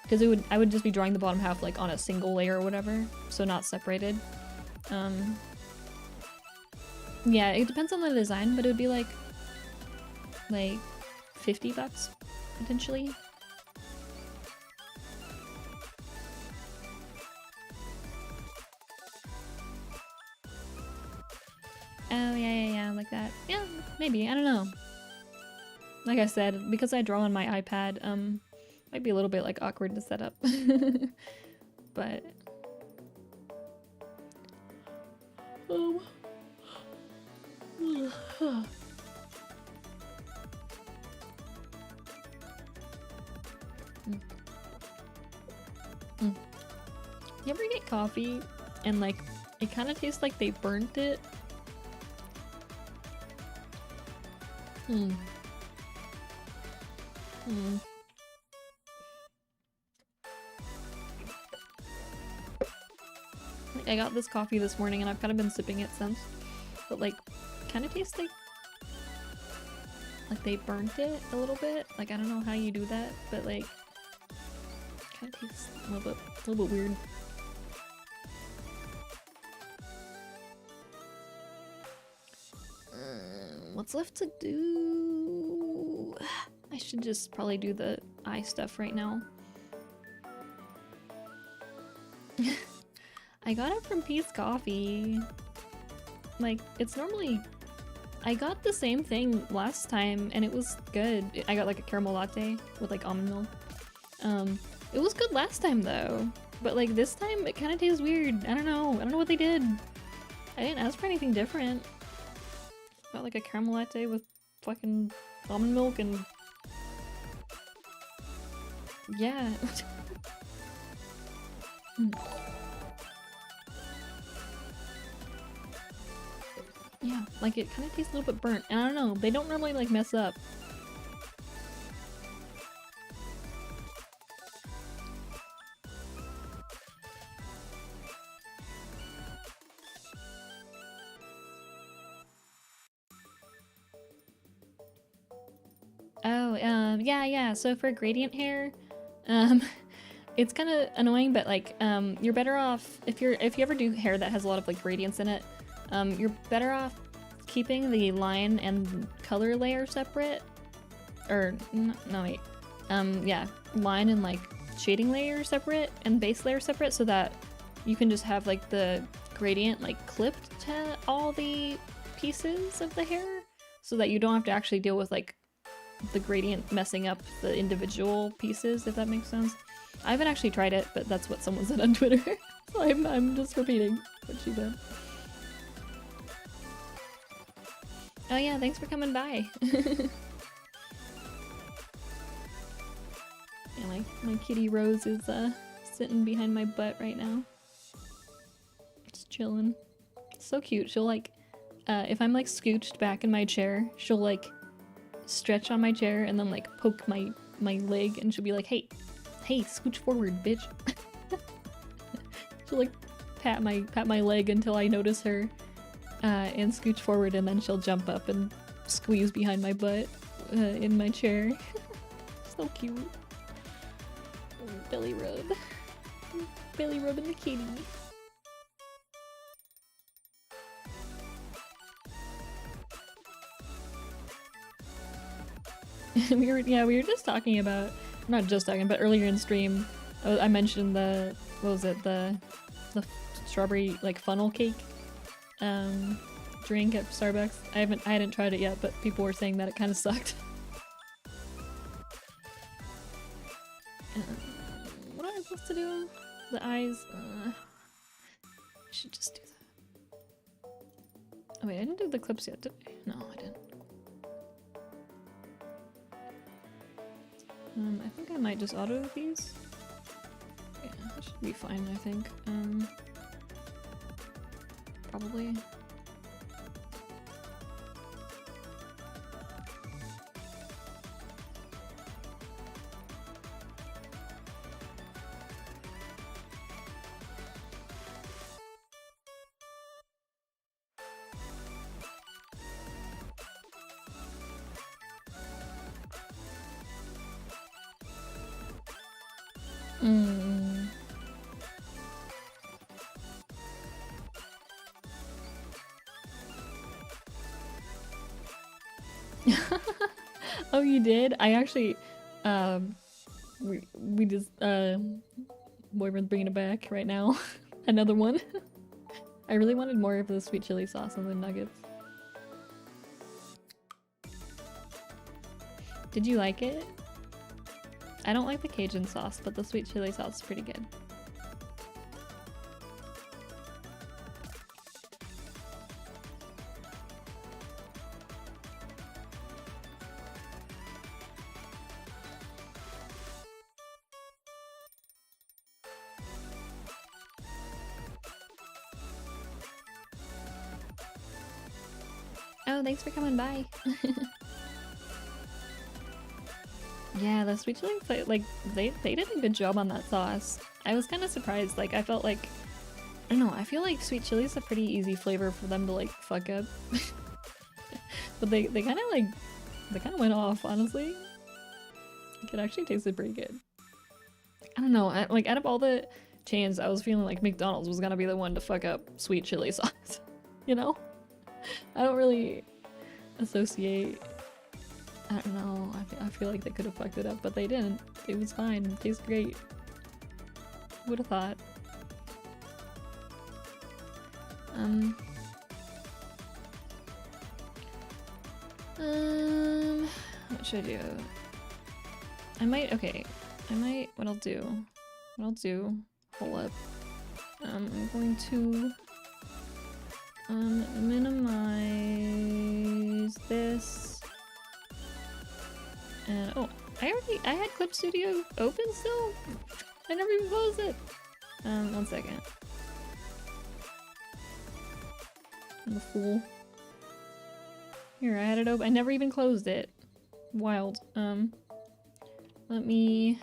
S1: Because I would just be drawing the bottom half like on a single layer or whatever, so not separated. Yeah, it depends on the design, but it would be like $50 potentially. Oh yeah, like that. Yeah, maybe, I don't know. Like I said, because I draw on my iPad, might be a little bit like awkward to set up. But You ever get coffee and like it kind of tastes like they burnt it? Like I got this coffee this morning and I've kind of been sipping it since, but like kind of tastes like they burnt it a little bit. Like I don't know how you do that, but like kind of tastes a little bit weird. What's left to do? I should just probably do the eye stuff right now. I got it from Pete's Coffee. Like, it's normally... I got the same thing last time and it was good. I got like a caramel latte with like almond milk. It was good last time though. But like this time it kind of tastes weird. I don't know what they did. I didn't ask for anything different. Got like a caramel latte with fucking almond milk and... Yeah. Yeah, like it kind of tastes a little bit burnt. And I don't know, they don't normally like mess up. Oh, yeah, so for gradient hair, it's kind of annoying, but like, you're better off, if you ever do hair that has a lot of like gradients in it, you're better off keeping the line and color layer separate, or, no wait, yeah, line and like shading layer separate and base layer separate so that you can just have like the gradient like clipped to all the pieces of the hair so that you don't have to actually deal with like the gradient messing up the individual pieces, if that makes sense. I haven't actually tried it, but that's what someone said on Twitter. So I'm just repeating what she said. Oh yeah, thanks for coming by. Yeah, my kitty Rose is sitting behind my butt right now. Just chilling. So cute. She'll like, if I'm like scooched back in my chair, she'll like stretch on my chair and then like poke my leg and she'll be like, hey, scooch forward, bitch. She'll like pat my leg until I notice her and scooch forward, and then she'll jump up and squeeze behind my butt in my chair. So cute. Belly rub. Belly rubbing the kitty. we were just talking about, not just talking, but earlier in stream, I mentioned the, what was it, the strawberry like funnel cake drink at Starbucks. I hadn't tried it yet, but people were saying that it kind of sucked. What am I supposed to do? The eyes. I should just do that. Oh wait, I didn't do the clips yet, did I? No, I didn't. I think I might just auto these. Yeah, be fine, I think. Probably. Oh, you did? I actually, we just, boyfriend's bringing it back right now. Another one. I really wanted more of the sweet chili sauce on the nuggets. Did you like it? I don't like the Cajun sauce, but the sweet chili sauce is pretty good. Oh, thanks for coming by. Yeah, the sweet chili, like, they did a good job on that sauce. I was kind of surprised. Like, I felt like, I don't know, I feel like sweet chili is a pretty easy flavor for them to, like, fuck up. But they kind of, like, they kind of went off, honestly. Like, it actually tasted pretty good. I don't know, like, out of all the chains, I was feeling like McDonald's was gonna be the one to fuck up sweet chili sauce. You know? I don't really associate... I don't know, I feel like they could have fucked it up, but they didn't. It was fine, it tastes great. Would have thought. What should I do? What I'll do, hold up. I'm going to, minimize this. And, oh, I had Clip Studio open still? I never even closed it. 1 second. I'm a fool. Here, I had it open. I never even closed it. Wild. Let me,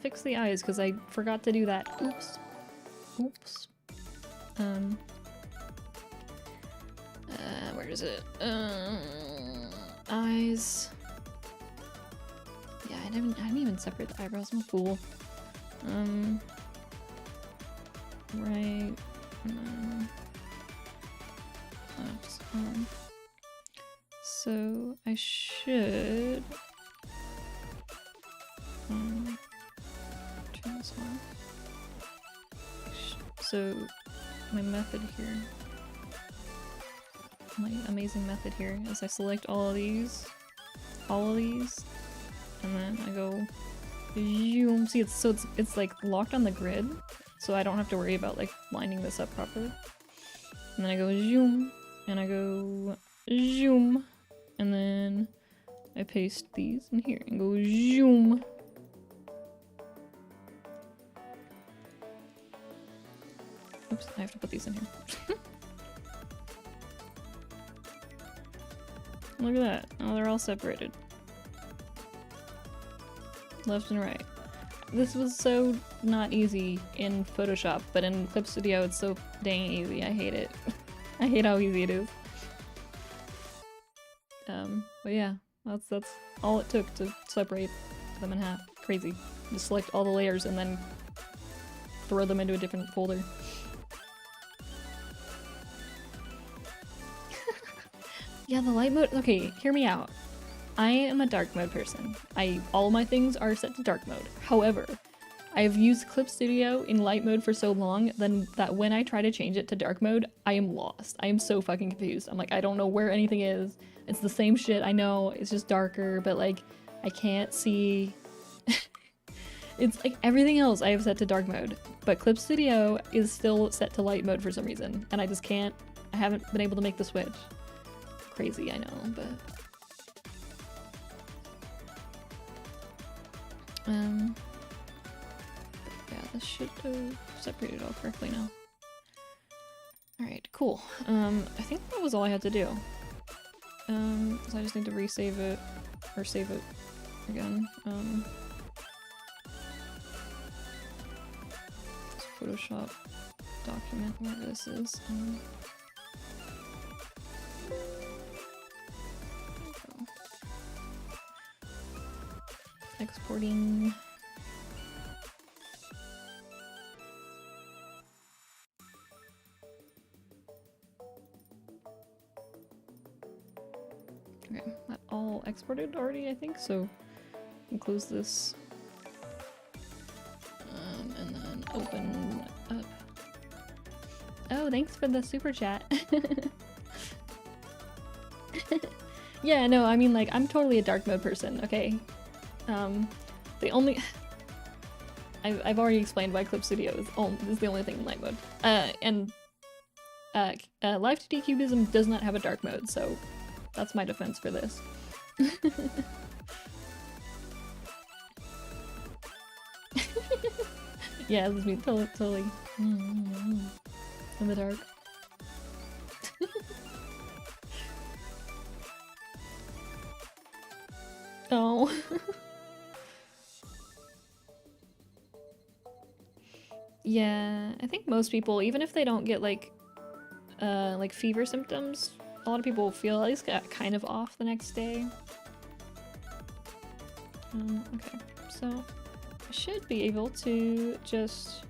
S1: fix the eyes, because I forgot to do that. Oops. Oops. Where is it? Eyes. Yeah, I didn't even separate the eyebrows. I'm a fool. Right. Oops. So I should turn this on. So my method here, my amazing method here, is I select all of these, and then I go zoom. See, it's like locked on the grid, so I don't have to worry about like lining this up properly. And then I go zoom, and I go zoom, and then I paste these in here and go zoom. Oops, I have to put these in here. Look at that. Oh, they're all separated. Left and right. This was so not easy in Photoshop, but in Clip Studio it's so dang easy. I hate it. I hate how easy it is. But yeah, that's all it took to separate them in half. Crazy. Just select all the layers and then throw them into a different folder. Yeah, the light mode. Okay, hear me out. I am a dark mode person. All my things are set to dark mode. However, I've used Clip Studio in light mode for so long that when I try to change it to dark mode, I am lost. I am so fucking confused. I'm like, I don't know where anything is. It's the same shit, I know, it's just darker, but like, I can't see. It's like everything else I have set to dark mode, but Clip Studio is still set to light mode for some reason, and I just can't, I haven't been able to make the switch. Crazy, I know, but... this should have separated all correctly now. Alright, cool. I think that was all I had to do. So I just need to resave it, or save it again. Photoshop document, wherever this is. Exporting. Okay, that all exported already, I think, so I can close this. And then open up. Oh, thanks for the super chat. Yeah, no, I mean, like, I'm totally a dark mode person, okay? The only... I've already explained why Clip Studio is the only thing in light mode. And Live2D Cubism does not have a dark mode, so that's my defense for this. Yeah, this is me totally in the dark. Oh. Yeah, I think most people, even if they don't get like fever symptoms, a lot of people feel at least kind of off the next day. Okay, so I should be able to just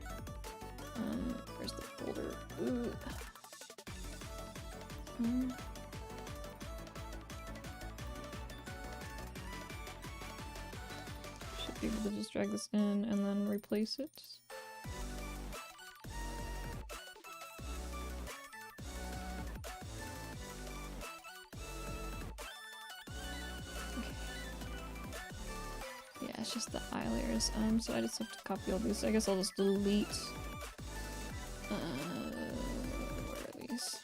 S1: where's the folder? Ooh. Should be able to just drag this in and then replace it. It's just the eye layers, so I just have to copy all these. I guess I'll just delete, where are these?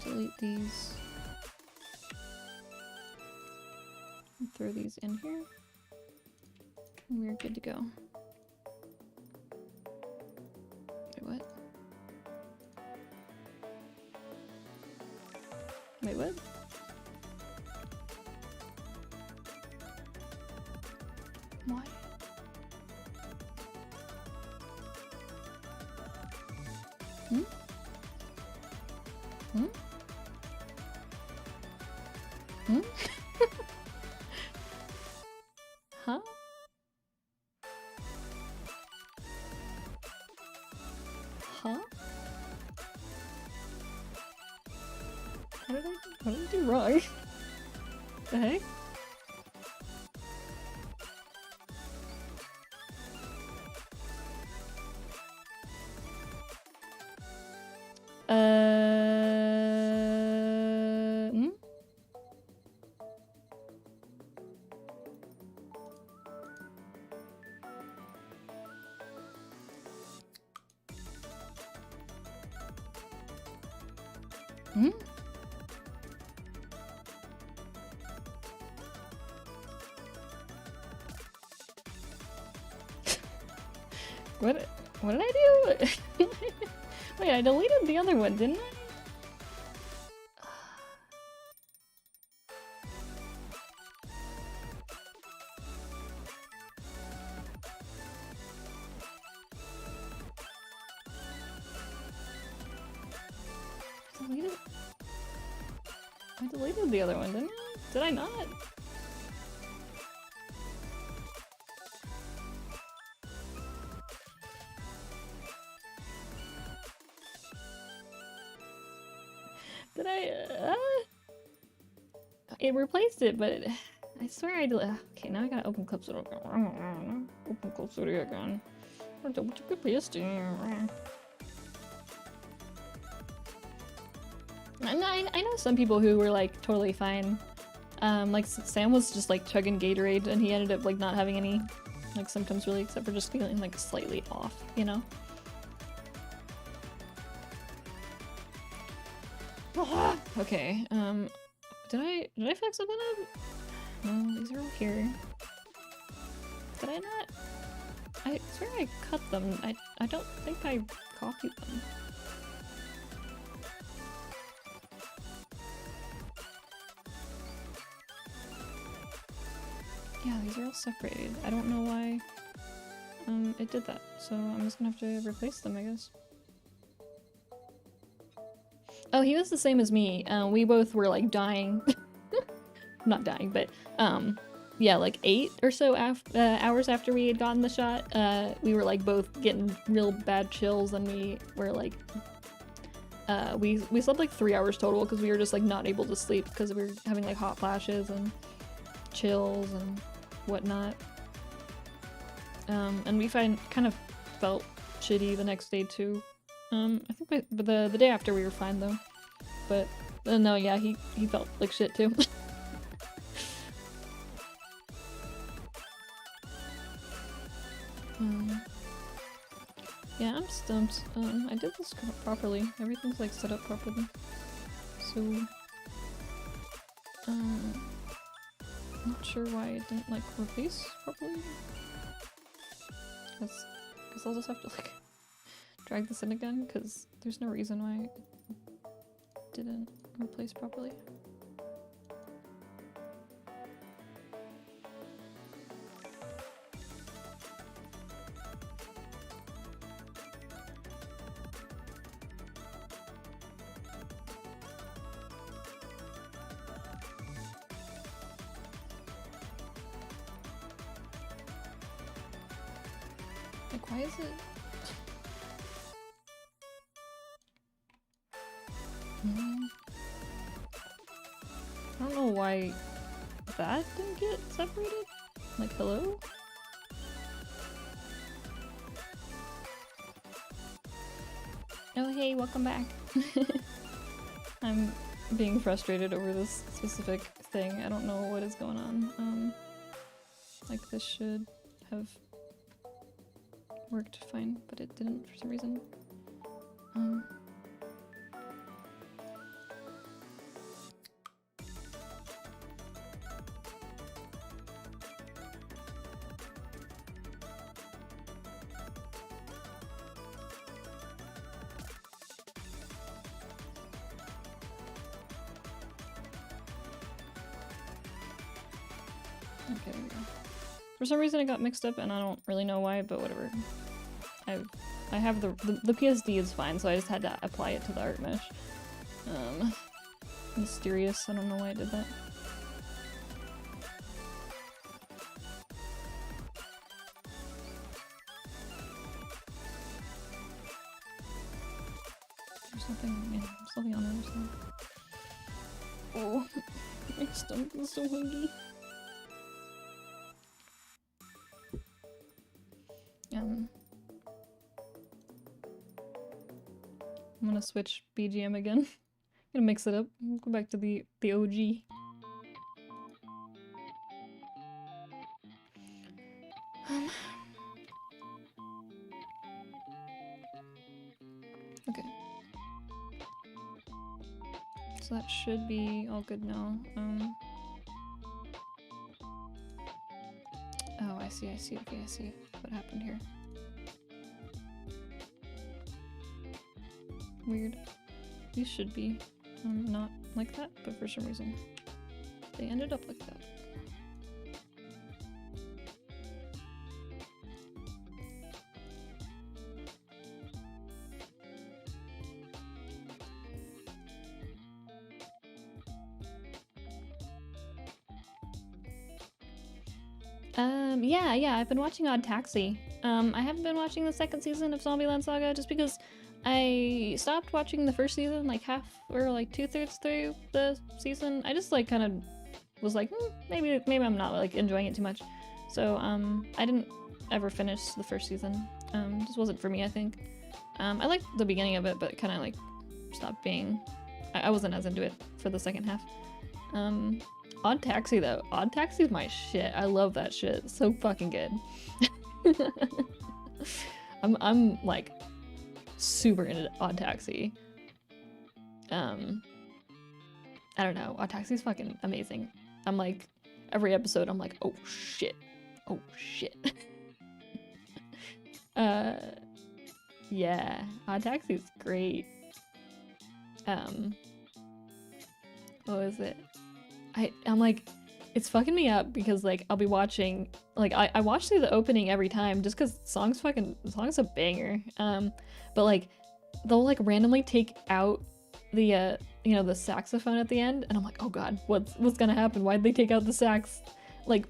S1: Delete these. And throw these in here. And we're good to go. Wait, what? Wait, what? Why? Hmm? Hmm? Hmm? Huh? Huh? What did I do wrong? The heck? Hmm? Hmm? What did I do? Wait, I deleted the other one, didn't I? I deleted the other one, didn't I? Did I not? Did I? It replaced it, but I swear I did. Okay, now I gotta open Clip Studio again. Open Clip Studio again. I know some people who were like totally fine. Like Sam was just like chugging Gatorade, and he ended up like not having any like symptoms really, except for just feeling like slightly off, you know. Okay. Did I fuck something up? No, these are all here. Did I not? I swear I cut them. I don't think I copied them. Yeah, these are all separated. I don't know why it did that, so I'm just gonna have to replace them, I guess. Oh, he was the same as me. We both were like dying. Not dying, but yeah, like 8 or so hours after we had gotten the shot, we were like both getting real bad chills, and we were like we slept like 3 hours total because we were just like not able to sleep because we were having like hot flashes and chills and whatnot. And we kind of felt shitty the next day too. I think the day after we were fine though. But no, yeah, he felt like shit too. Yeah, I'm stumped. I did this properly. Everything's like set up properly. So, not sure why it didn't like replace properly. Guess I'll just have to like drag this in again because there's no reason why it didn't replace properly. Like, why is it? I don't know why that didn't get separated. Like, hello? Oh, hey, welcome back. I'm being frustrated over this specific thing. I don't know what is going on. Like, this should have worked fine, but it didn't for some reason. Okay, there we go. For some reason it got mixed up and I don't really know why, but whatever. I have the PSD is fine, so I just had to apply it to the art mesh. Mysterious, I don't know why I did that. There's something, yeah, there's something on the other side. Oh, my stomach is so hungry. I'm gonna switch BGM again. Gonna mix it up. Go back to the OG. Okay. So that should be all good now. Oh, I see. Okay, I see what happened here. Weird. These should be not like that, but for some reason they ended up like that. Yeah, I've been watching Odd Taxi. I haven't been watching the second season of Zombieland Saga just because I stopped watching the first season like half or like 2/3 through the season. I just like kind of was like, maybe I'm not like enjoying it too much. So I didn't ever finish the first season. Just wasn't for me, I think. I liked the beginning of it, but kind of like stopped being. I wasn't as into it for the second half. Odd Taxi though. Odd Taxi is my shit. I love that shit. It's so fucking good. I'm like super into Odd Taxi. I don't know. Odd Taxi is fucking amazing. I'm like every episode I'm like, oh shit. Oh shit. Yeah, Odd Taxi's great. What was it? I'm like, it's fucking me up because like I'll be watching, like I watch through the opening every time just because the song's a banger. But like they'll like randomly take out the you know, the saxophone at the end, and I'm like, oh god, what's gonna happen? Why'd they take out the sax? Like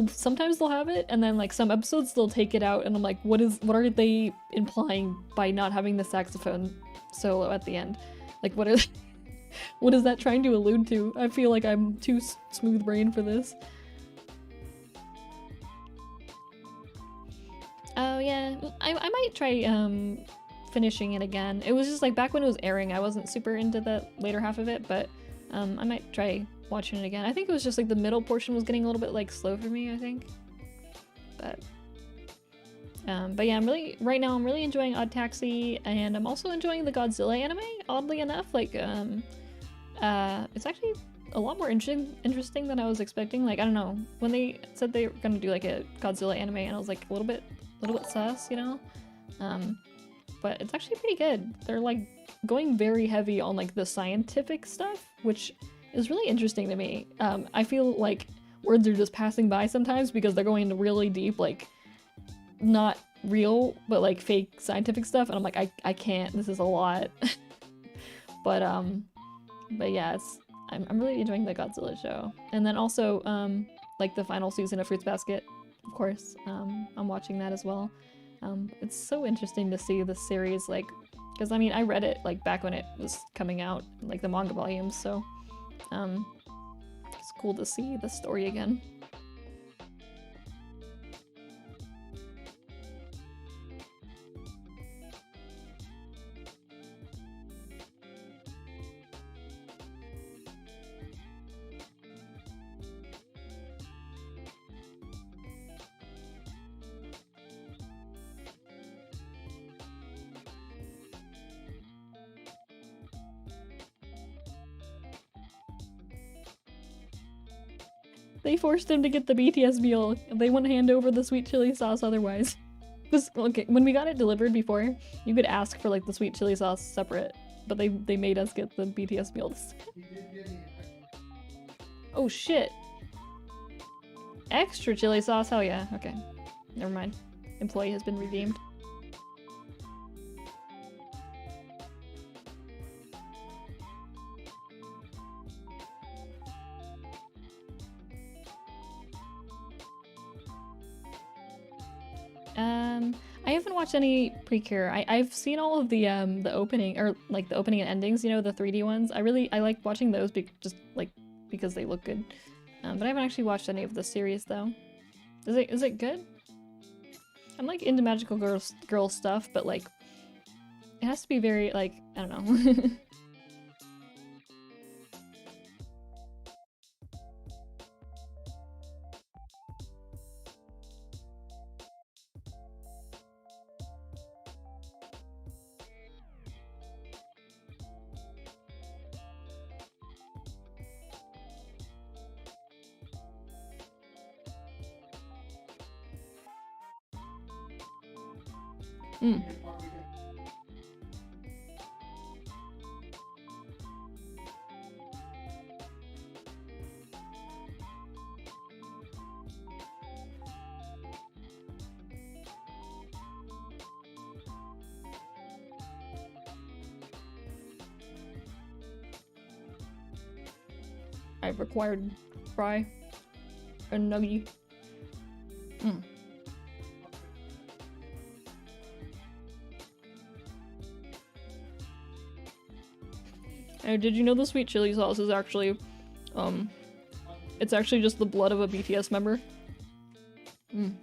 S1: sometimes they'll have it, and then like some episodes they'll take it out, and I'm like, what are they implying by not having the saxophone solo at the end? Like what is what is that trying to allude to? I feel like I'm too smooth brain for this. Oh yeah, I might try finishing it again. It was just like back when it was airing, I wasn't super into the later half of it, but I might try watching it again. I think it was just like the middle portion was getting a little bit like slow for me, I think. But yeah, right now I'm really enjoying Odd Taxi, and I'm also enjoying the Godzilla anime, oddly enough. Like it's actually a lot more interesting than I was expecting. Like I don't know, when they said they were gonna do like a Godzilla anime, and I was like a little bit sus, you know. But it's actually pretty good. They're like going very heavy on like the scientific stuff, which is really interesting to me. I feel like words are just passing by sometimes because they're going into really deep, like not real but like fake scientific stuff, and I'm like, I can't, this is a lot. but yeah, I'm really enjoying the Godzilla show. And then also like the final season of Fruits Basket, of course. I'm watching that as well. It's so interesting to see the series, like, because I mean I read it like back when it was coming out, like the manga volumes, so it's cool to see the story again. They forced him to get the BTS meal. They wouldn't hand over the sweet chili sauce otherwise. Okay, when we got it delivered before, you could ask for like the sweet chili sauce separate, but they made us get the BTS meals. Oh shit. Extra chili sauce? Hell yeah. Okay. Never mind. Employee has been redeemed. I haven't watched any Precure. I've seen all of the opening, or like the opening and endings, you know, the 3D ones. I like watching those just like because they look good. But I haven't actually watched any of the series though. Is it good? I'm like into magical girl stuff, but like it has to be very like, I don't know. Mm. I've required fry and nuggy. Mm. Hey, did you know the sweet chili sauce is actually, it's actually just the blood of a BTS member? Mm.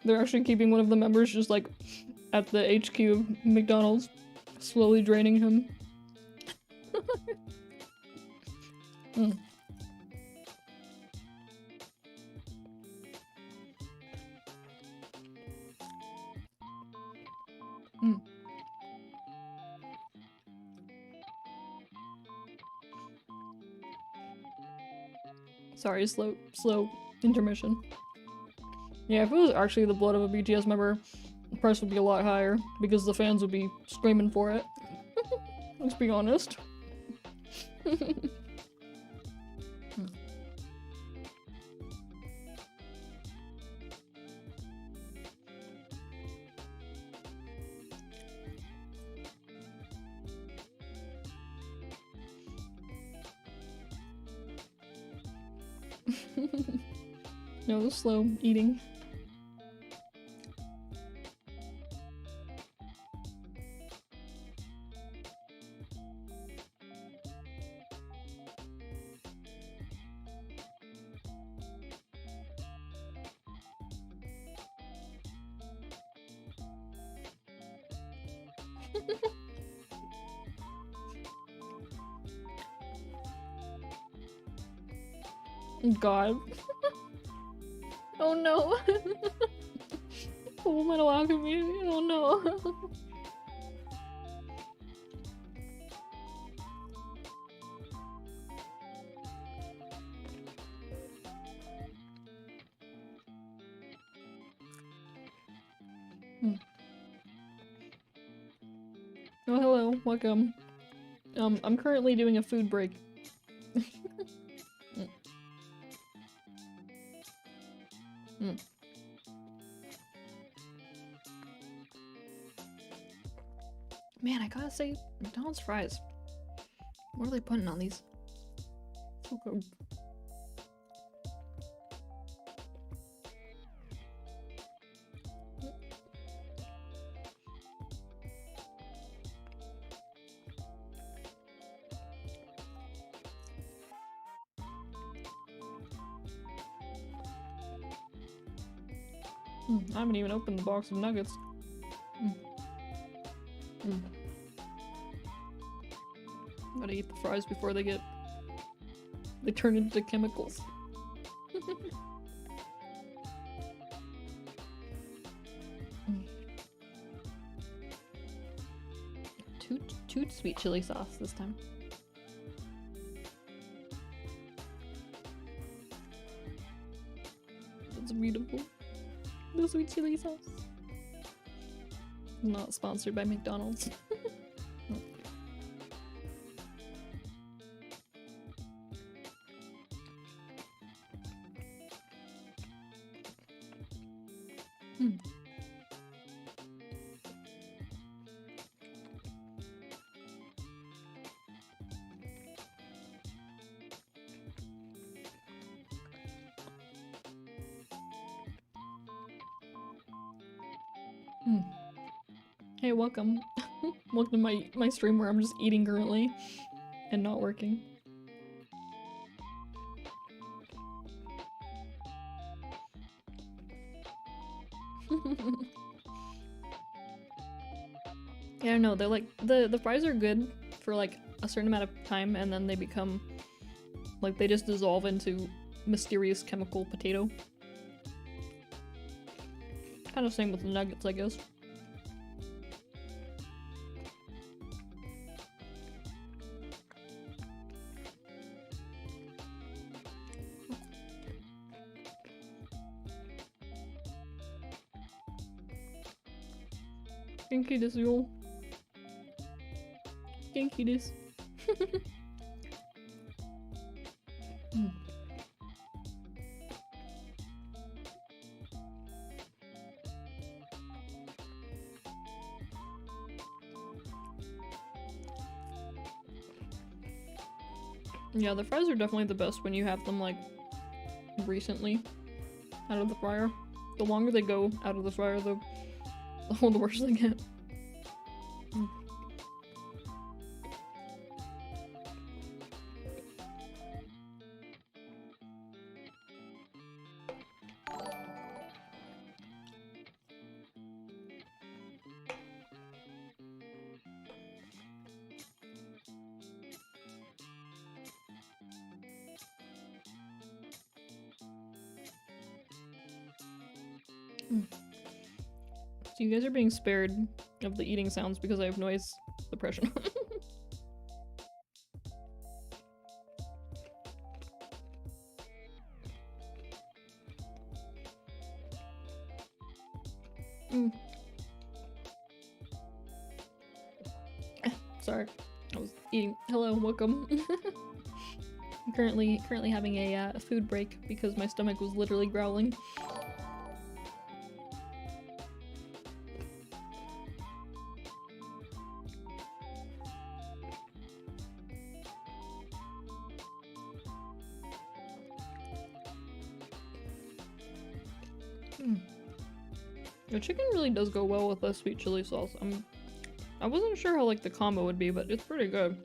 S1: They're actually keeping one of the members just like at the HQ of McDonald's, slowly draining him. Mm. Mm. Sorry, slow intermission. Yeah, if it was actually the blood of a BTS member, the price would be a lot higher because the fans would be screaming for it. Let's be honest. No, slow eating. God. Oh no. Oh my alchemy. Oh no. Oh hello, welcome. I'm currently doing a food break. Man, I gotta say, McDonald's fries. What are they putting on these? So good. I haven't even opened the box of nuggets. Gotta eat the fries before they turn into chemicals. Too sweet chili sauce this time. That's beautiful. The sweet chili sauce. Not sponsored by McDonald's. Hey, welcome. Welcome to my stream where I'm just eating currently and not working. Yeah, no, they're like the fries are good for like a certain amount of time and then they become like they just dissolve into mysterious chemical potato. Kind of same with the nuggets, I guess. Genki desu yo. Genki desu. Yeah, the fries are definitely the best when you have them like recently out of the fryer. The longer they go out of the fryer, the worse they get. So you guys are being spared of the eating sounds because I have noise suppression. Mm. Sorry, I was eating. Hello, welcome. I'm currently having a food break because my stomach was literally growling. The chicken really does go well with a sweet chili sauce. I wasn't sure how like the combo would be, but it's pretty good.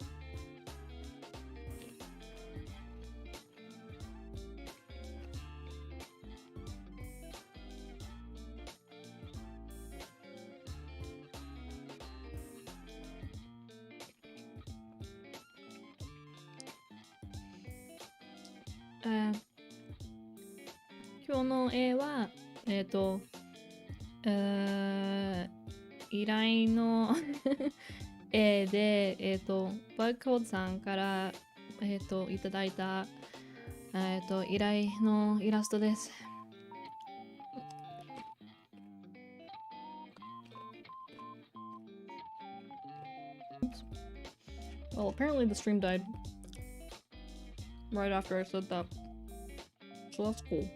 S1: Today 依頼の絵で、バックホードさんから、いただいた、依頼のイラストです。Well, apparently the stream died right after I said that. So that's cool.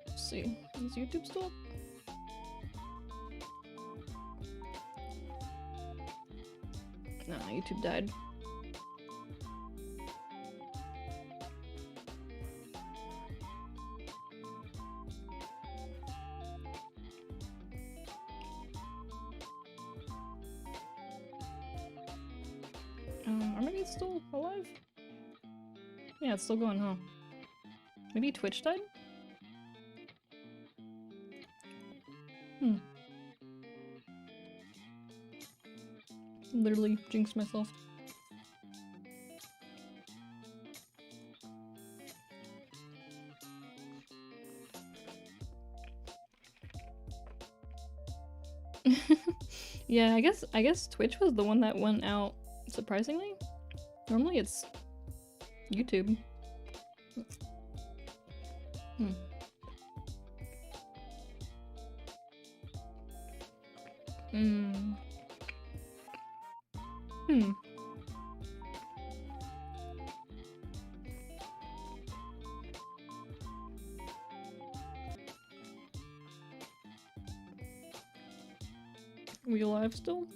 S1: Let's see. Is YouTube still up? No, YouTube died. Or maybe it's still alive? Yeah, it's still going, huh? Maybe Twitch died? Literally jinxed myself. Yeah, I guess Twitch was the one that went out surprisingly. Normally it's YouTube. Are we alive still?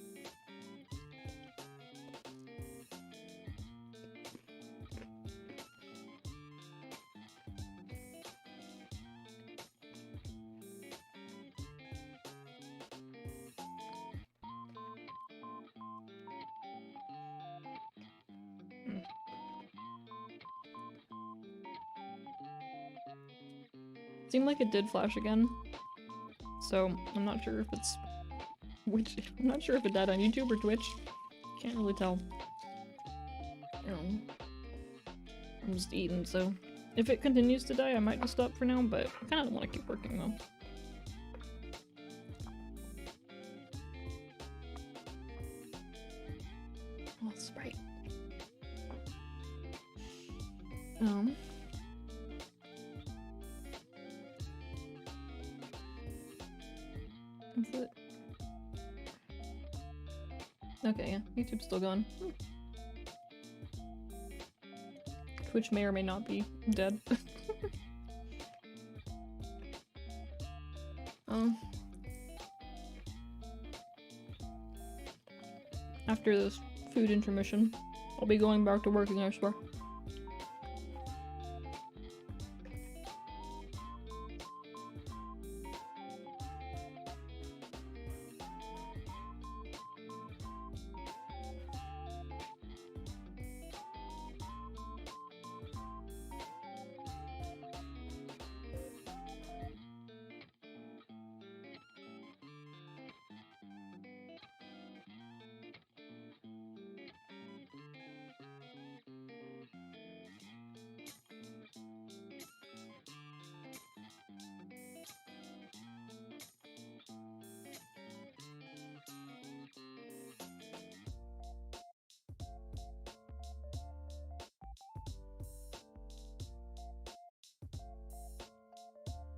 S1: Seemed like it did flash again, so I'm not sure if it's I'm not sure if it died on YouTube or Twitch. Can't really tell. I'm just eating, so if it continues to die, I might just stop for now, but I kind of want to keep working though. Oh, Sprite. Is it? Okay, yeah, YouTube's still going. Twitch may or may not be dead. After this food intermission, I'll be going back to working, I swear.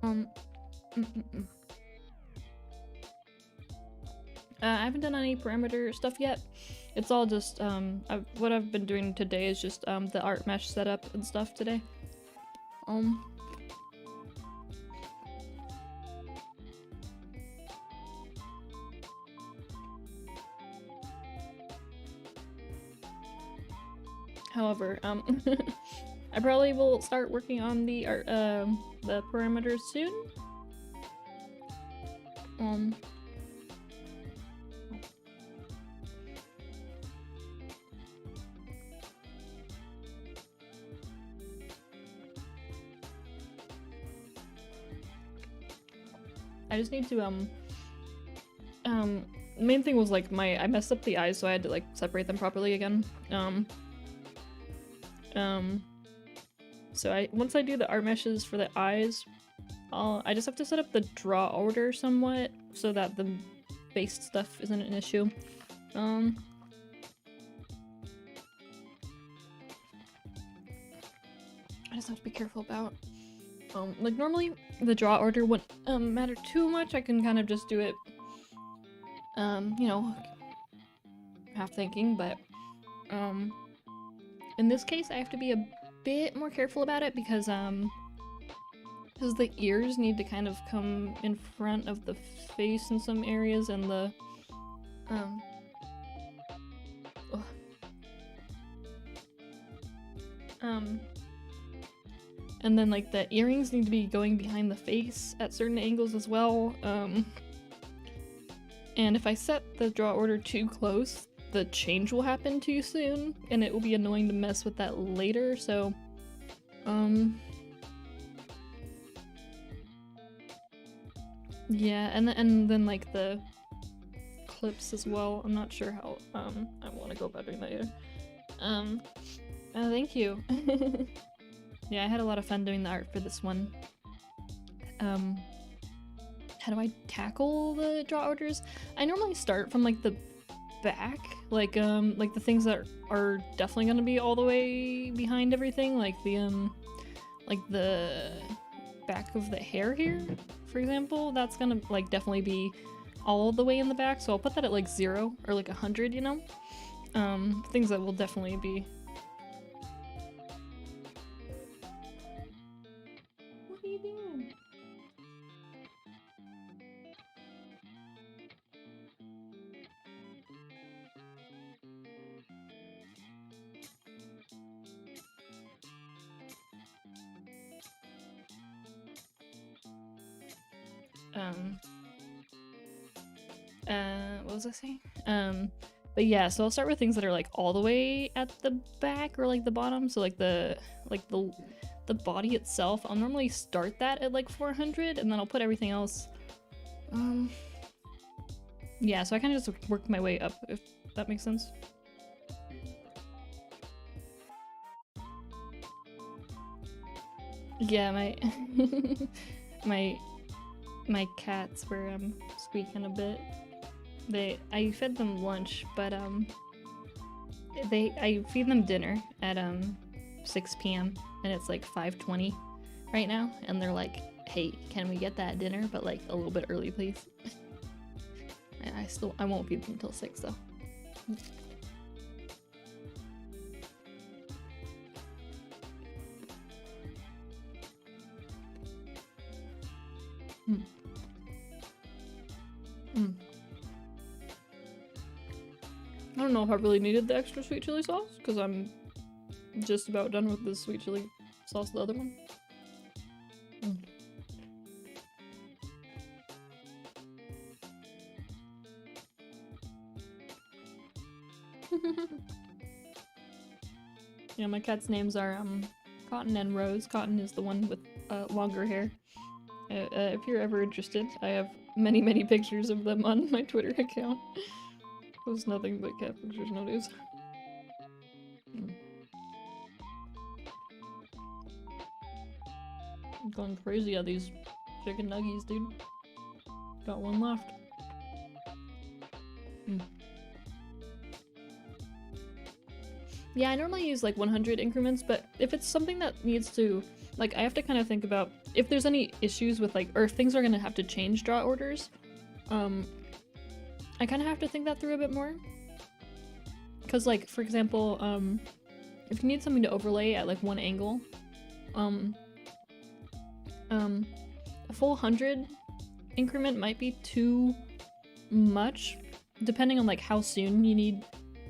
S1: Mm, mm, mm. I haven't done any parameter stuff yet. It's all just, what I've been doing today is just, the art mesh setup and stuff today. However, I probably will start working on the art, the parameters soon. I just need to, the main thing was like I messed up the eyes, so I had to like separate them properly again. So once I do the art meshes for the eyes, I just have to set up the draw order somewhat so that the base stuff isn't an issue. I just have to be careful about, like normally the draw order wouldn't matter too much. I can kind of just do it, you know, half thinking, but in this case I have to be a bit more careful about it because the ears need to kind of come in front of the face in some areas, and the and then like the earrings need to be going behind the face at certain angles as well. And if I set the draw order too close, the change will happen too soon, and it will be annoying to mess with that later, so yeah, and then like the clips as well. I'm not sure how I want to go about doing that either. Thank you. Yeah, I had a lot of fun doing the art for this one. How do I tackle the draw orders? I normally start from like the back, like the things that are definitely gonna be all the way behind everything, like the back of the hair here, for example. That's gonna like definitely be all the way in the back, so I'll put that at like 0 or like 100, you know? Things that will definitely be. What are you doing? What was I saying? But yeah, so I'll start with things that are like all the way at the back or like the bottom. So like the body itself, I'll normally start that at like 400, and then I'll put everything else. Yeah, so I kind of just work my way up, if that makes sense. Yeah, my cats were squeaking a bit. I fed them lunch, but I feed them dinner at 6 p.m. and it's like 5:20 right now, and they're like, "Hey, can we get that dinner, but like a little bit early, please?" And I won't feed them until 6 though. I don't know if I really needed the extra sweet chili sauce, because I'm just about done with the sweet chili sauce, the other one. Yeah, my cat's names are Cotton and Rose. Cotton is the one with longer hair. If you're ever interested, I have many pictures of them on my Twitter account. Post nothing but cat pictures nowadays. I'm going crazy on these chicken nuggies, dude. Got one left. Yeah, I normally use like 100 increments, but if it's something that needs to like I have to kind of think about if there's any issues with like, or if things are gonna have to change draw orders. I kind of have to think that through a bit more. Cause like, for example, if you need something to overlay at like one angle, a full 100 increment might be too much, depending on like how soon you need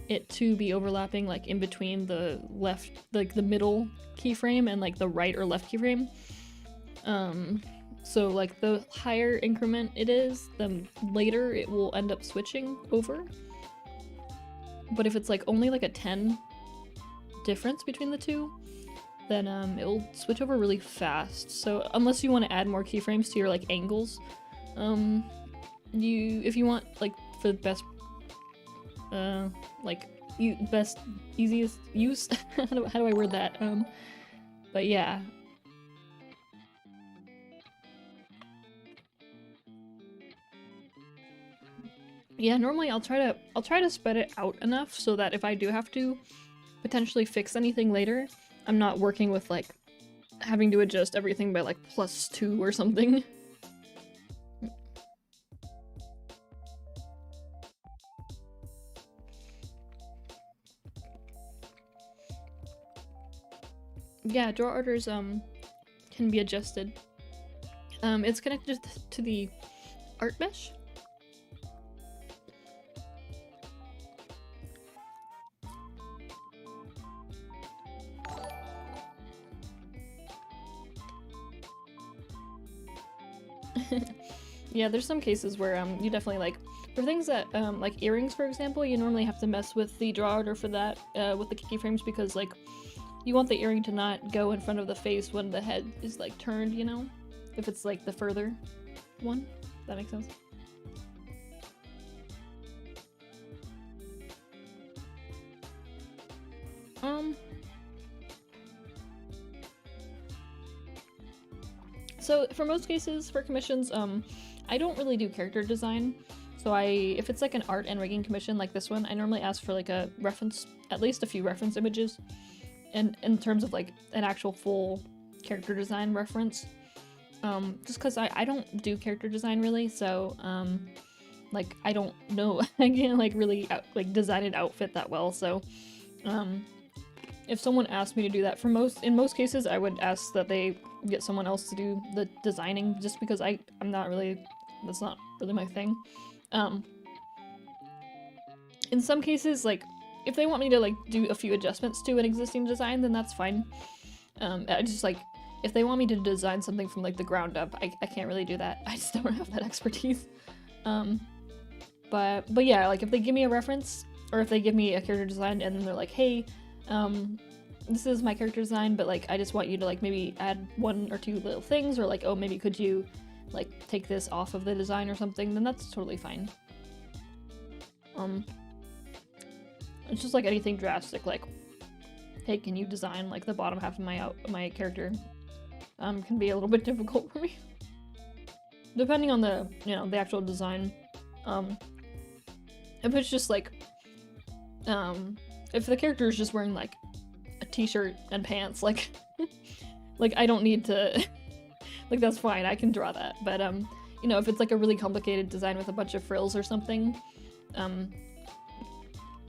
S1: it to be overlapping, like in between the left, like the middle keyframe and like the right or left keyframe. So like the higher increment it is, the later it will end up switching over. But if it's like only like a 10 difference between the two, then it will switch over really fast. So unless you want to add more keyframes to your like angles, if you want like for the best easiest use how do I word that, but yeah. Yeah, normally I'll try to spread it out enough so that if I do have to potentially fix anything later, I'm not working with like having to adjust everything by like +2 or something. Yeah, draw orders can be adjusted. It's connected to the art mesh. Yeah, there's some cases where you definitely like, for things that like earrings, for example, you normally have to mess with the draw order for that with the keyframes, because like you want the earring to not go in front of the face when the head is like turned, you know, if it's like the further one. That makes sense. So for most cases, for commissions, I don't really do character design. So if it's like an art and rigging commission like this one, I normally ask for like a reference, at least a few reference images, and in terms of like an actual full character design reference. Just because I don't do character design really, so like I don't know, I can't like really design an outfit that well, so if someone asked me to do that, in most cases I would ask that they get someone else to do the designing, just because I'm not really, that's not really my thing. In some cases, like if they want me to like do a few adjustments to an existing design, then that's fine. I just like, if they want me to design something from like the ground up, I can't really do that. I just don't have that expertise. But yeah, like if they give me a reference, or if they give me a character design and they're like, hey, this is my character design, but like I just want you to like maybe add 1 or 2 little things, or like, oh, maybe could you like take this off of the design or something, then that's totally fine. It's just like anything drastic, like, hey, can you design like the bottom half of my character? Can be a little bit difficult for me, depending on the, you know, the actual design. If it's just like, if the character is just wearing like a t-shirt and pants, like, like I don't need to, like that's fine, I can draw that. But you know, if it's like a really complicated design with a bunch of frills or something,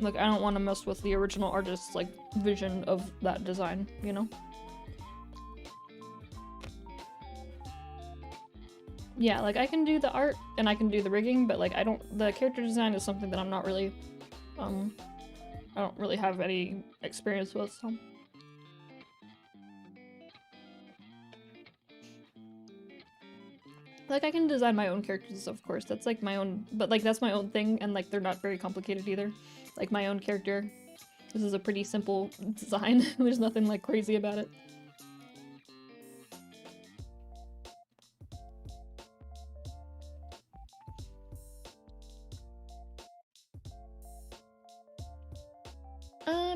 S1: like I don't want to mess with the original artist's like vision of that design, you know? Yeah, like I can do the art and I can do the rigging, but like the character design is something that I'm not really, I don't really have any experience with, so. Like I can design my own characters, of course, that's like my own, but like that's my own thing, and like they're not very complicated either. Like my own character, this is a pretty simple design, there's nothing like crazy about it.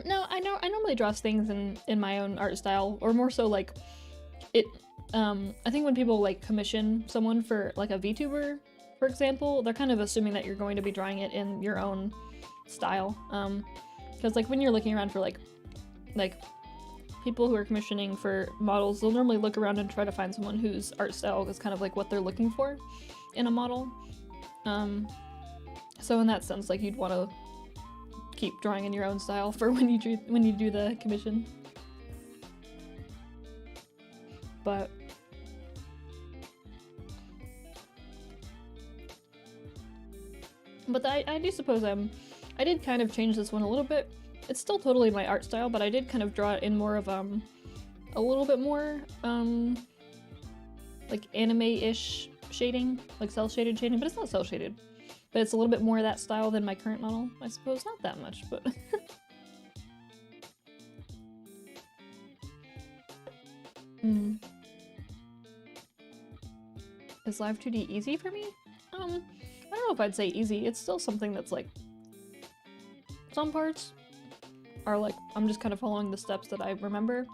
S1: No, I normally draw things in my own art style, or more so like it. I think when people like commission someone for like a VTuber, for example, they're kind of assuming that you're going to be drawing it in your own style. Because like when you're looking around for like people who are commissioning for models, they'll normally look around and try to find someone whose art style is kind of like what they're looking for in a model. So in that sense, like you'd want to keep drawing in your own style for when you do the commission. But I do suppose I did kind of change this one a little bit. It's still totally my art style, but I did kind of draw it in more of a little bit more like anime-ish shading, like cel-shaded shading, but it's not cel-shaded. But it's a little bit more of that style than my current model, I suppose. Not that much, but Is Live2D easy for me? I don't know if I'd say easy. It's still something that's like, some parts are like, I'm just kind of following the steps that I remember.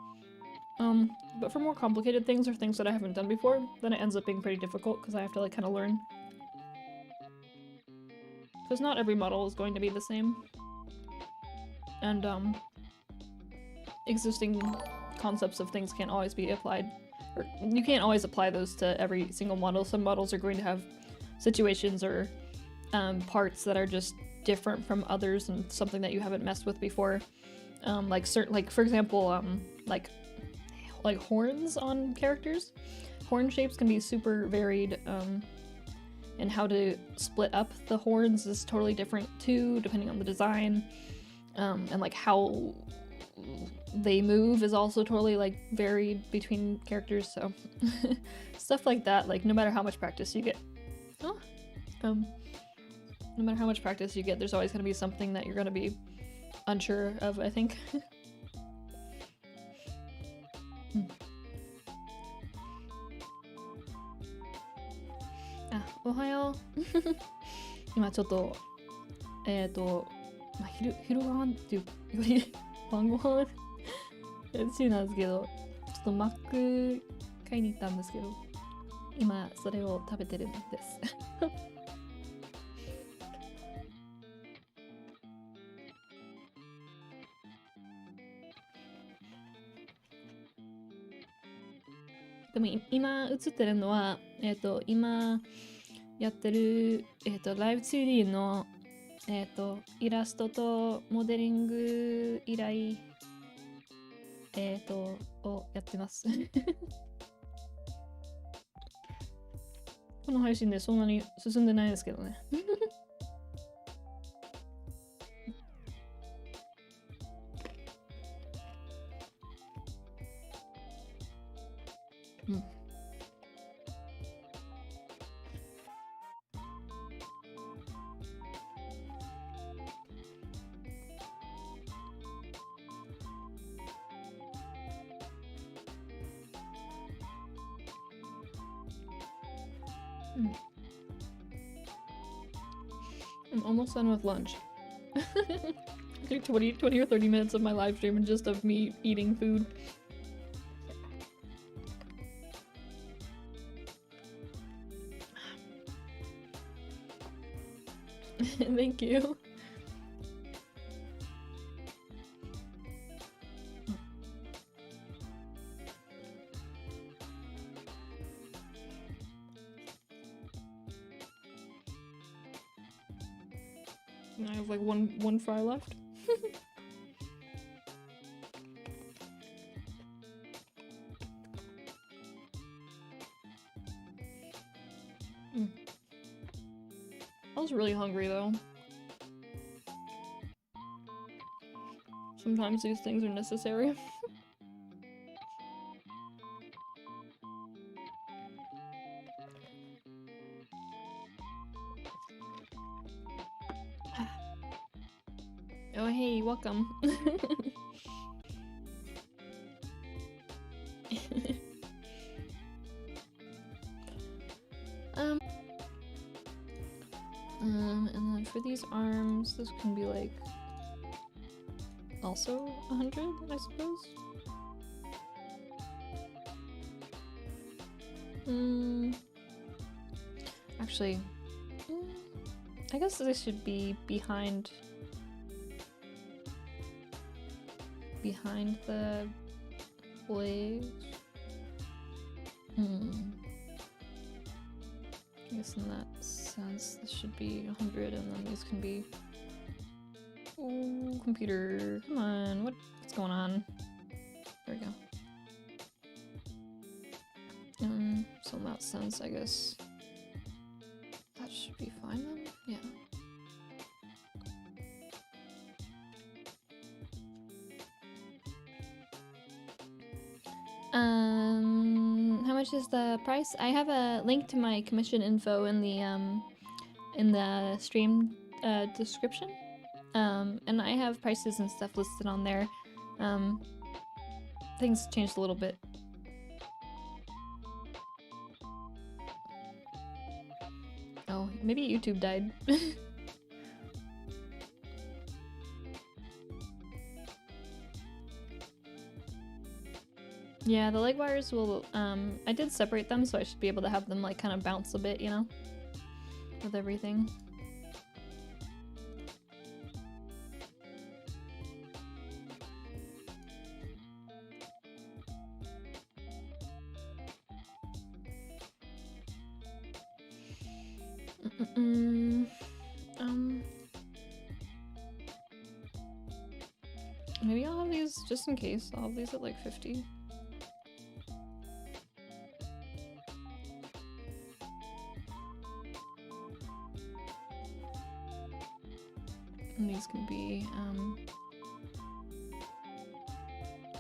S1: But for more complicated things or things that I haven't done before, then it ends up being pretty difficult because I have to like kind of learn. Because not every model is going to be the same. And existing concepts of things can't always be applied. Or you can't always apply those to every single model. Some models are going to have situations or parts that are just different from others and something that you haven't messed with before. Like for example, like horns on characters. Horn shapes can be super varied, and how to split up the horns is totally different too, depending on the design. And like how they move is also totally like varied between characters, so stuff like that, like no matter how much practice you get. No matter how much practice you get, there's always going to be something that you're going to be unsure of, I think. Ohayo. 今ちょっと昼ご飯っていうより晩ご飯中なんですけど、ちょっとマック買いに行ったんですけど、今それを食べてるんです。でも今映ってるのは、今やってる、Live2D の、イラストとモデリング依頼、をやってます。この配信でそんなに進んでないですけどね。I'm almost done with lunch. Like 20 or 30 minutes of my live stream and just of me eating food. Thank you. I have like one fry left. I was really hungry though. Sometimes these things are necessary. Oh hey, welcome. And then for these arms, this can be like also 100, I suppose. Actually, I guess this should be behind the plays. I guess in that sense, this should be 100, and then these can be. Oh, computer, come on! What's going on? There we go. So in that sense, I guess that should be fine then. Yeah. How much is the price? I have a link to my commission info in the stream description. And I have prices and stuff listed on there. Things changed a little bit. Oh, maybe YouTube died. Yeah, the leg wires will, I did separate them, so I should be able to have them like kind of bounce a bit, you know, with everything. Maybe I'll have these just in case. I'll have these at like 50. And these can be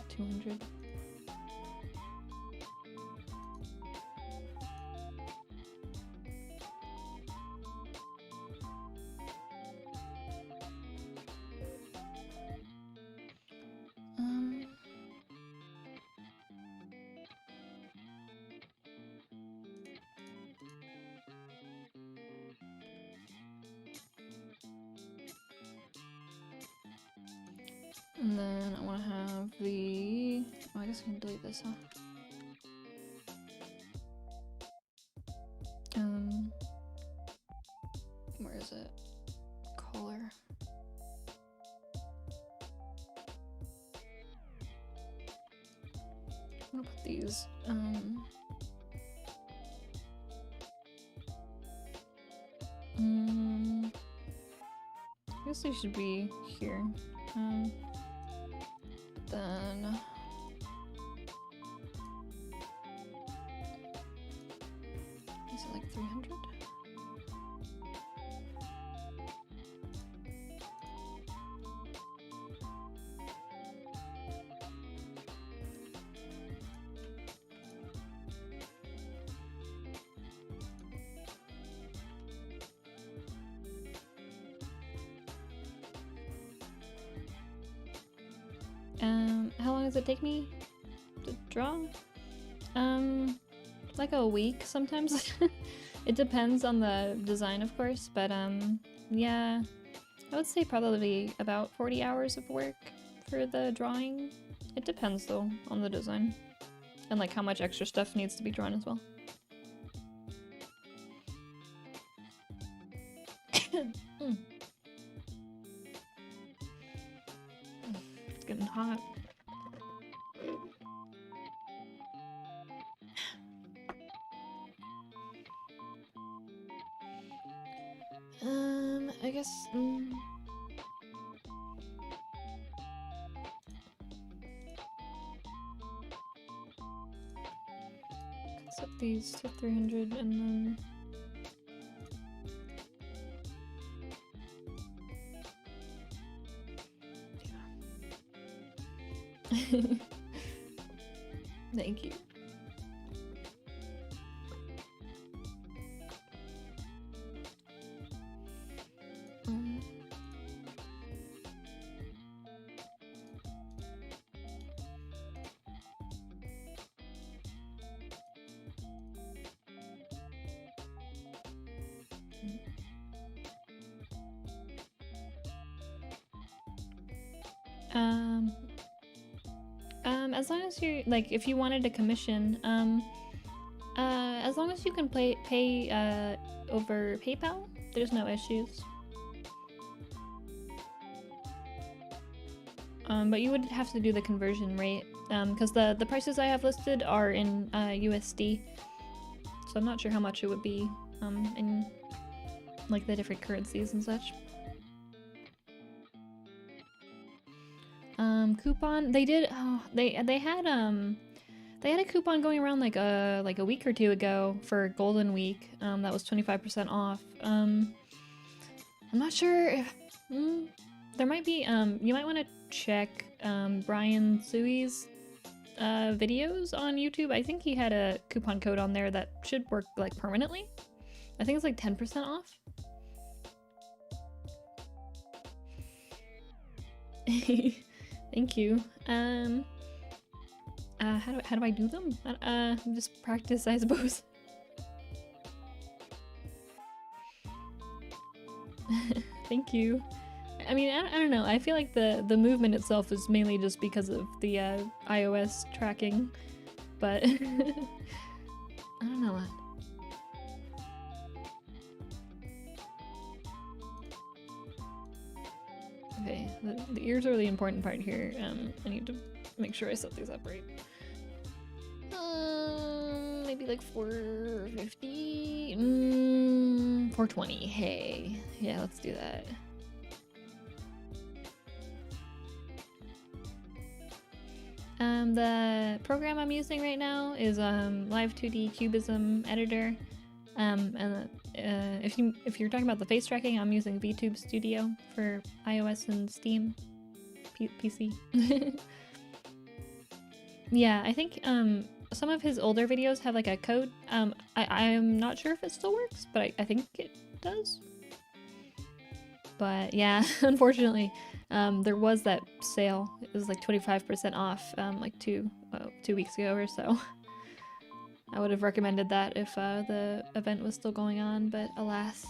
S1: 200. And then I want to have the... Oh, I guess I can delete this, huh? Where is it? Color. I'm gonna put these, I guess they should be here. Then is it like 300? How long does it take me to draw? Like a week sometimes. It depends on the design, of course, but yeah, I would say probably about 40 hours of work for the drawing. It depends though on the design and like how much extra stuff needs to be drawn as well. It's getting hot. I guess, set these to 300 and then yeah. Thank you. As long as you're like, if you wanted a commission, as long as you can pay over PayPal, there's no issues. but you would have to do the conversion rate because the prices I have listed are in USD, so I'm not sure how much it would be in like the different currencies and such. Coupon, they did, oh, they had a coupon going around like a week or two ago for Golden Week that was 25% off. I'm not sure if there might be you might want to check Brian Sui's videos on YouTube. I think he had a coupon code on there that should work like permanently. I think it's like 10% off. Thank you. How do I do them? Just practice, I suppose. Thank you. I mean, I don't know. I feel like the movement itself is mainly just because of the iOS tracking, but I don't know what. Okay, the ears are the important part here. I need to make sure I set these up right. Maybe like 450? 420. Hey, yeah, let's do that. The program I'm using right now is Live2D Cubism Editor. And if you're talking about the face tracking, I'm using VTube Studio for iOS and Steam PC. Yeah, I think some of his older videos have like a code. I'm not sure if it still works, but I think it does. But yeah, unfortunately, there was that sale. It was like 25% off like 2 weeks ago or so. I would have recommended that if the event was still going on, but alas.